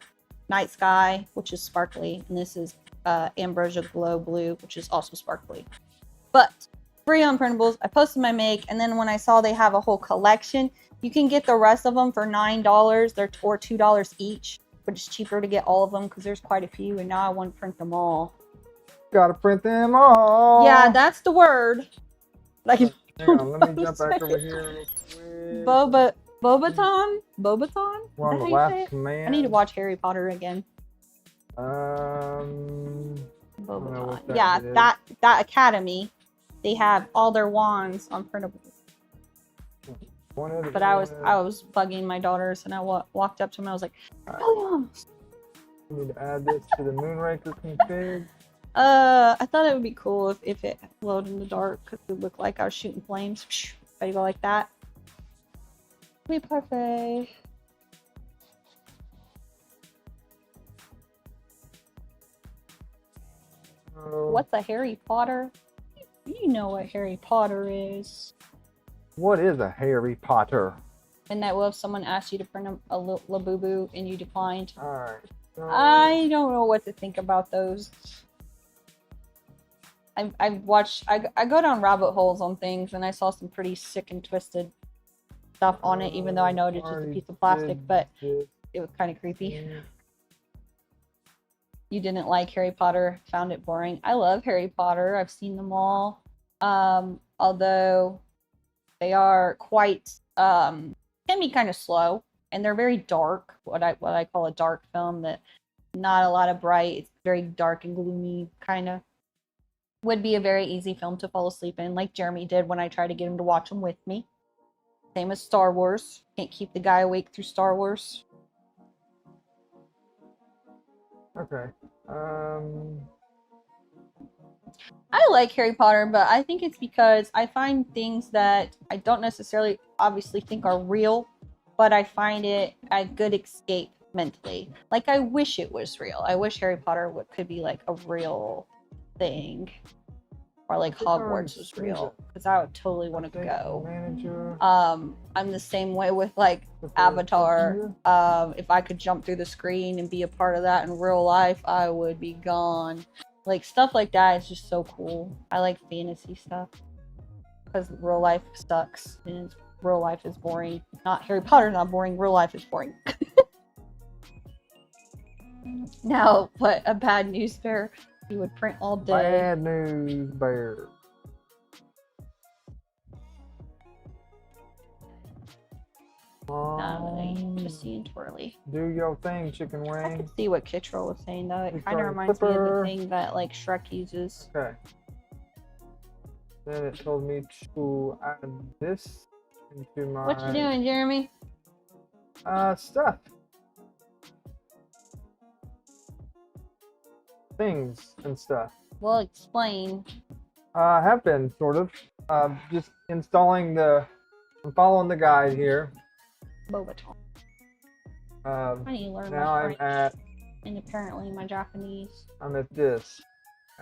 Night Sky, which is sparkly. And this is Ambrosia Glow Blue, which is also sparkly. But free on printables. I posted my make, and then when I saw they have a whole collection, you can get the rest of them for $9. They're or $2 each, but it's cheaper to get all of them because there's quite a few, and now I want to print them all. Gotta print them all. Yeah, that's the word. Like, hang on, let me jump back over here real quick. Bobaton. We're on the last command. I need to watch Harry Potter again. Bobaton. Yeah, that academy. They have all their wands on printables. But I was bugging my daughters, and I walked up to them and I was like, Williams! We need to add this to the Moonraker config. I thought it would be cool if it glowed in the dark, because it would look like I was shooting flames. Ready to go like that. Oui, parfait. What's a Harry Potter? You know what Harry Potter is. What is a Harry Potter? And that will if someone asked you to print a Labubu and you declined. Alright. So... I don't know what to think about those. I go down rabbit holes on things, and I saw some pretty sick and twisted stuff on it, even though I know it's just a piece of plastic, but it was kind of creepy. You didn't like Harry Potter, found it boring. I love Harry Potter. I've seen them all. Although they are quite can be kind of slow, and they're very dark. What I call a dark film, that not a lot of bright. It's very dark and gloomy, kind of. Would be a very easy film to fall asleep in, like Jeremy did when I tried to get him to watch them with me. Same as Star Wars. Can't keep the guy awake through Star Wars. Okay. I like Harry Potter, but I think it's because I find things that I don't necessarily obviously think are real, but I find it a good escape mentally. Like, I wish it was real. I wish Harry Potter could be like a real thing. Or like Hogwarts was real, because I would totally want to go. I'm the same way with like Avatar. If I could jump through the screen and be a part of that in real life, I would be gone. Like, stuff like that is just so cool. I like fantasy stuff because real life sucks and real life is boring. Not Harry Potter's not boring. Real life is boring. Now, what a bad news bear. You would print all day. Bad news bear. Just seeing twirly. Do your thing, chicken wing. I can see what Kittrell was saying though. It kind of reminds me of the thing that like Shrek uses. Okay. Then it told me to add this into my... What you doing, Jeremy? Stuff. Things and stuff. Well, explain. I have been, sort of. Just installing I'm following the guide here. Bobaton. I need to learn now my French. I'm And apparently my Japanese. I'm at this.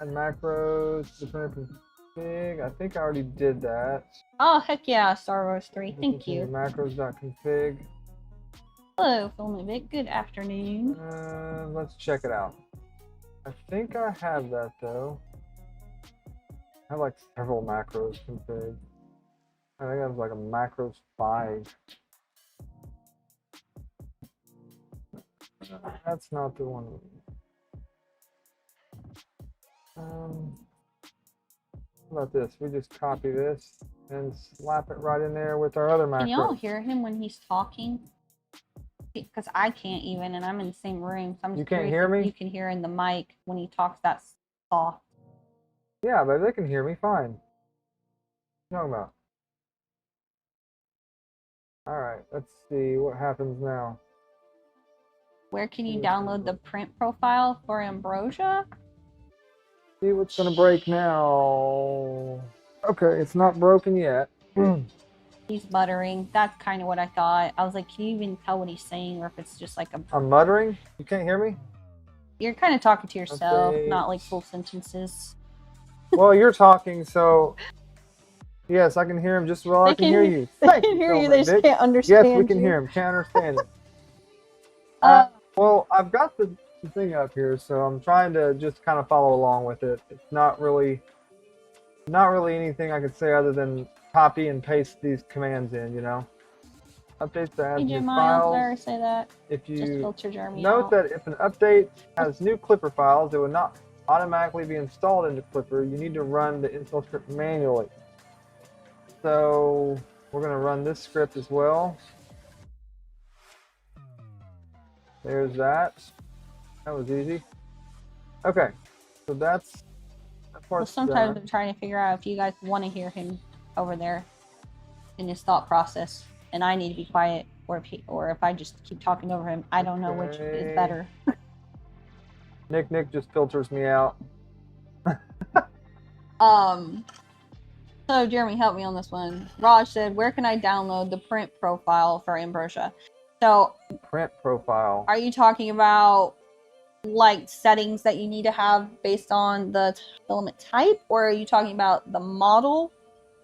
Add macros, different config. I think I already did that. Oh, heck yeah, Star Wars 3. Thank you. Macros.config. Hello, Filament Vic. Good afternoon. Let's check it out. I think I have that though. I have like several macros config. I think I have like a macros 5. That's not the one. How about this? We just copy this and slap it right in there with our other macros. Can y'all hear him when he's talking? Because I can't even, and I'm in the same room. So I'm just you can't hear me? You can hear in the mic when he talks that soft. Yeah, but they can hear me fine. What are you talking about? Alright, let's see what happens now. Where can you download the print profile for Ambrosia? See what's gonna break now. Okay, it's not broken yet. He's muttering. That's kind of what I thought. I was like, can you even tell what he's saying, or if it's just like a... I'm muttering? You can't hear me? You're kind of talking to yourself, not like full sentences. Well, you're talking, so... Yes, I can hear him just as well. I can hear you. They can hear you, they just can't understand Yes, we can hear him. Can't understand it. Well, I've got the thing up here, so I'm trying to just kind of follow along with it. It's not really anything I could say other than copy and paste these commands in, you know. Updates to add new files. Say that. If you just filter Jeremy note out. that if an update has new Klipper files, it will not automatically be installed into Klipper. You need to run the install script manually. So we're going to run this script as well. There's that. That was easy. Okay, so that's well, sometimes I'm trying to figure out if you guys want to hear him over there in his thought process, and I need to be quiet, or if I just keep talking over him. I don't know which is better. Nick just filters me out. So Jeremy, help me on this one. Raj said, where can I download the print profile for Ambrosia? So print profile. Are you talking about like settings that you need to have based on the filament type, or are you talking about the model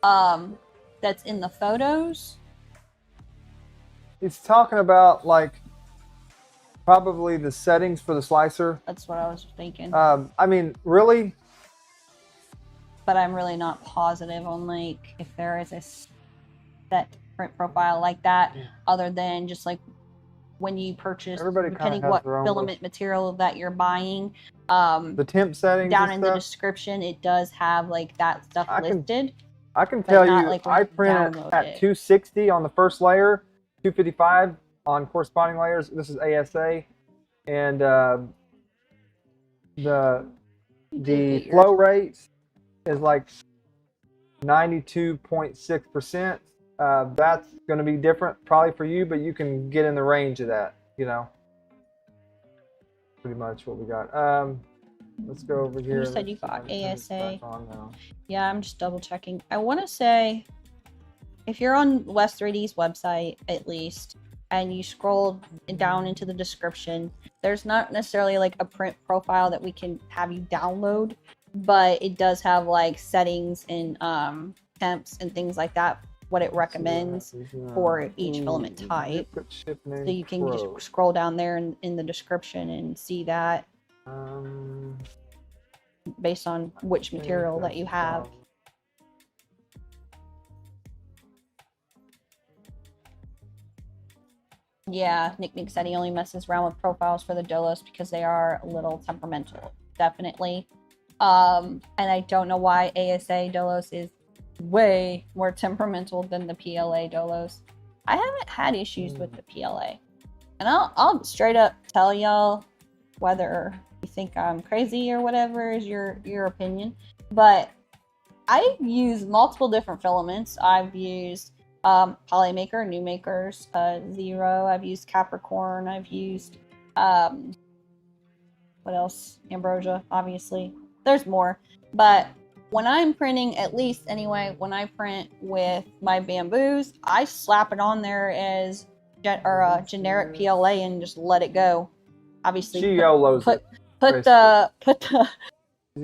that's in the photos? It's talking about like probably the settings for the slicer. That's what I was thinking. I mean, really. But I'm really not positive on like if there is a set print profile like that, other than just like when you purchase, depending what filament material that you're buying. The temp settings down in the description, it does have like that stuff listed. I can tell you, like I print at 260 on the first layer, 255 on corresponding layers. This is ASA, and the flow rate is like 92.6%. That's going to be different probably for you, but you can get in the range of that, you know. Pretty much what we got. Let's go over here. You said you got ASA. Yeah, I'm just double checking. I want to say, if you're on West3D's website, at least, and you scroll down into the description, there's not necessarily like a print profile that we can have you download, but it does have like settings and temps and things like that, what it recommends for each filament type. So you can just scroll down there in the description and see that based on which material that you have. Yeah, Nick said he only messes around with profiles for the Dolos because they are a little temperamental. Definitely. And I don't know why ASA Dolos is way more temperamental than the PLA Dolos. I haven't had issues with the PLA. And I'll straight up tell y'all, whether you think I'm crazy or whatever is your opinion. But I've used multiple different filaments. I've used Polymaker, New Makers, Zero. I've used Capricorn. I've used what else? Ambrosia, obviously. There's more, but when I'm printing, at least anyway, when I print with my bamboos, I slap it on there as generic PLA and just let it go. Obviously, put the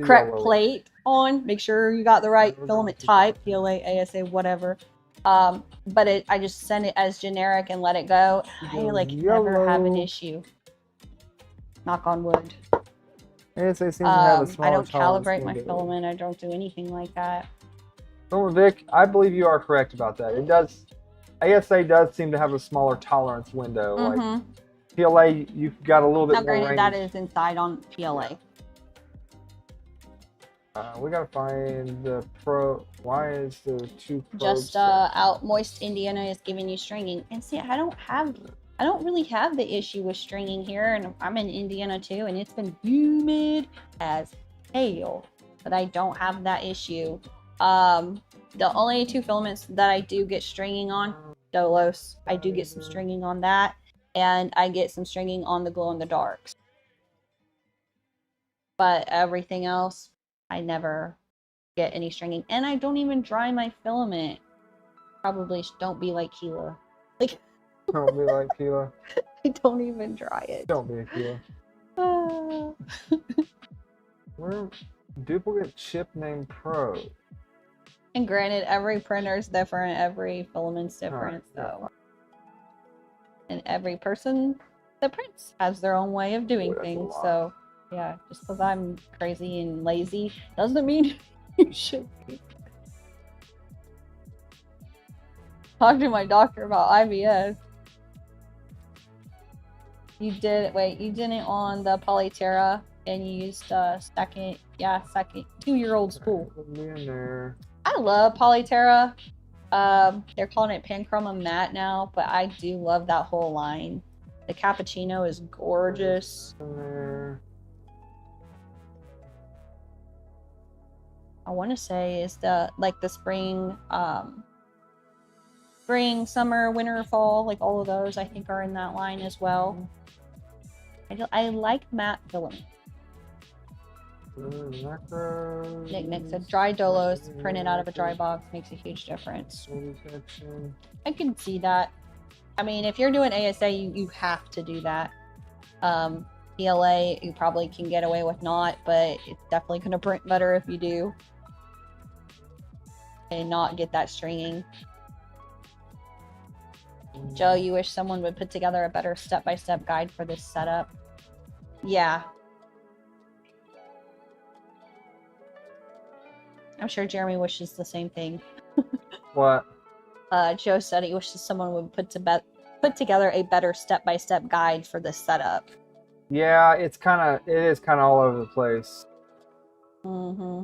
correct plate on. Make sure you got the right filament type, PLA, ASA, whatever. But I just send it as generic and let it go. I like never have an issue. Knock on wood. ASA seems to have a smaller I don't calibrate my filament. I don't do anything like that. So Vic, I believe you are correct about that. It does. ASA does seem to have a smaller tolerance window. Like PLA, you've got a little bit more range. That is inside on PLA. We gotta find the pro. Why is there two probes? Just out moist Indiana is giving you stringing, and see, I don't really have the issue with stringing here, and I'm in Indiana too, and it's been humid as hell, but I don't have that issue. The only two filaments that I do get stringing on, Dolos, I do get some stringing on that, and I get some stringing on the glow in the darks. But everything else, I never get any stringing, and I don't even dry my filament. Probably don't be like Keela. Like, don't be like Keela. I don't even dry it. Don't be a Keela. Where duplicate chip name Pro? And granted, every printer's different, every filament's different, so. And every person that prints has their own way of doing things, so. Yeah, just because I'm crazy and lazy doesn't mean you should be. Talk to my doctor about IBS. You didn't on the Polyterra, and you used second 2-year-old spool. I love Polyterra. They're calling it Panchroma Matte now, but I do love that whole line. The cappuccino is gorgeous. I want to say is the spring, summer, winter, fall, like all of those I think are in that line as well. I like matte filament. Nick said dry Dolos printed out of a dry box makes a huge difference. I can see that. I mean, if you're doing ASA, you have to do that. PLA, you probably can get away with not, but it's definitely going to print better if you do. And not get that stringing. Joe, you wish someone would put together a better step-by-step guide for this setup. Yeah. I'm sure Jeremy wishes the same thing. What? Joe said he wishes someone would put together a better step-by-step guide for this setup. Yeah, it is kind of all over the place. Mm-hmm.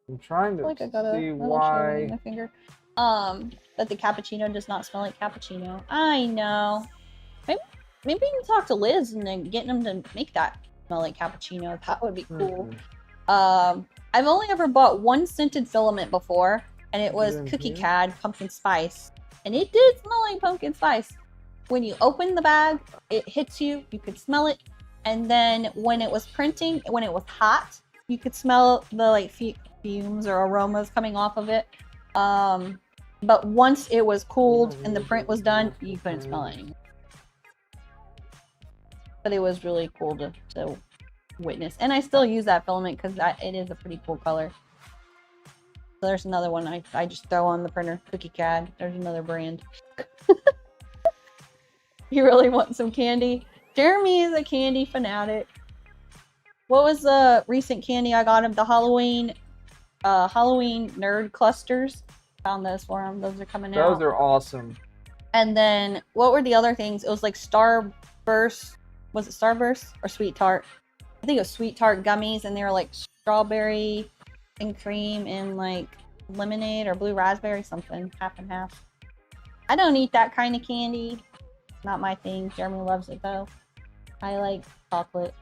I'm trying to see why. In my finger. That the cappuccino does not smell like cappuccino. I know. Maybe you can talk to Liz and then get them to make that smell like cappuccino. That would be cool. I've only ever bought one scented filament before, and it was Cookie Cad pumpkin spice, and it did smell like pumpkin spice. When you open the bag, it hits you. You could smell it, and then when it was printing, when it was hot, you could smell the like fumes or aromas coming off of it. But once it was cooled and the print was done, you couldn't smell it anymore. But it was really cool to witness, and I still use that filament because it is a pretty cool color. So there's another one I just throw on the printer. Cookie Cad. There's another brand. You really want some candy? Jeremy is a candy fanatic. What was the recent candy I got him? The Halloween nerd clusters. Found those for him. Those are coming out. Those are awesome. And then what were the other things? It was like Starburst. Was it Starburst or Sweet Tart? I think it was Sweet Tart gummies, and they were like strawberry and cream and like lemonade or blue raspberry, something, half and half. I don't eat that kind of candy. Not my thing. Jeremy loves it though. I like chocolate.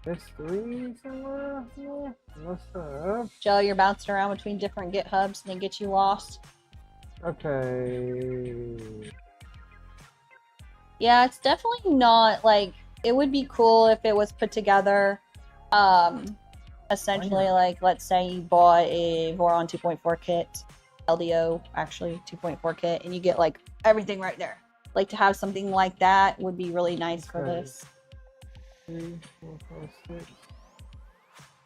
There's 3 somewhere here. What's up? Joe, you're bouncing around between different GitHubs and they get you lost. Okay. Yeah, it's definitely not like, it would be cool if it was put together. Essentially, like, let's say you bought a Voron 2.4 kit, LDO actually 2.4 kit, and you get like everything right there. Like, to have something like that would be really nice for this. 3, 4, 5, 6.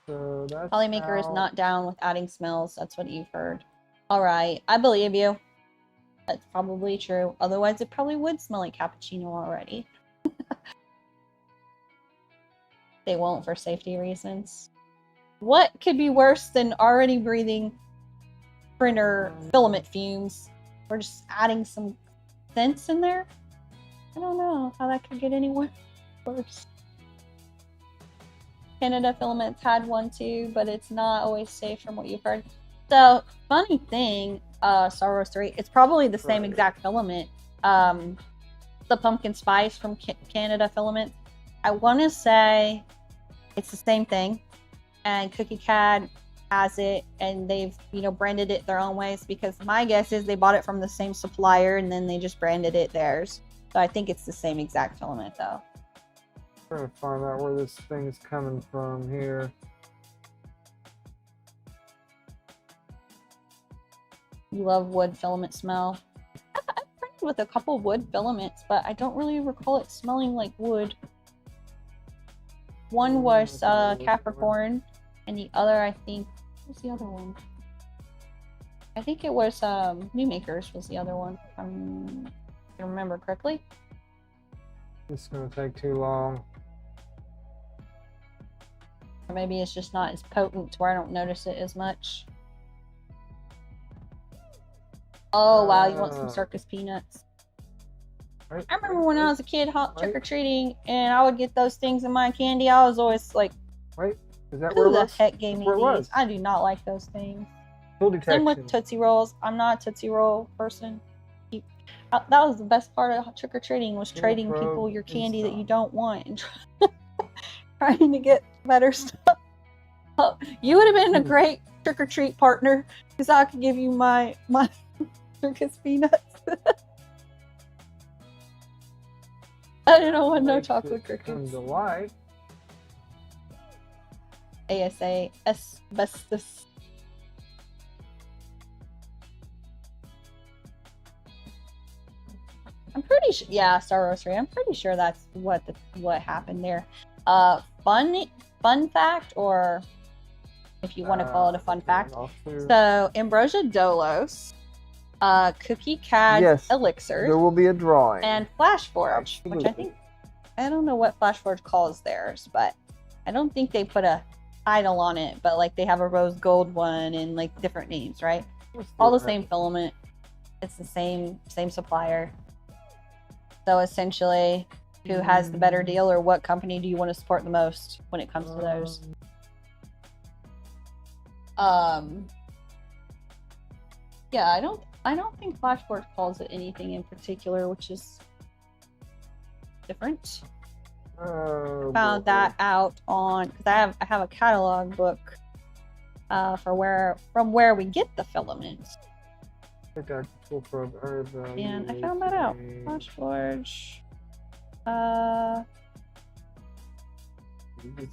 So that's Polymaker is not down with adding smells. That's what you've heard. All right, I believe you. That's probably true. Otherwise, it probably would smell like cappuccino already. They won't for safety reasons. What could be worse than already breathing printer filament fumes? We're just adding some scents in there? I don't know how that could get any worse. Canada Filaments had one too, but it's not always safe from what you've heard. So, funny thing, Star Wars 3, it's probably the same exact filament. The pumpkin spice from Canada Filament. I want to say it's the same thing, and Cookie Cad has it, and they've, branded it their own ways, because my guess is they bought it from the same supplier and then they just branded it theirs. So I think it's the same exact filament though. I'm trying to find out where this thing's coming from here. You love wood filament smell. I've printed with a couple wood filaments, but I don't really recall it smelling like wood. One was Capricorn, and the other, I think, what was the other one? I think it was New Makers was the other one, if I remember correctly. This is going to take too long. Or maybe it's just not as potent to where I don't notice it as much. Oh, wow, you want some circus peanuts? Right, I remember when I was a kid trick-or-treating, and I would get those things in my candy. I was always like, wait, is that who where it the was? heck gave me Where it was? these? I do not like those things. Tool Same detection. with Tootsie Rolls. I'm not a Tootsie Roll person. That was the best part of trick-or-treating, was trading people your candy that you don't want and trying to get better stuff. You would have been a great trick-or-treat partner, because I could give you my circus peanuts. I didn't want no chocolate crickets. To life. ASA asbestos. I'm pretty sure, yeah, Star Wars 3. I'm pretty sure that's what happened there. Fun fact, or if you want to call it a fun fact. Also, So Ambrosia Dolos, Cookie Cad yes, Elixir, there will be a drawing. and Flashforge, which I Absolutely. think, I don't know what Flashforge calls theirs, but I don't think they put a title on it, but like they have a rose gold one and like different names, right? All the same filament. It's the same supplier. So essentially, who has the better deal, or what company do you want to support the most when it comes to those? Yeah, I don't think Flashforge calls it anything in particular, which is different. Found that out on, because I have a catalog book from where we get the filament. And I found that out. Flashforge.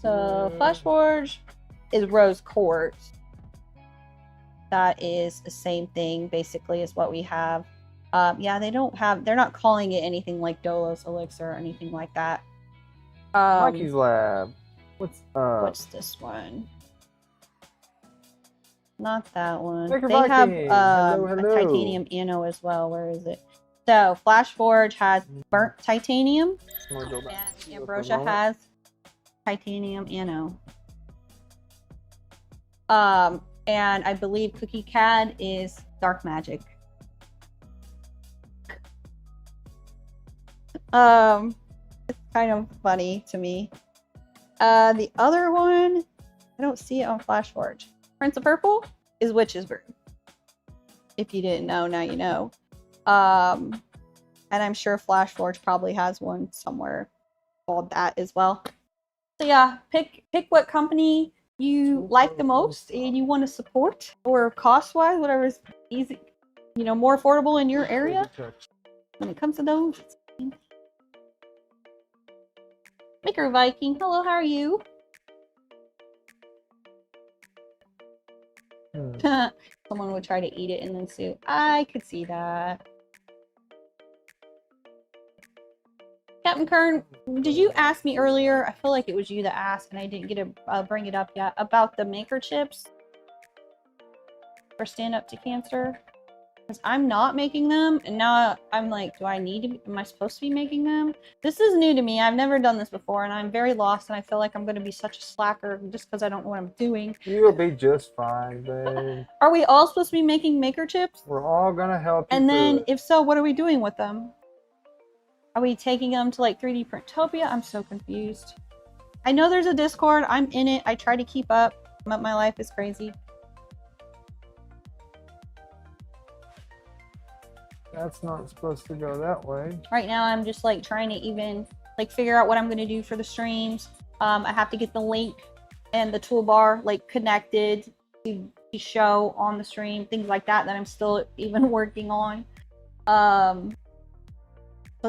So Flashforge is rose quartz. That is the same thing basically as what we have. Yeah, they're not calling it anything like Dolos Elixir or anything like that. Mikey's Lab. What's this one? Not that one. Maker They have Viking. a Hello. titanium anno as well. Where is it? So Flashforge has burnt titanium, and Ambrosia has titanium anno. And I believe Cookie Cad is dark magic. It's kind of funny to me. The other one, I don't see it on Flashforge. Prince of Purple is Witch's Brew. If you didn't know, now you know. And I'm sure Flashforge probably has one somewhere called that as well. So yeah, pick what company you like the most and you want to support, or cost-wise, whatever is easy, more affordable in your area. When it comes to those, Maker Viking, hello, how are you? Someone would try to eat it and then sue. I could see that. Captain Kern, did you ask me earlier? I feel like it was you that asked and I didn't get to bring it up yet, about the maker chips for Stand Up to Cancer. Because I'm not making them, and now I'm like, am I supposed to be making them? This is new to me. I've never done this before, and I'm very lost, and I feel like I'm going to be such a slacker just because I don't know what I'm doing. You'll be just fine, babe. Are we all supposed to be making maker chips? We're all going to help you. And then, if so, what are we doing with them? Are we taking them to like 3D Printopia? I'm so confused. I know there's a Discord. I'm in it. I try to keep up, but my life is crazy. That's not supposed to go that way. Right now, I'm just like trying to even like figure out what I'm going to do for the streams. I have to get the link and the toolbar like connected to show on the stream, things like that I'm still even working on. So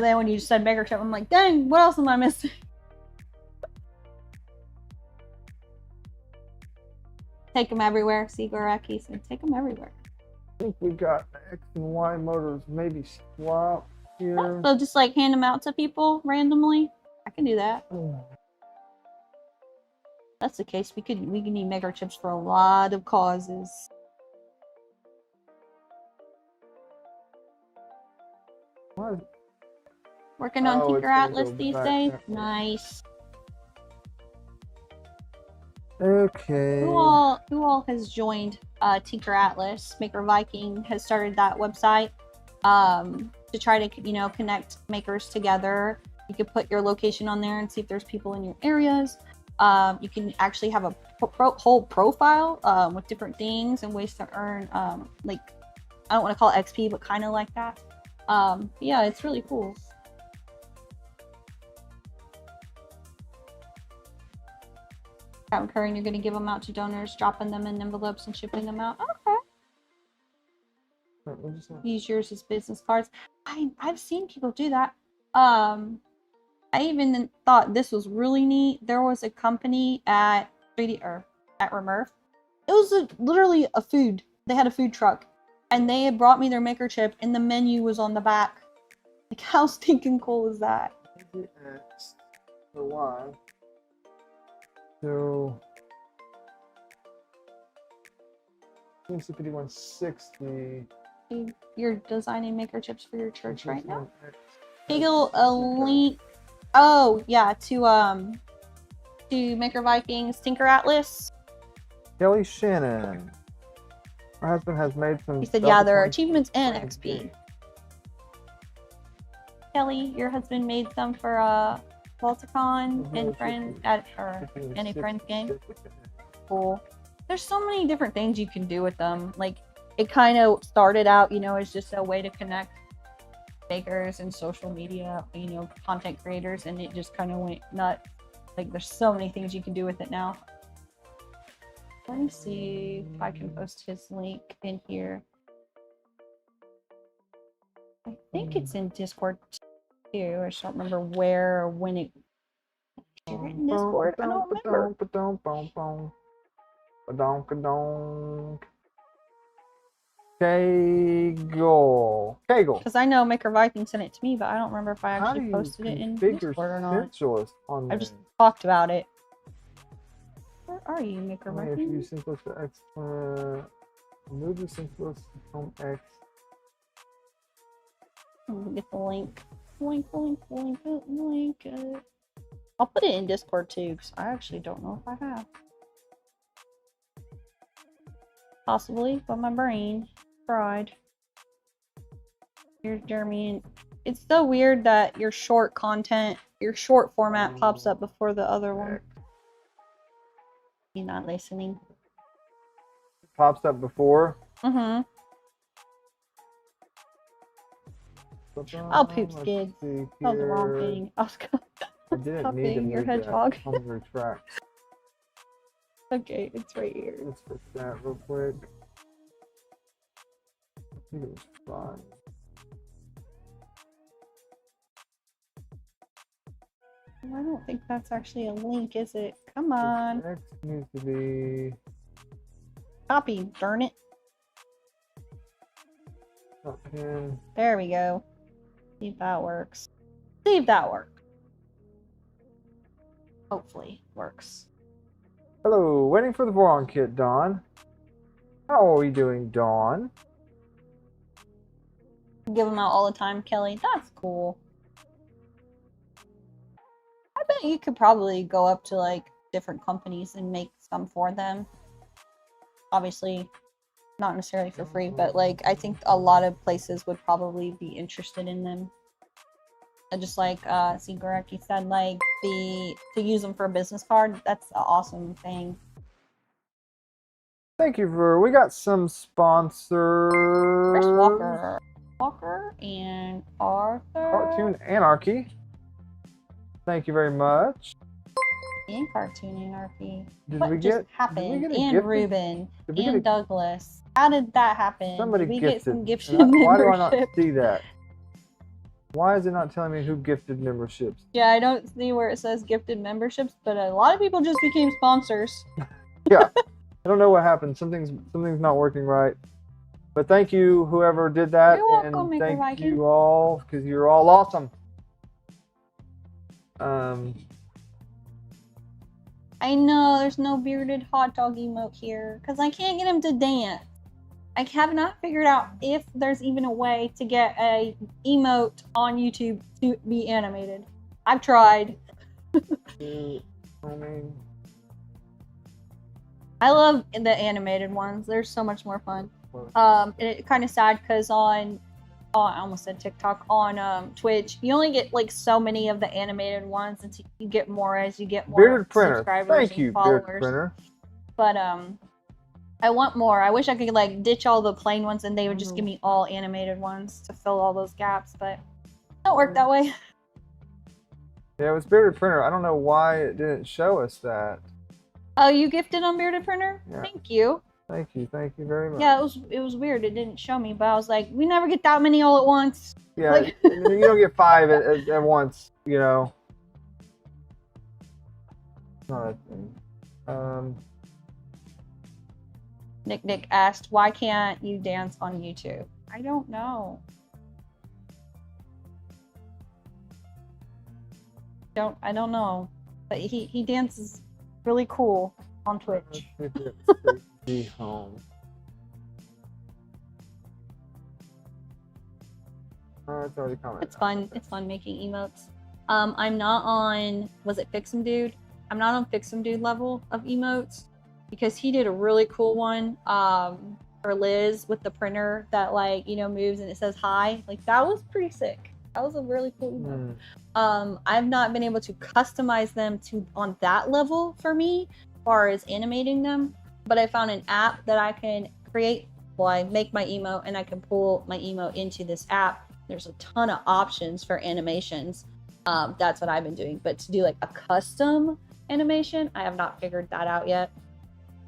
then when you said maker chip, I'm like, dang, what else am I missing? Take them everywhere. Sigoraki said, take them everywhere. I think we got the X and Y motors maybe swap here. So just like hand them out to people randomly? I can do that. That's the case. We can need maker chips for a lot of causes. What? Working on Tinker Atlas these days. That Nice. Okay. Who all has joined Tinker Atlas? Maker Viking has started that website to try to connect makers together. You can put your location on there and see if there's people in your areas. You can actually have a whole profile with different things and ways to earn like, I don't want to call it XP, but kind of like that. Yeah, it's really cool. Recurring, you're going to give them out to donors, dropping them in envelopes and shipping them out. Okay. Use yours as business cards. I've seen people do that. I even thought this was really neat. There was a company at 3D or at Remurf. It was literally a food. They had a food truck, and they had brought me their maker chip, and the menu was on the back. Like, how stinking cool is that? X or Y. So 5160. You're designing maker chips for your church right now. Hagel a link. Oh yeah, to Maker Vikings Tinker Atlas. Kelly Shannon. My husband has made some. He said, yeah, there are achievements and XP. Kelly, your husband made some for Volticon and friends at or any friends game. Cool. There's so many different things you can do with them. Like it kind of started out, you know, as just a way to connect makers and social media, you know, content creators, and it just kind of went nuts. Like there's so many things you can do with it now. Let me see if I can post his link in here. I think it's in Discord too. I just don't remember where or when it. Share it in Discord? I don't remember. Kegel. Because I know Maker Viking sent it to me, but I don't remember if I actually posted it in Discord or not. Sensorless on I just talked about it. Where are you, Maker Viking? If you Sensorless to X, move the Sensorless from X. Get the link. Link. I'll put it in Discord too, because I actually don't know if I have. Possibly, but my brain fried. Here's Jeremy. It's so weird that your short content, your short format pops up before the other one. You're not listening. Pops up before? Mm-hmm. Oh, poops, kids. That was the wrong thing. I was copying your hedgehog. I'm gonna retract. Okay, it's right here. Let's fix that real quick. I think it was fine. I don't think that's actually a link, is it? Come on. X needs to be Copy, darn it. not pin. There we go. See if that works. See if that works. Hopefully works. Hello, waiting for the Voron kit, Dawn. How are we doing, Dawn? Give them out all the time, Kelly. That's cool. I bet you could probably go up to like different companies and make some for them. Obviously, not necessarily for free, but like I think a lot of places would probably be interested in them. And just like Siguraki said, like to use them for a business card, that's an awesome thing. Thank you for. We got some sponsors. Chris Walker and Arthur. Cartoon Anarchy. Thank you very much. And Cartoon Anarchy. Did what we just get, happened? did we get a And gift? Ruben. And Douglas. How did that happen? Somebody did we gifted. Get some gifted Why do I membership? not see that? Why is it not telling me who gifted memberships? Yeah, I don't see where it says gifted memberships, but a lot of people just became sponsors. Yeah. I don't know what happened. Something's not working right. But thank you, whoever did that. You're welcome, and Maker thank Viking. you all, because you're all awesome. I know there's no bearded hot dog emote here, because I can't get him to dance. I have not figured out if there's even a way to get a emote on YouTube to be animated. I've tried. I love the animated ones. They're so much more fun. And it's kind of sad because I almost said TikTok, on Twitch, you only get like so many of the animated ones until you get more as you get more Bearded Printer. subscribers Thank you, and followers. Bearded Printer. But I want more. I wish I could like ditch all the plain ones and they would just give me all animated ones to fill all those gaps, but it don't work that way. Yeah, it was Bearded Printer. I don't know why it didn't show us that. Oh, you gifted on Bearded Printer? Yeah. Thank you. Thank you very much. Yeah, it was weird. It didn't show me, but I was like, we never get that many all at once. Yeah, like... you don't get 5 at once, you know. Not a thing. Nick asked, why can't you dance on YouTube? I don't know. I don't know. But he dances really cool on Twitch. Be home. Oh, it's already commented. It's fun. It's fun making emotes. I'm not on, was it Fix 'em Dude? I'm not on Fix 'em Dude level of emotes because he did a really cool one for Liz with the printer that, like, you know, moves and it says hi. Like, that was pretty sick. That was a really cool emote. I've not been able to customize them to on that level for me as far as animating them, but I found an app that I can create. Well, I make my emote and I can pull my emote into this app. There's a ton of options for animations. That's what I've been doing. But to do like a custom animation, I have not figured that out yet.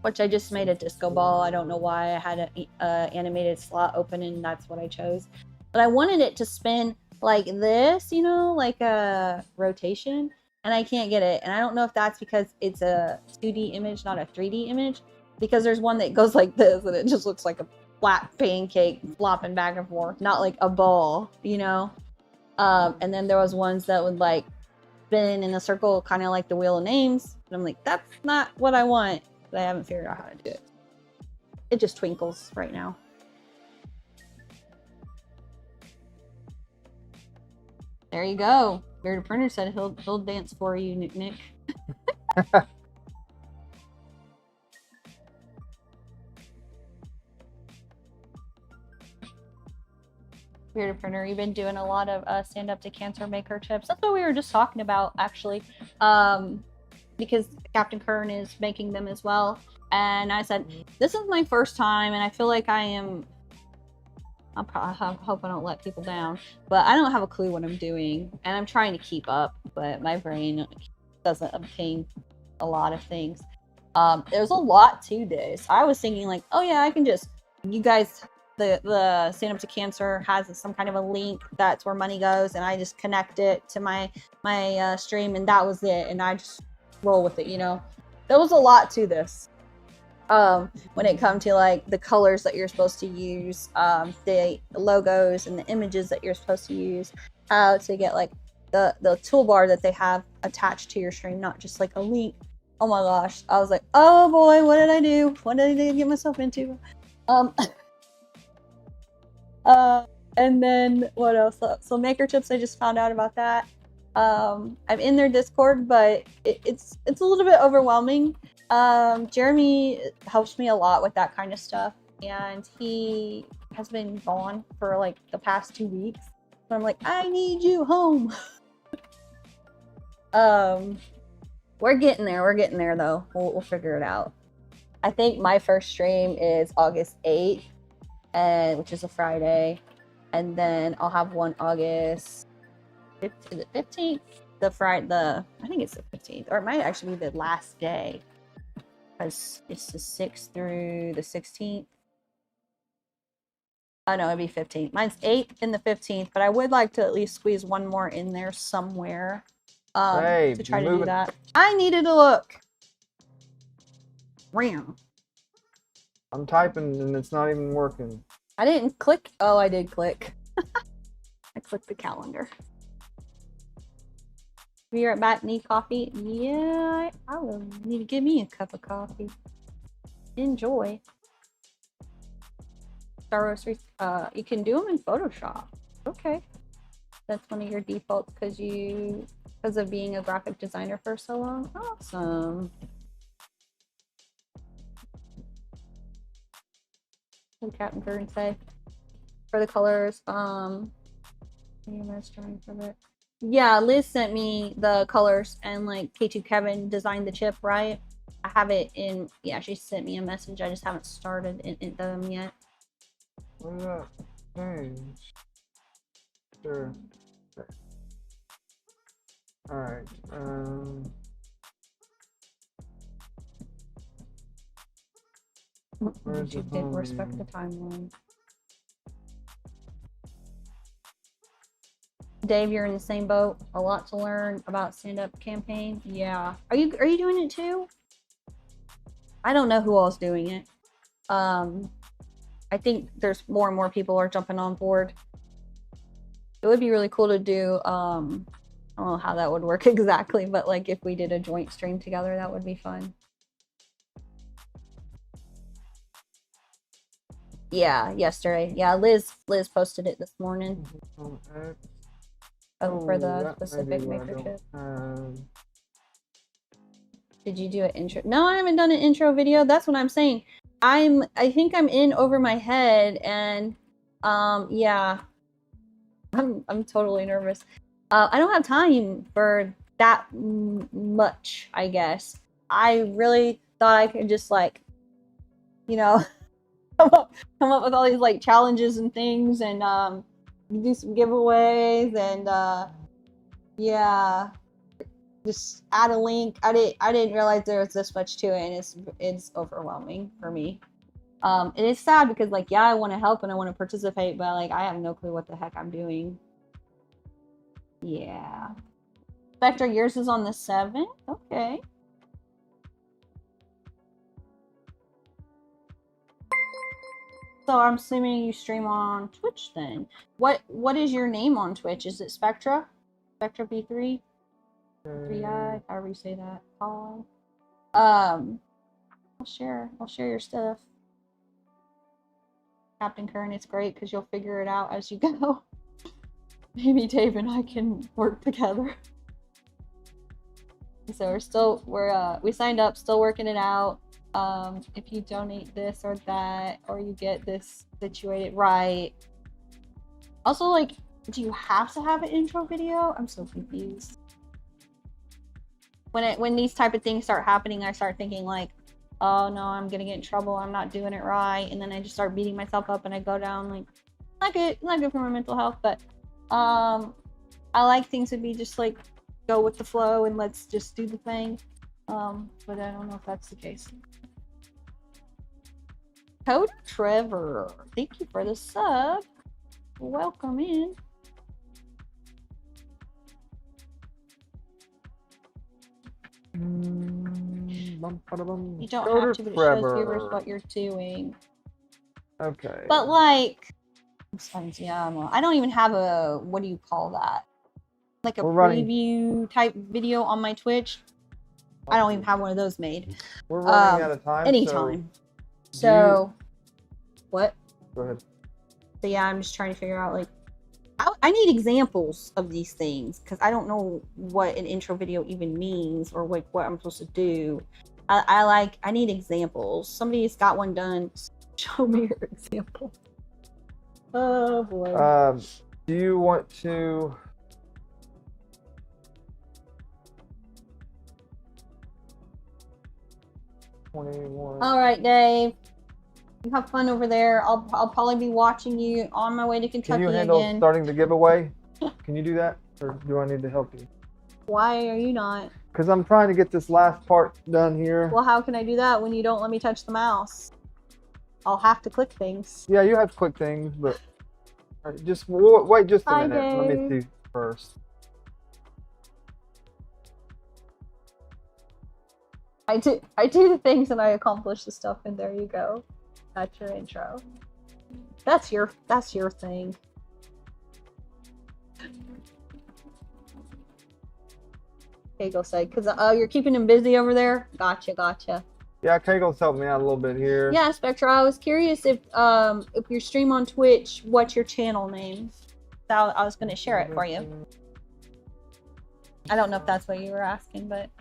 Which I just made a disco ball. I don't know why I had an animated slot open and that's what I chose. But I wanted it to spin like this, you know, like a rotation. And I can't get it. And I don't know if that's because it's a 2D image, not a 3D image. Because there's one that goes like this and it just looks like a flat pancake flopping back and forth, not like a ball, you know. And then there was ones that would like spin in a circle, kind of like the Wheel of Names. And I'm like, that's not what I want, but I haven't figured out how to do it. It just twinkles right now. There you go. Bearded Printer said he'll dance for you, Nick. Bearded Printer, you've been doing a lot of stand up to cancer maker chips. That's what we were just talking about, actually, because Captain Kern is making them as well. And I said, this is my first time, and I feel like I hope I don't let people down, but I don't have a clue what I'm doing, and I'm trying to keep up, but my brain doesn't obtain a lot of things. There's a lot to this. I was thinking like, oh yeah, I can just, you guys, the Stand Up to Cancer has some kind of a link that's where money goes, and I just connect it to my stream, and that was it, and I just roll with it, you know. There was a lot to this. When it comes to like the colors that you're supposed to use, the logos and the images that you're supposed to use, how to get like the toolbar that they have attached to your stream, not just like a link. Oh my gosh, I was like, oh boy, what did I do? What did I get myself into? And then what else? So maker chips, I just found out about that. I'm in their Discord, but it's a little bit overwhelming. Jeremy helps me a lot with that kind of stuff, and he has been gone for like the past 2 weeks. So I'm like, I need you home. We're getting there though. We'll figure it out. I think my first stream is August 8th, which is a Friday, and then I'll have one August 15th. I think it's the 15th, or it might actually be the last day, because it's the 6th through the 16th. Oh no, it'd be 15th. Mine's 8th and the 15th, but I would like to at least squeeze one more in there somewhere to try to do that. I needed to look. Ram. I'm typing and it's not even working. I didn't click. Oh, I did click. I clicked the calendar. Be right back. Need coffee? Yeah, I will need to give me a cup of coffee. Enjoy. Star Roasters. You can do them in Photoshop. Okay, that's one of your defaults because of being a graphic designer for so long. Awesome. What did Captain Kern say? For the colors, yeah, Liz sent me the colors, and like K2 Kevin designed the chip, right? I have it in, yeah, she sent me a message. I just haven't started in them yet. What is that? Change. Sure. Alright, She didn't respect the timeline. Dave, you're in the same boat. A lot to learn about stand-up campaign. Yeah. Are you doing it too? I don't know who all's doing it. I think there's more and more people are jumping on board. It would be really cool to do, I don't know how that would work exactly, but like if we did a joint stream together, that would be fun. Yeah, yesterday. Yeah, Liz posted it this morning. For the specific maker chip. Did you do an intro? No, I haven't done an intro video. That's what I'm saying. I think I'm in over my head, and yeah, I'm totally nervous. I don't have time for that much, I guess. I really thought I could just like, you know, come up with all these like challenges and things, and do some giveaways, and yeah, just add a link. I didn't realize there was this much to it, and it's overwhelming for me. It is sad because like, yeah, I want to help and I want to participate, but like I have no clue what the heck I'm doing. Yeah. Spectre, yours is on the 7th? Okay. So I'm assuming you stream on Twitch then. What is your name on Twitch? Is it Spectra? Spectra B3? 3i, however you say that. I'll share your stuff. Captain Kern, it's great because you'll figure it out as you go. Maybe Dave and I can work together. So we signed up, still working it out. If you donate this or that, or you get this situated right. Also, like, do you have to have an intro video? I'm so confused. When these type of things start happening, I start thinking like, oh no, I'm gonna get in trouble. I'm not doing it right, and then I just start beating myself up, and I go down like, not good for my mental health. But I like things to be just like go with the flow and let's just do the thing. But I don't know if that's the case. Code Trevor, thank you for the sub. Welcome in. You don't have to, but it shows viewers what you're doing. Okay. But like, yeah, I don't even have a, what do you call that? Like a preview type video on my Twitch. I don't even have one of those made. We're running out of time. Anytime. So what? Go ahead. So yeah, I'm just trying to figure out like, I need examples of these things because I don't know what an intro video even means or what I'm supposed to do. I need examples. Somebody's got one done. Show me your example. Oh boy. Do you want to? All right, Dave. You have fun over there. I'll probably be watching you on my way to Kentucky again. Can you handle starting the giveaway? Can you do that, or do I need to help you? Why are you not? Because I'm trying to get this last part done here. Well, how can I do that when you don't let me touch the mouse? I'll have to click things. Yeah, you have to click things, but just wait just a minute. Dave. Let me see first. I do the things and I accomplish the stuff, and there you go. That's your intro. That's your thing. Kegel said, because you're keeping him busy over there. Gotcha. Yeah, Kegel's helped me out a little bit here. Yeah, Spectra. I was curious if you stream on Twitch, what's your channel name? So I was going to share it for you. I don't know if that's what you were asking, but.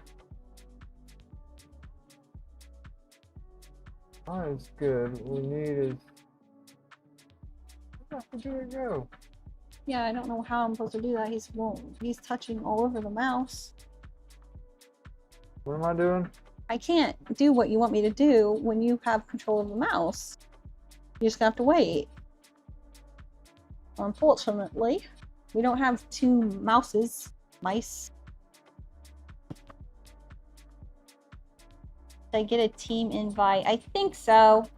Oh, it's good. What we need is. Where did it go? Yeah, I don't know how I'm supposed to do that. He's touching all over the mouse. What am I doing? I can't do what you want me to do when you have control of the mouse. You just have to wait. Unfortunately, we don't have two mice. Did I get a team invite? I think so.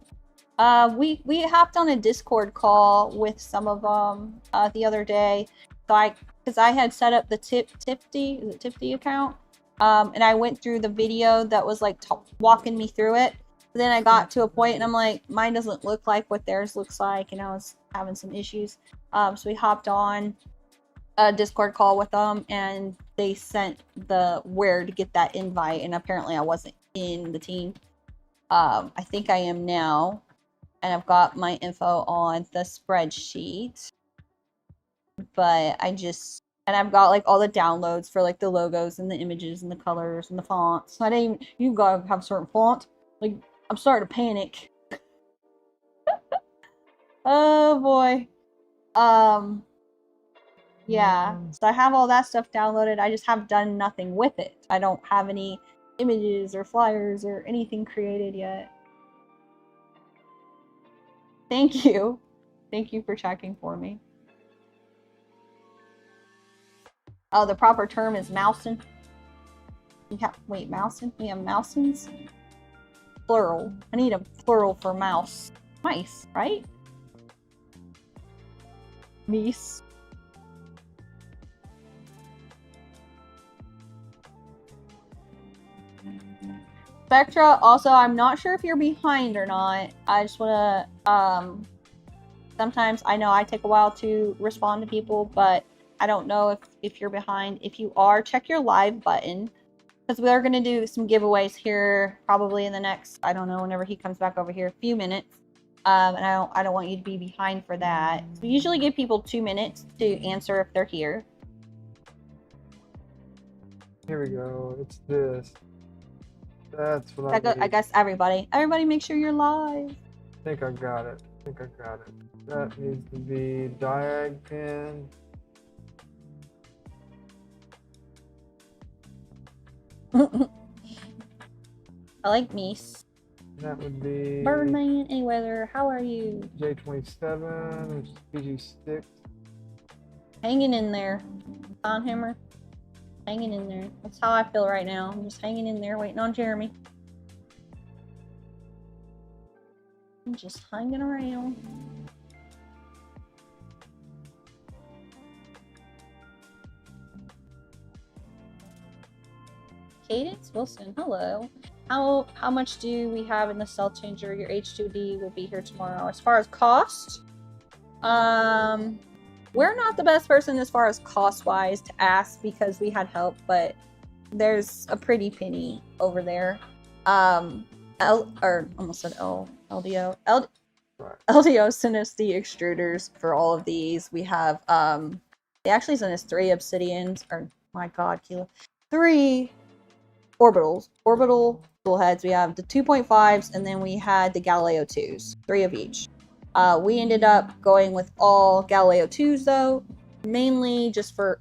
We hopped on a Discord call with some of them the other day. So because I had set up the Tipty account, and I went through the video that was like walking me through it. But then I got to a point and I'm like, mine doesn't look like what theirs looks like, and I was having some issues. So we hopped on a Discord call with them, and they sent where to get that invite, and apparently I wasn't in the team. I think I am now. and I've got my info on the spreadsheet. But and I've got like all the downloads for like the logos and the images and the colors and the fonts. I didn't even, you gotta have certain font. Like, I'm starting to panic. Oh boy. Yeah, so I have all that stuff downloaded. I just have done nothing with it. I don't have any images or flyers or anything created yet. Thank you. Thank you for checking for me. Oh, the proper term is mousin. Wait, mousin? We have mousins? Plural. I need a plural for mouse. Mice, right? Meese. Spectra, also, I'm not sure if you're behind or not. I just want to, sometimes I know I take a while to respond to people, but I don't know if you're behind. If you are, check your live button, because we are going to do some giveaways here probably in the next, I don't know, whenever he comes back over here, a few minutes. And I don't want you to be behind for that. So we usually give people 2 minutes to answer if they're here. Here we go. It's this. That's what I guess everybody make sure you're live. I think I got it. That needs to be diag pin. I like Meese. That would be Birdman, any weather. How are you? J27, which is PG6. Hanging in there. Hammer. Hanging in there. That's how I feel right now. I'm just hanging in there, waiting on Jeremy. I'm just hanging around. Cadence Wilson, hello. How much do we have in the Stealthchanger? Your H2D will be here tomorrow. As far as cost, we're not the best person as far as cost-wise to ask because we had help, but there's a pretty penny over there. Almost said LDO. LDO sent us the extruders for all of these. We have, they actually sent us 3 obsidians, or my god, Keela. 3 orbital toolheads. We have the 2.5s, and then we had the Galileo 2s, 3 of each. We ended up going with all Galileo 2s though, mainly just for,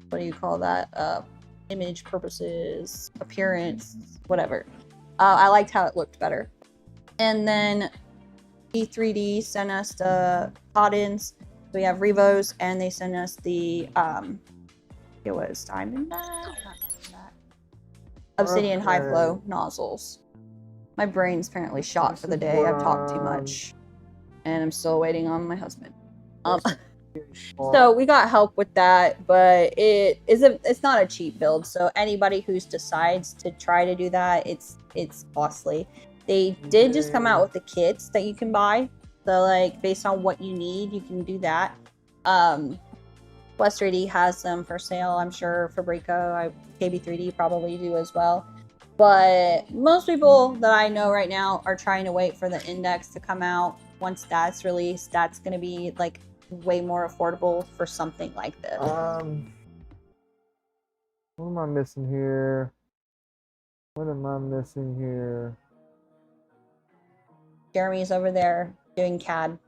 what do you call that, image purposes, appearance, whatever. I liked how it looked better. And then E3D sent us the hot-ins. We have Revos, and they sent us the, it was Diamond Obsidian high flow nozzles. My brain's apparently shot for the day. I've talked too much. And I'm still waiting on my husband. So we got help with that, but it's not a cheap build. So anybody who decides to try to do that, it's costly. They did just come out with the kits that you can buy. So like based on what you need, you can do that. West 3D has them for sale, I'm sure. Fabrico, KB3D probably do as well. But most people that I know right now are trying to wait for the index to come out. Once that's released, that's going to be like way more affordable for something like this. What am I missing here? Jeremy's over there doing CAD.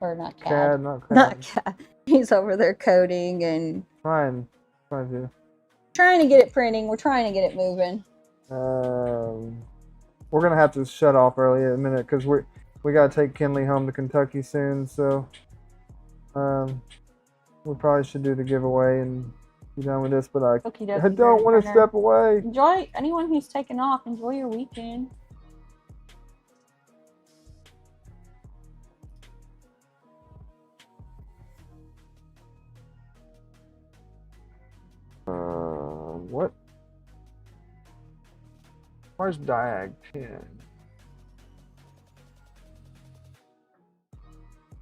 Or not CAD. CAD, not CAD. Not CAD. He's over there coding and trying to get it printing. We're trying to get it moving. We're gonna have to shut off early in a minute because we gotta take Kinley home to Kentucky soon. So we probably should do the giveaway and be done with this. But I don't want to step away. Enjoy, anyone who's taken off. Enjoy your weekend. What? Where's diag pin?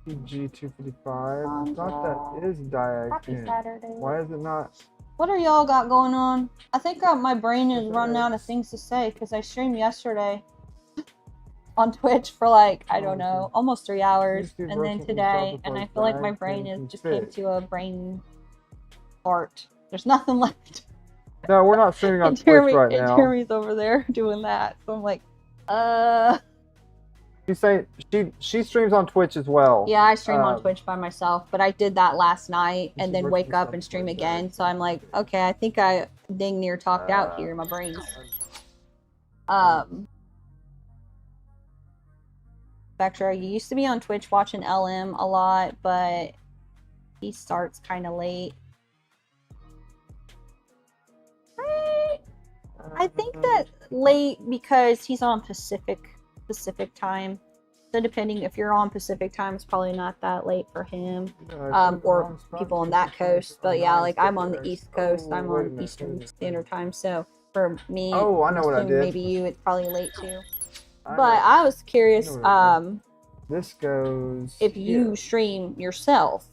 PG255. I thought that is diag pin. Why is it not? What are y'all got going on? I think my brain is running out of things to say because I streamed yesterday. on Twitch for like, I don't know, almost 3 hours, and then today, and I feel like my brain is just came to a brain fart. There's nothing left. No, we're not streaming on Twitch right now. Jeremy's over there doing that, so I'm like, She's saying she streams on Twitch as well. Yeah, I stream on Twitch by myself, but I did that last night and then wake up and stream again. So I'm like, okay, I think I dang near talked out here. My brain's. Spectra, you used to be on Twitch watching LM a lot, but he starts kind of late. I think that late because he's on Pacific time. So depending if you're on Pacific time, it's probably not that late for him. Or people on that coast. But yeah, like I'm on the East Coast. I'm on Eastern Standard Time. So for me, I know what I did. Maybe you, it's probably late too. But I was curious, this goes if you stream yourself.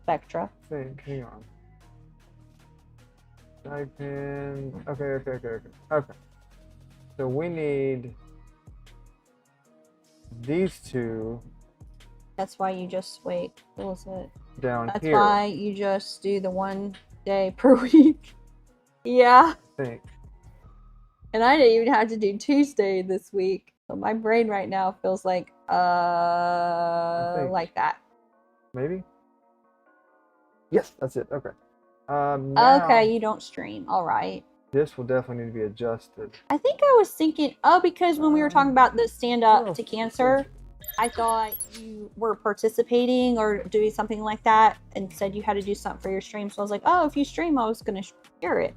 Spectra. Hang on. Type in. Okay. So we need these two. That's why you just wait. What was it? Down That's here. That's why you just do the 1 day per week. Yeah. I think. And I didn't even have to do Tuesday this week. So my brain right now feels like that. Maybe? Yes, that's it. Okay. Okay, you don't stream. All right. This will definitely need to be adjusted. I think I was thinking, because when we were talking about the stand up to cancer, I thought you were participating or doing something like that and said you had to do something for your stream. So I was like, oh, if you stream, I was going to share it.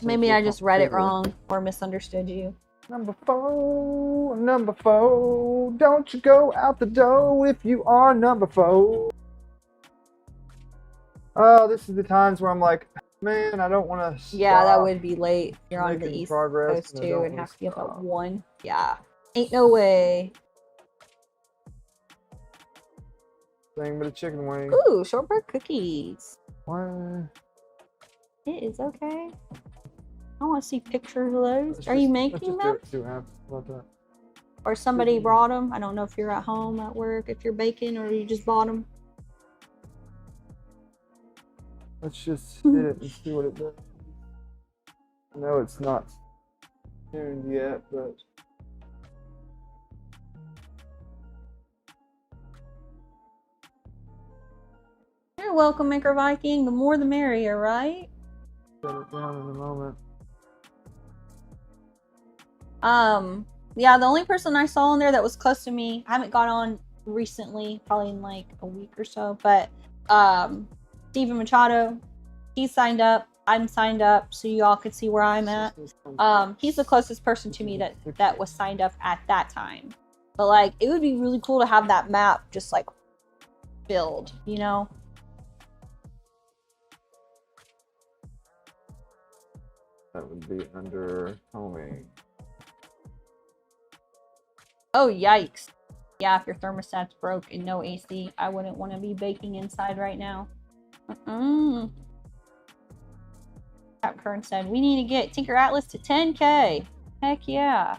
Maybe I just read it wrong or misunderstood you. Number four, don't you go out the door if you are number 4. Oh, this is the times where I'm like, man, I don't want to. Yeah, that would be late. You're on the East Coast too and have to be up at 1. Yeah, ain't no way. Thing but a chicken wing. Ooh, shortbread cookies. What? It is okay. I want to see pictures of those. Are you making them? Or somebody brought them? I don't know if you're at home, at work, if you're baking, or you just bought them. Let's just hit it and see what it does. I know it's not tuned yet, but. You're welcome, Maker Viking. The more the merrier, right? Set it down in a moment. Yeah, the only person I saw in there that was close to me, I haven't got on recently, probably in like a week or so, but Steven Machado, he signed up. I'm signed up, so you all could see where I'm at. He's the closest person to me that was signed up at that time. But like, it would be really cool to have that map just like filled, you know? That would be under homing. Oh, yikes. Yeah, if your thermostat's broke and no AC, I wouldn't want to be baking inside right now. Cap Kern said, we need to get Tinker Atlas to 10K. Heck yeah.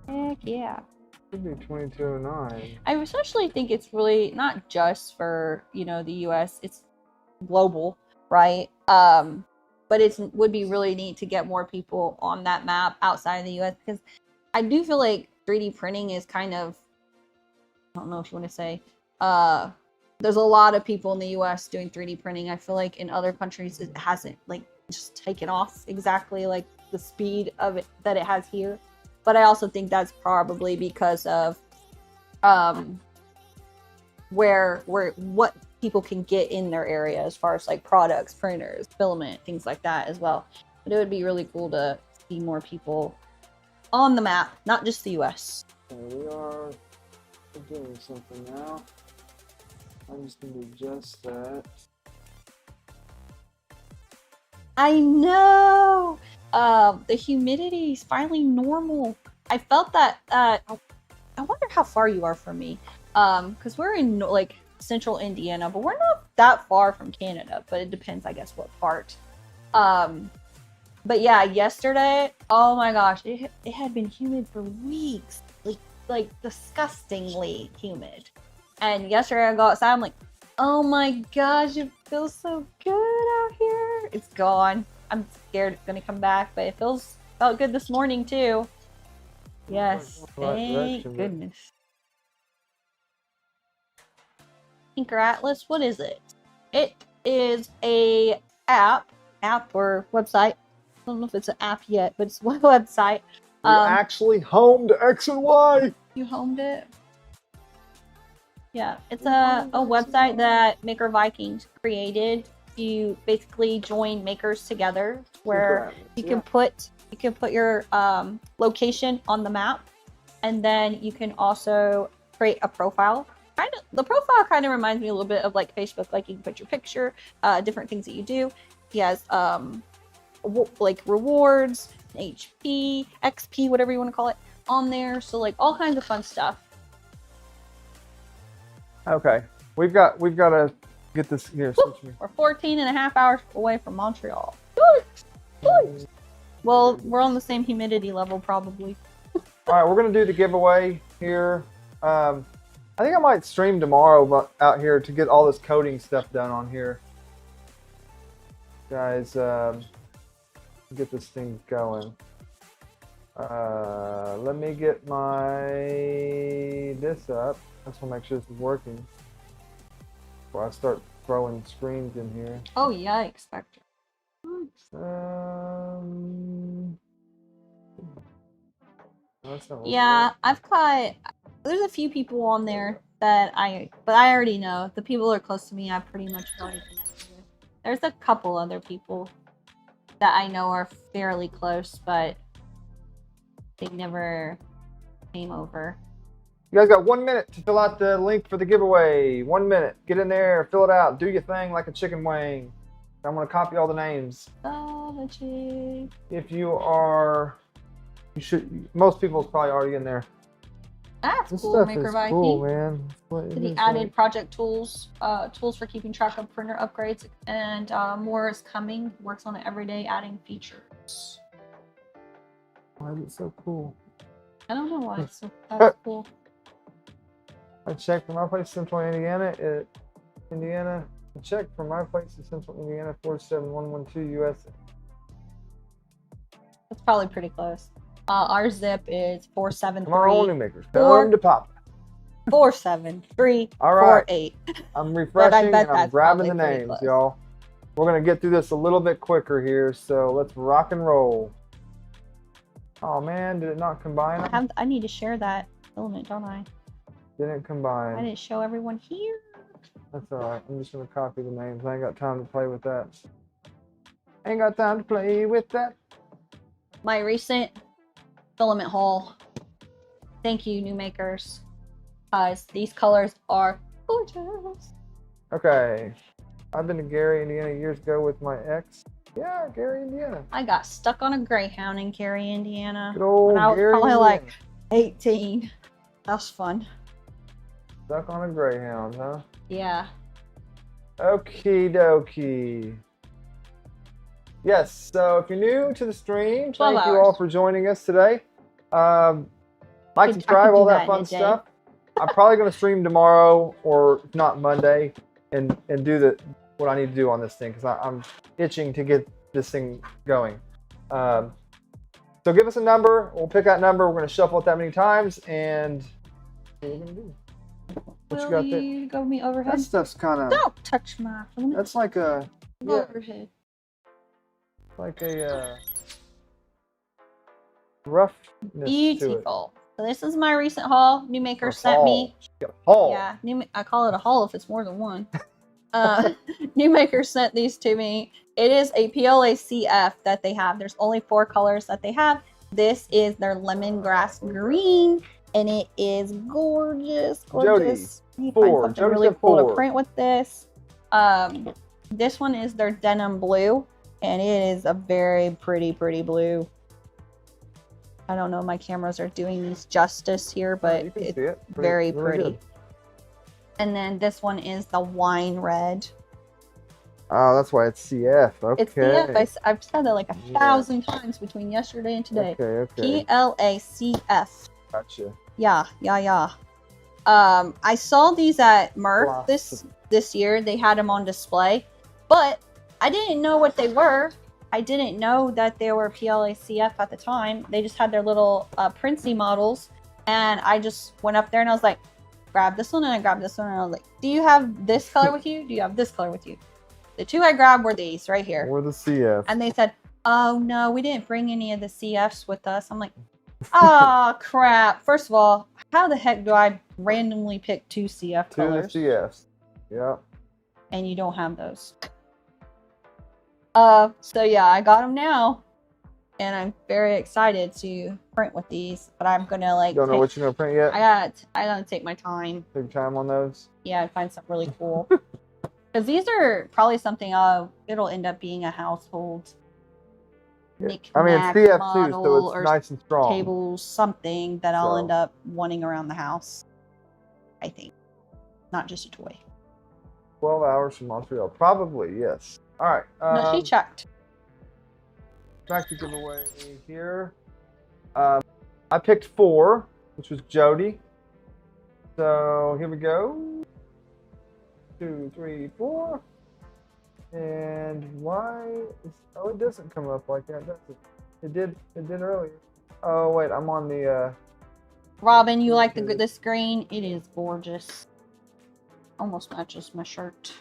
Heck yeah. Should be 2209. I especially think it's really not just for, you know, the US, it's global, right? But it would be really neat to get more people on that map outside of the US, because I do feel like 3D printing is kind of, I don't know if you want to say, there's a lot of people in the US doing 3D printing. I feel like in other countries it hasn't like just taken off exactly like the speed of it that it has here. But I also think that's probably because of what people can get in their area as far as like products, printers, filament, things like that as well. But it would be really cool to see more people on the map, not just the US. Okay, we are doing something now. I'm just going to adjust that. I know! The humidity is finally normal. I felt that, I wonder how far you are from me. Because we're in, like, central Indiana, but we're not that far from Canada, but it depends, I guess, what part. But yeah, yesterday, oh my gosh, it had been humid for weeks, like disgustingly humid. And yesterday I go outside, I'm like, oh my gosh, it feels so good out here. It's gone. I'm scared it's gonna come back, but it felt good this morning too. Yes, thank goodness. Tinker Atlas, what is it? It is a app or website. I don't know if it's an app yet, but it's one website. We actually homed X and Y. You homed it? Yeah, it's a website that Maker Vikings created. You basically join makers together, where you can put your location on the map, and then you can also create a profile. The profile kind of reminds me a little bit of like Facebook. Like you can put your picture, different things that you do. He has like rewards, HP, XP, whatever you want to call it, on there. So like all kinds of fun stuff. Okay, we've got to get this here. Switch me. We're 14 and a half hours away from Montreal. Well, we're on the same humidity level probably. All right, we're gonna do the giveaway here. I think I might stream tomorrow out here to get all this coding stuff done on here. Guys, get this thing going. Let me get this up. I just want to make sure this is working before I start throwing screens in here. Oh, yikes, Spectre. Yeah, I've caught. There's a few people on there but I already know. The people that are close to me, I pretty much already connected with. There's a couple other people that I know are fairly close, but they never came over. You guys got 1 minute to fill out the link for the giveaway. 1 minute. Get in there, fill it out, do your thing like a chicken wing. I'm going to copy all the names. If you are, most people's probably already in there. That's this cool, stuff Maker is Viking. Cool, man. He added project tools, tools for keeping track of printer upgrades, and more is coming. Works on it every day, adding features. Why is it so cool? I don't know why it's so that's cool. I checked from my place, Central Indiana. I checked from my place to Central Indiana, 47112 USA. That's probably pretty close. Our zip is 473. Come on, new makers. Come to pop. 47348. I'm refreshing and I'm grabbing the names, y'all. We're gonna get through this a little bit quicker here, so let's rock and roll. Oh man, did it not combine? I need to share that filament, don't I? Didn't combine. I didn't show everyone here. That's alright. I'm just gonna copy the names. I ain't got time to play with that. Ain't got time to play with that. My recent filament haul. Thank you, new makers. These colors are gorgeous. Okay. I've been to Gary, Indiana years ago with my ex. Yeah, Gary, Indiana. I got stuck on a Greyhound in Gary, Indiana. Good old when I was Gary, probably Indiana. like 18. That was fun. Stuck on a Greyhound, huh? Yeah. Okie dokie. Yes, so if you're new to the stream, thank you all for joining us today. Like, subscribe, all that fun stuff. I'm probably going to stream tomorrow, or if not Monday, and do what I need to do on this thing, because I'm itching to get this thing going. So give us a number. We'll pick that number. We're going to shuffle it that many times, and what we're going to do. What you got there? Go me overhead. That stuff's kind of... Don't touch my filament. That's like a... Overhead. Like a roughness Beautiful. To it. So this is my recent haul. New maker sent me. Haul. Yeah, I call it a haul if it's more than one. New maker sent these to me. It is a PLA CF that they have. There's only 4 colors that they have. This is their lemongrass green, and it is gorgeous. Gorgeous. Jody, you find something really cool to print with this. This one is their denim blue, and it is a very pretty blue. I don't know if my cameras are doing these justice here, but it's very pretty. And then this one is the wine red. Oh, that's why it's CF. Okay. It's CF. I've said that like 1,000 times between yesterday and today. Okay. PLACF. Gotcha. Yeah. I saw these at Murph this year. They had them on display, but I didn't know what they were. I didn't know that they were PLACF at the time. They just had their little Princey models, and I just went up there and I was like, grab this one, and I grabbed this one, and I was like, do you have this color with you? Do you have this color with you? The two I grabbed were these right here. Or the CF. And they said, oh no, we didn't bring any of the CFs with us. I'm like, oh crap. First of all, how the heck do I randomly pick two CF colors? Two CFs. Yeah. And you don't have those. So yeah, I got them now. And I'm very excited to print with these. But I'm gonna like Don't know what you're gonna print yet? I gotta take my time. Take time on those? Yeah, and find something really cool. Because these are probably something it'll end up being a household. I mean, it's CF too, so it's nice and strong. Table, something that I'll end up wanting around the house. I think, not just a toy. 12 hours from Montreal, probably yes. All right. No, she checked. Back to giveaway here. I picked 4, which was Jody. So here we go. 2, 3, 4. And why? Oh, it doesn't come up like that, does it? It did earlier. Oh wait, I'm on the. Robin, you like this green? It is gorgeous. Almost matches my shirt.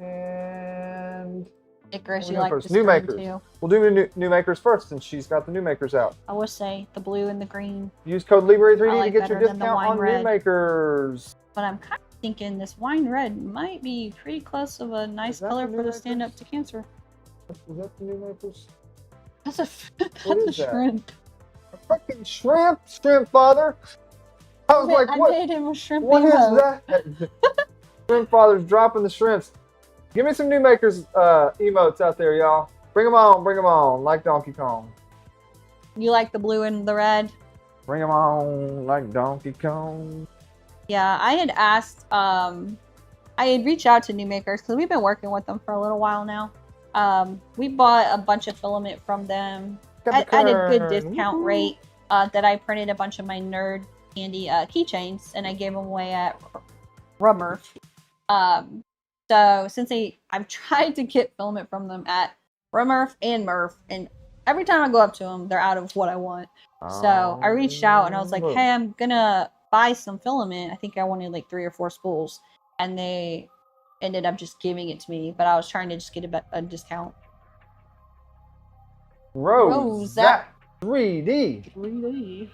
And Icarus, you like this new green makers too? We'll do new makers first, since she's got the new makers out. I would say the blue and the green. Use code Libre3D like to get your discount on red. new makers. But I'm kind of thinking this wine red might be pretty close of a nice color for the stand up to cancer. Is that the new makers? That's a shrimp. A fucking shrimp father. I was like, what? I made him a shrimp. What is that? Shrimp father's dropping the shrimps. Give me some new makers emotes out there, y'all. Bring them on, like Donkey Kong. You like the blue and the red? Bring them on, like Donkey Kong. Yeah, I had asked, I had reached out to new makers because we've been working with them for a little while now. We bought a bunch of filament from them at a good discount rate that I printed a bunch of my nerd candy keychains, and I gave them away at Rummer. So since I've tried to get filament from them at Rummer and Murph, and every time I go up to them, they're out of what I want. So I reached out and I was like, hey, I'm gonna buy some filament. I think I wanted like 3 or 4 spools, and they ended up just giving it to me, but I was trying to just get a discount. Rosac 3D. 3D.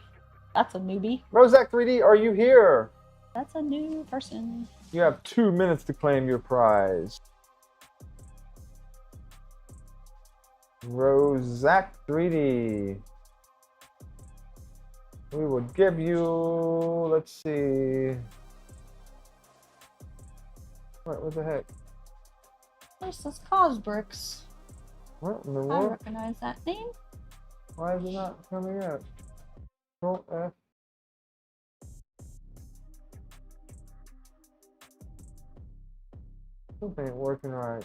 That's a newbie. Rosac 3D, are you here? That's a new person. You have 2 minutes to claim your prize. Rosac 3D. We will give you, let's see. What the heck? Where's this Cosbricks? What in the I world? recognize that name. Why is it not coming up? Control F. Something ain't working right.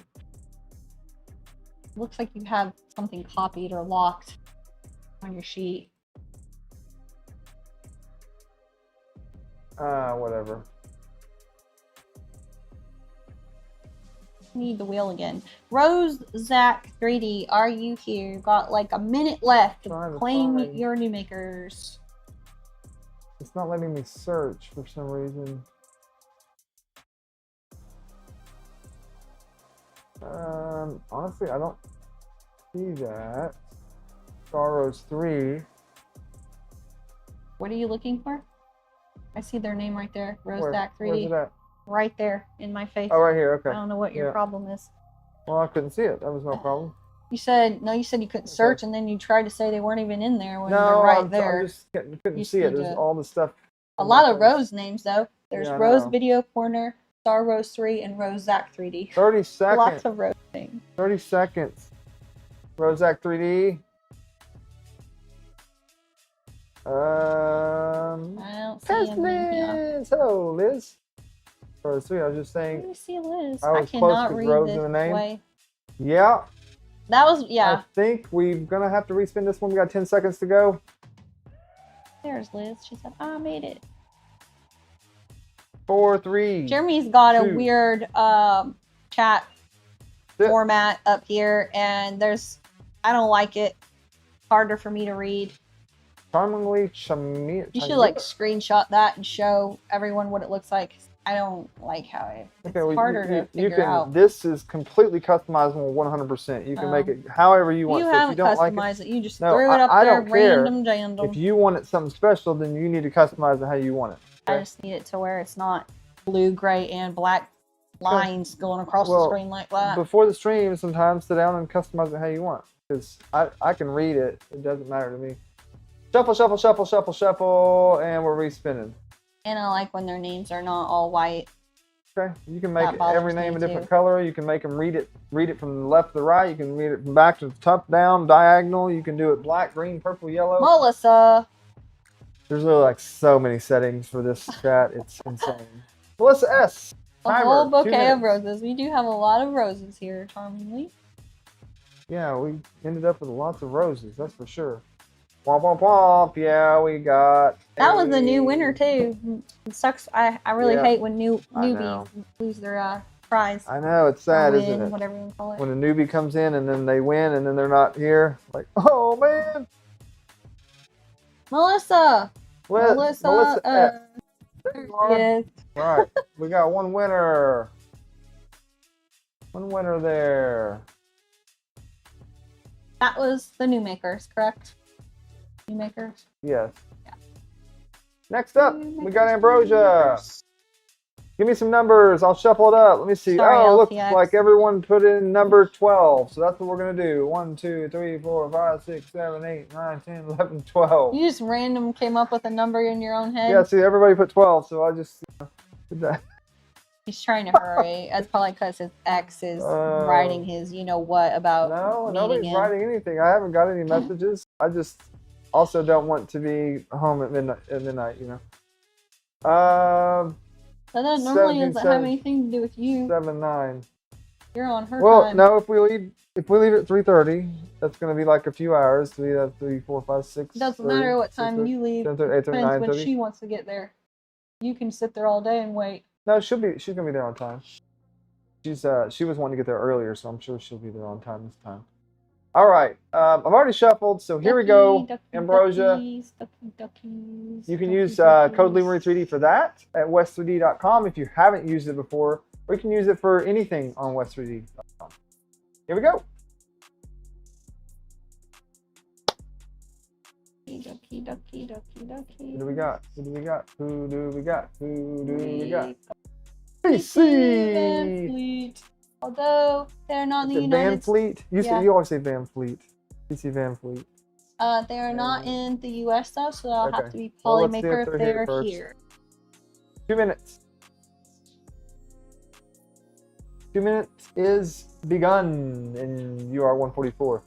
Looks like you have something copied or locked on your sheet. Whatever. Need the wheel again. Rosac 3D, are you here? Got like a minute left to claim your new makers. It's not letting me search for some reason. Honestly, I don't see that. Star Rose 3. What are you looking for? I see their name right there. Rosac 3D. Where's it at? Right there in my face. Oh, right here. Okay. I don't know what your problem is. Well, I couldn't see it. That was no problem. You said you couldn't search, and then you tried to say they weren't even in there when they're there. I just couldn't see it. There's all the stuff. A lot of Rose names though. There's Rose Video Corner, Star Rose 3, and Rosac 3D. 30 seconds. Lots of Rose names. 30 seconds. Rosac 3D. I don't see him. Liz. Hello, Liz. or 3. I was just saying. Let me see Liz. I I was close cannot with read Rose this in the name. way. Yeah. That was, yeah. I think we're going to have to respin this one. We got 10 seconds to go. There's Liz. She said, I made it. 4, 3. Jeremy's got 2. a weird chat format up here, and I don't like it. Harder for me to read. Charmingly You should like screenshot that and show everyone what it looks like. I don't like how it's harder to figure out. This is completely customizable 100%. You can make it however you want. You so haven't if you don't customized like it. You just threw it up there, random jandom. If you want it something special, then you need to customize it how you want it. Okay? I just need it to where it's not blue, gray, and black lines going across the screen like that. Before the stream, sometimes sit down and customize it how you want. Because I can read it. It doesn't matter to me. Shuffle, shuffle, shuffle, shuffle, shuffle, and we're respinning. And I like when their names are not all white. Okay, you can make every name a different color. You can make them read it from the left to the right. You can read it from back to the top, down, diagonal. You can do it black, green, purple, yellow. Melissa. There's really like so many settings for this chat. It's insane. Melissa S. A whole bouquet of roses. We do have a lot of roses here, charmingly. Yeah, we ended up with lots of roses. That's for sure. Womp womp womp. Yeah, we got. That was a new winner too. It sucks. I really hate when newbies lose their prize. I know, it's sad, isn't it? Whatever you call it. When a newbie comes in and then they win and then they're not here. Like, oh man. Melissa. Melissa. There you are. Yes. All right, we got one winner. One winner there. That was the new makers, correct? New makers? Yes. Yeah. Next up, we got Ambrosia. Give me some numbers. I'll shuffle it up. Let me see. Sorry, oh, looks LTX. like everyone put in number 12. So that's what we're going to do. 1, 2, 3, 4, 5, 6, 7, 8, 9, 10, 11, 12. You just random came up with a number in your own head? Yeah, see, everybody put 12. So I just did that. He's trying to hurry. That's probably because his ex is writing his you-know-what about No, nobody's writing anything. I haven't got any messages. I just also don't want to be home at midnight, you know. That normally doesn't have anything to do with you. 7, 9. You're on her time. Well, no, if we leave at 3:30, that's going to be like a few hours. 3, 4, 5, 6. It doesn't matter what time you leave. 7, 8, 30, 9, Depends when she wants to get there. You can sit there all day and wait. No, she's going to be there on time. She was wanting to get there earlier, so I'm sure she'll be there on time this time. All right, I've already shuffled, so here we go. Ambrosia. Duckies, you can use code Lemery3D for that at west3d.com if you haven't used it before, or you can use it for anything on west3d.com. Here we go. Ducky. Who do we got? Who do we got? Who do we got? Who do we got? PC! Although they're not in the United Van Fleet? You always say Van Fleet. PC Van Fleet. They are not in the US though, so they'll have to be Polymaker if they're here. 2 minutes. 2 minutes is begun, and you are 144.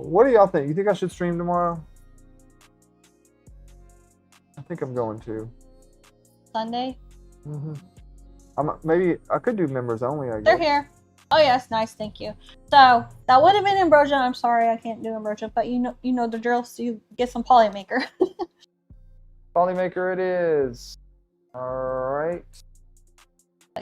What do y'all think? You think I should stream tomorrow? I think I'm going to. Sunday? Maybe I could do members only, I guess. They're here. Oh yes, nice, thank you. So that would have been Ambrosia. I'm sorry I can't do Ambrosia, but you know the drill, so you get some Polymaker. Polymaker it is. Alright.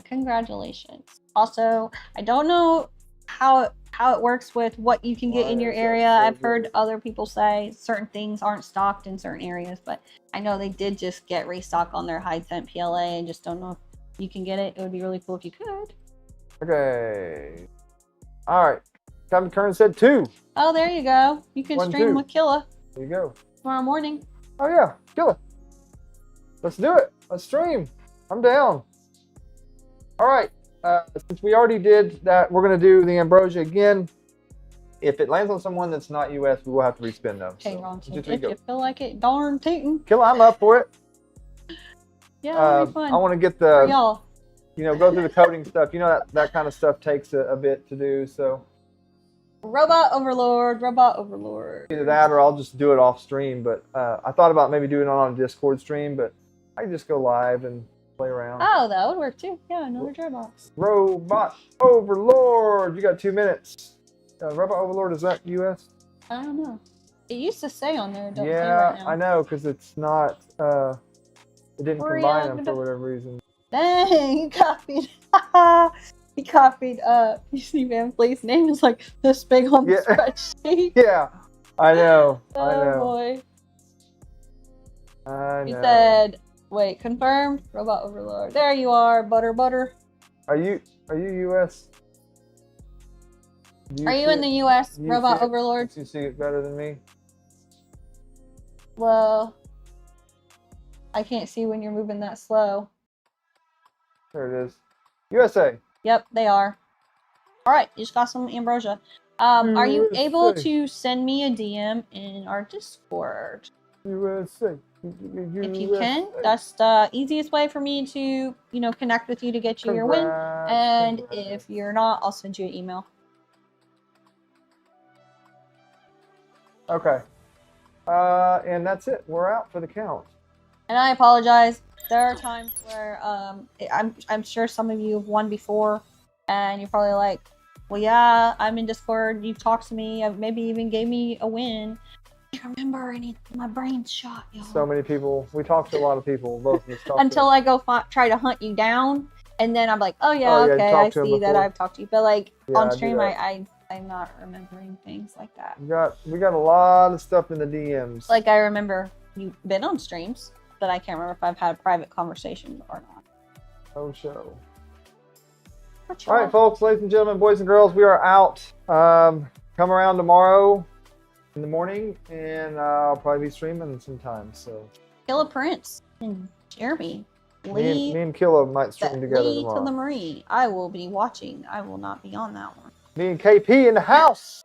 Congratulations. Also, I don't know how it works with what you can get in your area. I've heard other people say certain things aren't stocked in certain areas, but I know they did just get restock on their high temp PLA. I just don't know if you can get it. It would be really cool if you could. Okay. Alright. Captain Kern said 2. Oh, there you go. You can stream with Killa. There you go. Tomorrow morning. Oh yeah, Killa. Let's do it. Let's stream. I'm down. Alright. Since we already did that, we're going to do the Ambrosia again. If it lands on someone that's not US, we will have to respin them. Okay, Ron, if you feel like it, darn tootin'. Killa, I'm up for it. Yeah, it'll be fun. I want to get the, go through the coding stuff. You know that kind of stuff takes a bit to do, so. Robot Overlord. Either that or I'll just do it off stream, but I thought about maybe doing it on a Discord stream, but I can just go live and play around. Oh, that would work too. Yeah, another dry box. Robot Overlord. You got 2 minutes. Robot Overlord, is that US? I don't know. It used to say on there. Don't say Yeah, right now. I know, because it's not. It didn't combine them for whatever reason. Dang, he copied. He copied PC Manplay's name is like this big on the spreadsheet. Yeah, I know. Oh I know. boy. I know. He said, "Wait, confirmed. Robot Overlord. There you are, butter." Are you US? Are you in the US, you Robot see it? Overlord? You see it better than me? Well, I can't see when you're moving that slow. There it is. USA. Yep, they are. All right, you just got some ambrosia. Are you able to send me a DM in our Discord? USA. If you can, that's the easiest way for me to, connect with you to get you your win. And if you're not, I'll send you an email. Okay. And that's it. We're out for the count. And I apologize. There are times where I'm sure some of you have won before, and you're probably like, well, yeah, I'm in Discord. You've talked to me. Maybe even gave me a win. I can't remember any. My brain's shot, y'all. So many people. We talked to a lot of people. Both of us talked Until I go try to hunt you down, and then I'm like, oh yeah, okay, I see that I've talked to you. But like on stream, I'm not remembering things like that. We got a lot of stuff in the DMs. Like I remember you've been on streams, but I can't remember if I've had a private conversation or not. Oh, show. All right, folks, ladies and gentlemen, boys and girls, we are out. Come around tomorrow in the morning, and I'll probably be streaming sometime. So, Killa Prince and Jeremy. Me and Killa might stream together tomorrow. To the Marine. I will be watching. I will not be on that one. Me and KP in the house.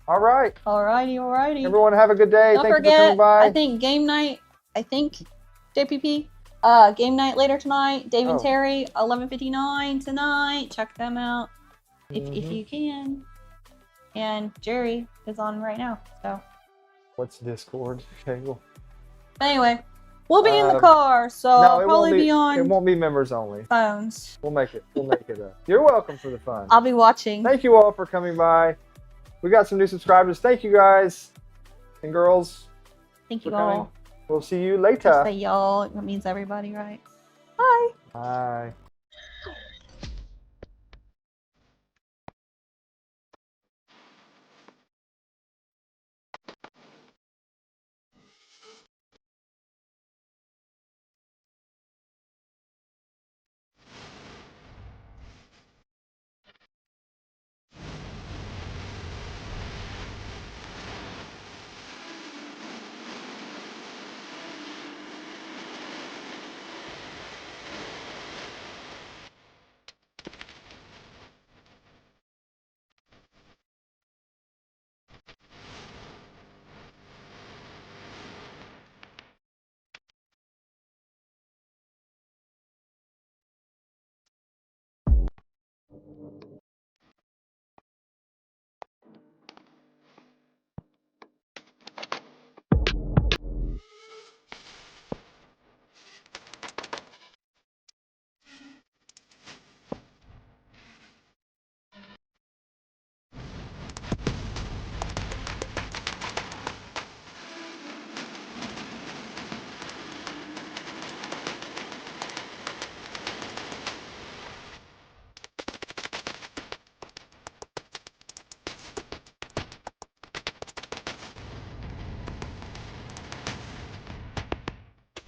All right. Alrighty. Everyone have a good day. Don't Thank forget, you for coming by. I think game night. JPP. Game night later tonight. Dave and Terry, 11:59 tonight. Check them out if you can. And Jerry is on right now. So. What's Discord? Okay, well. Anyway, we'll be in the car, so I'll probably be on. It won't be members only. Phones. We'll make it. You're welcome for the fun. I'll be watching. Thank you all for coming by. We got some new subscribers. Thank you guys and girls. Thank you all. We'll see you later. Just say y'all. It means everybody, right? Bye. Bye.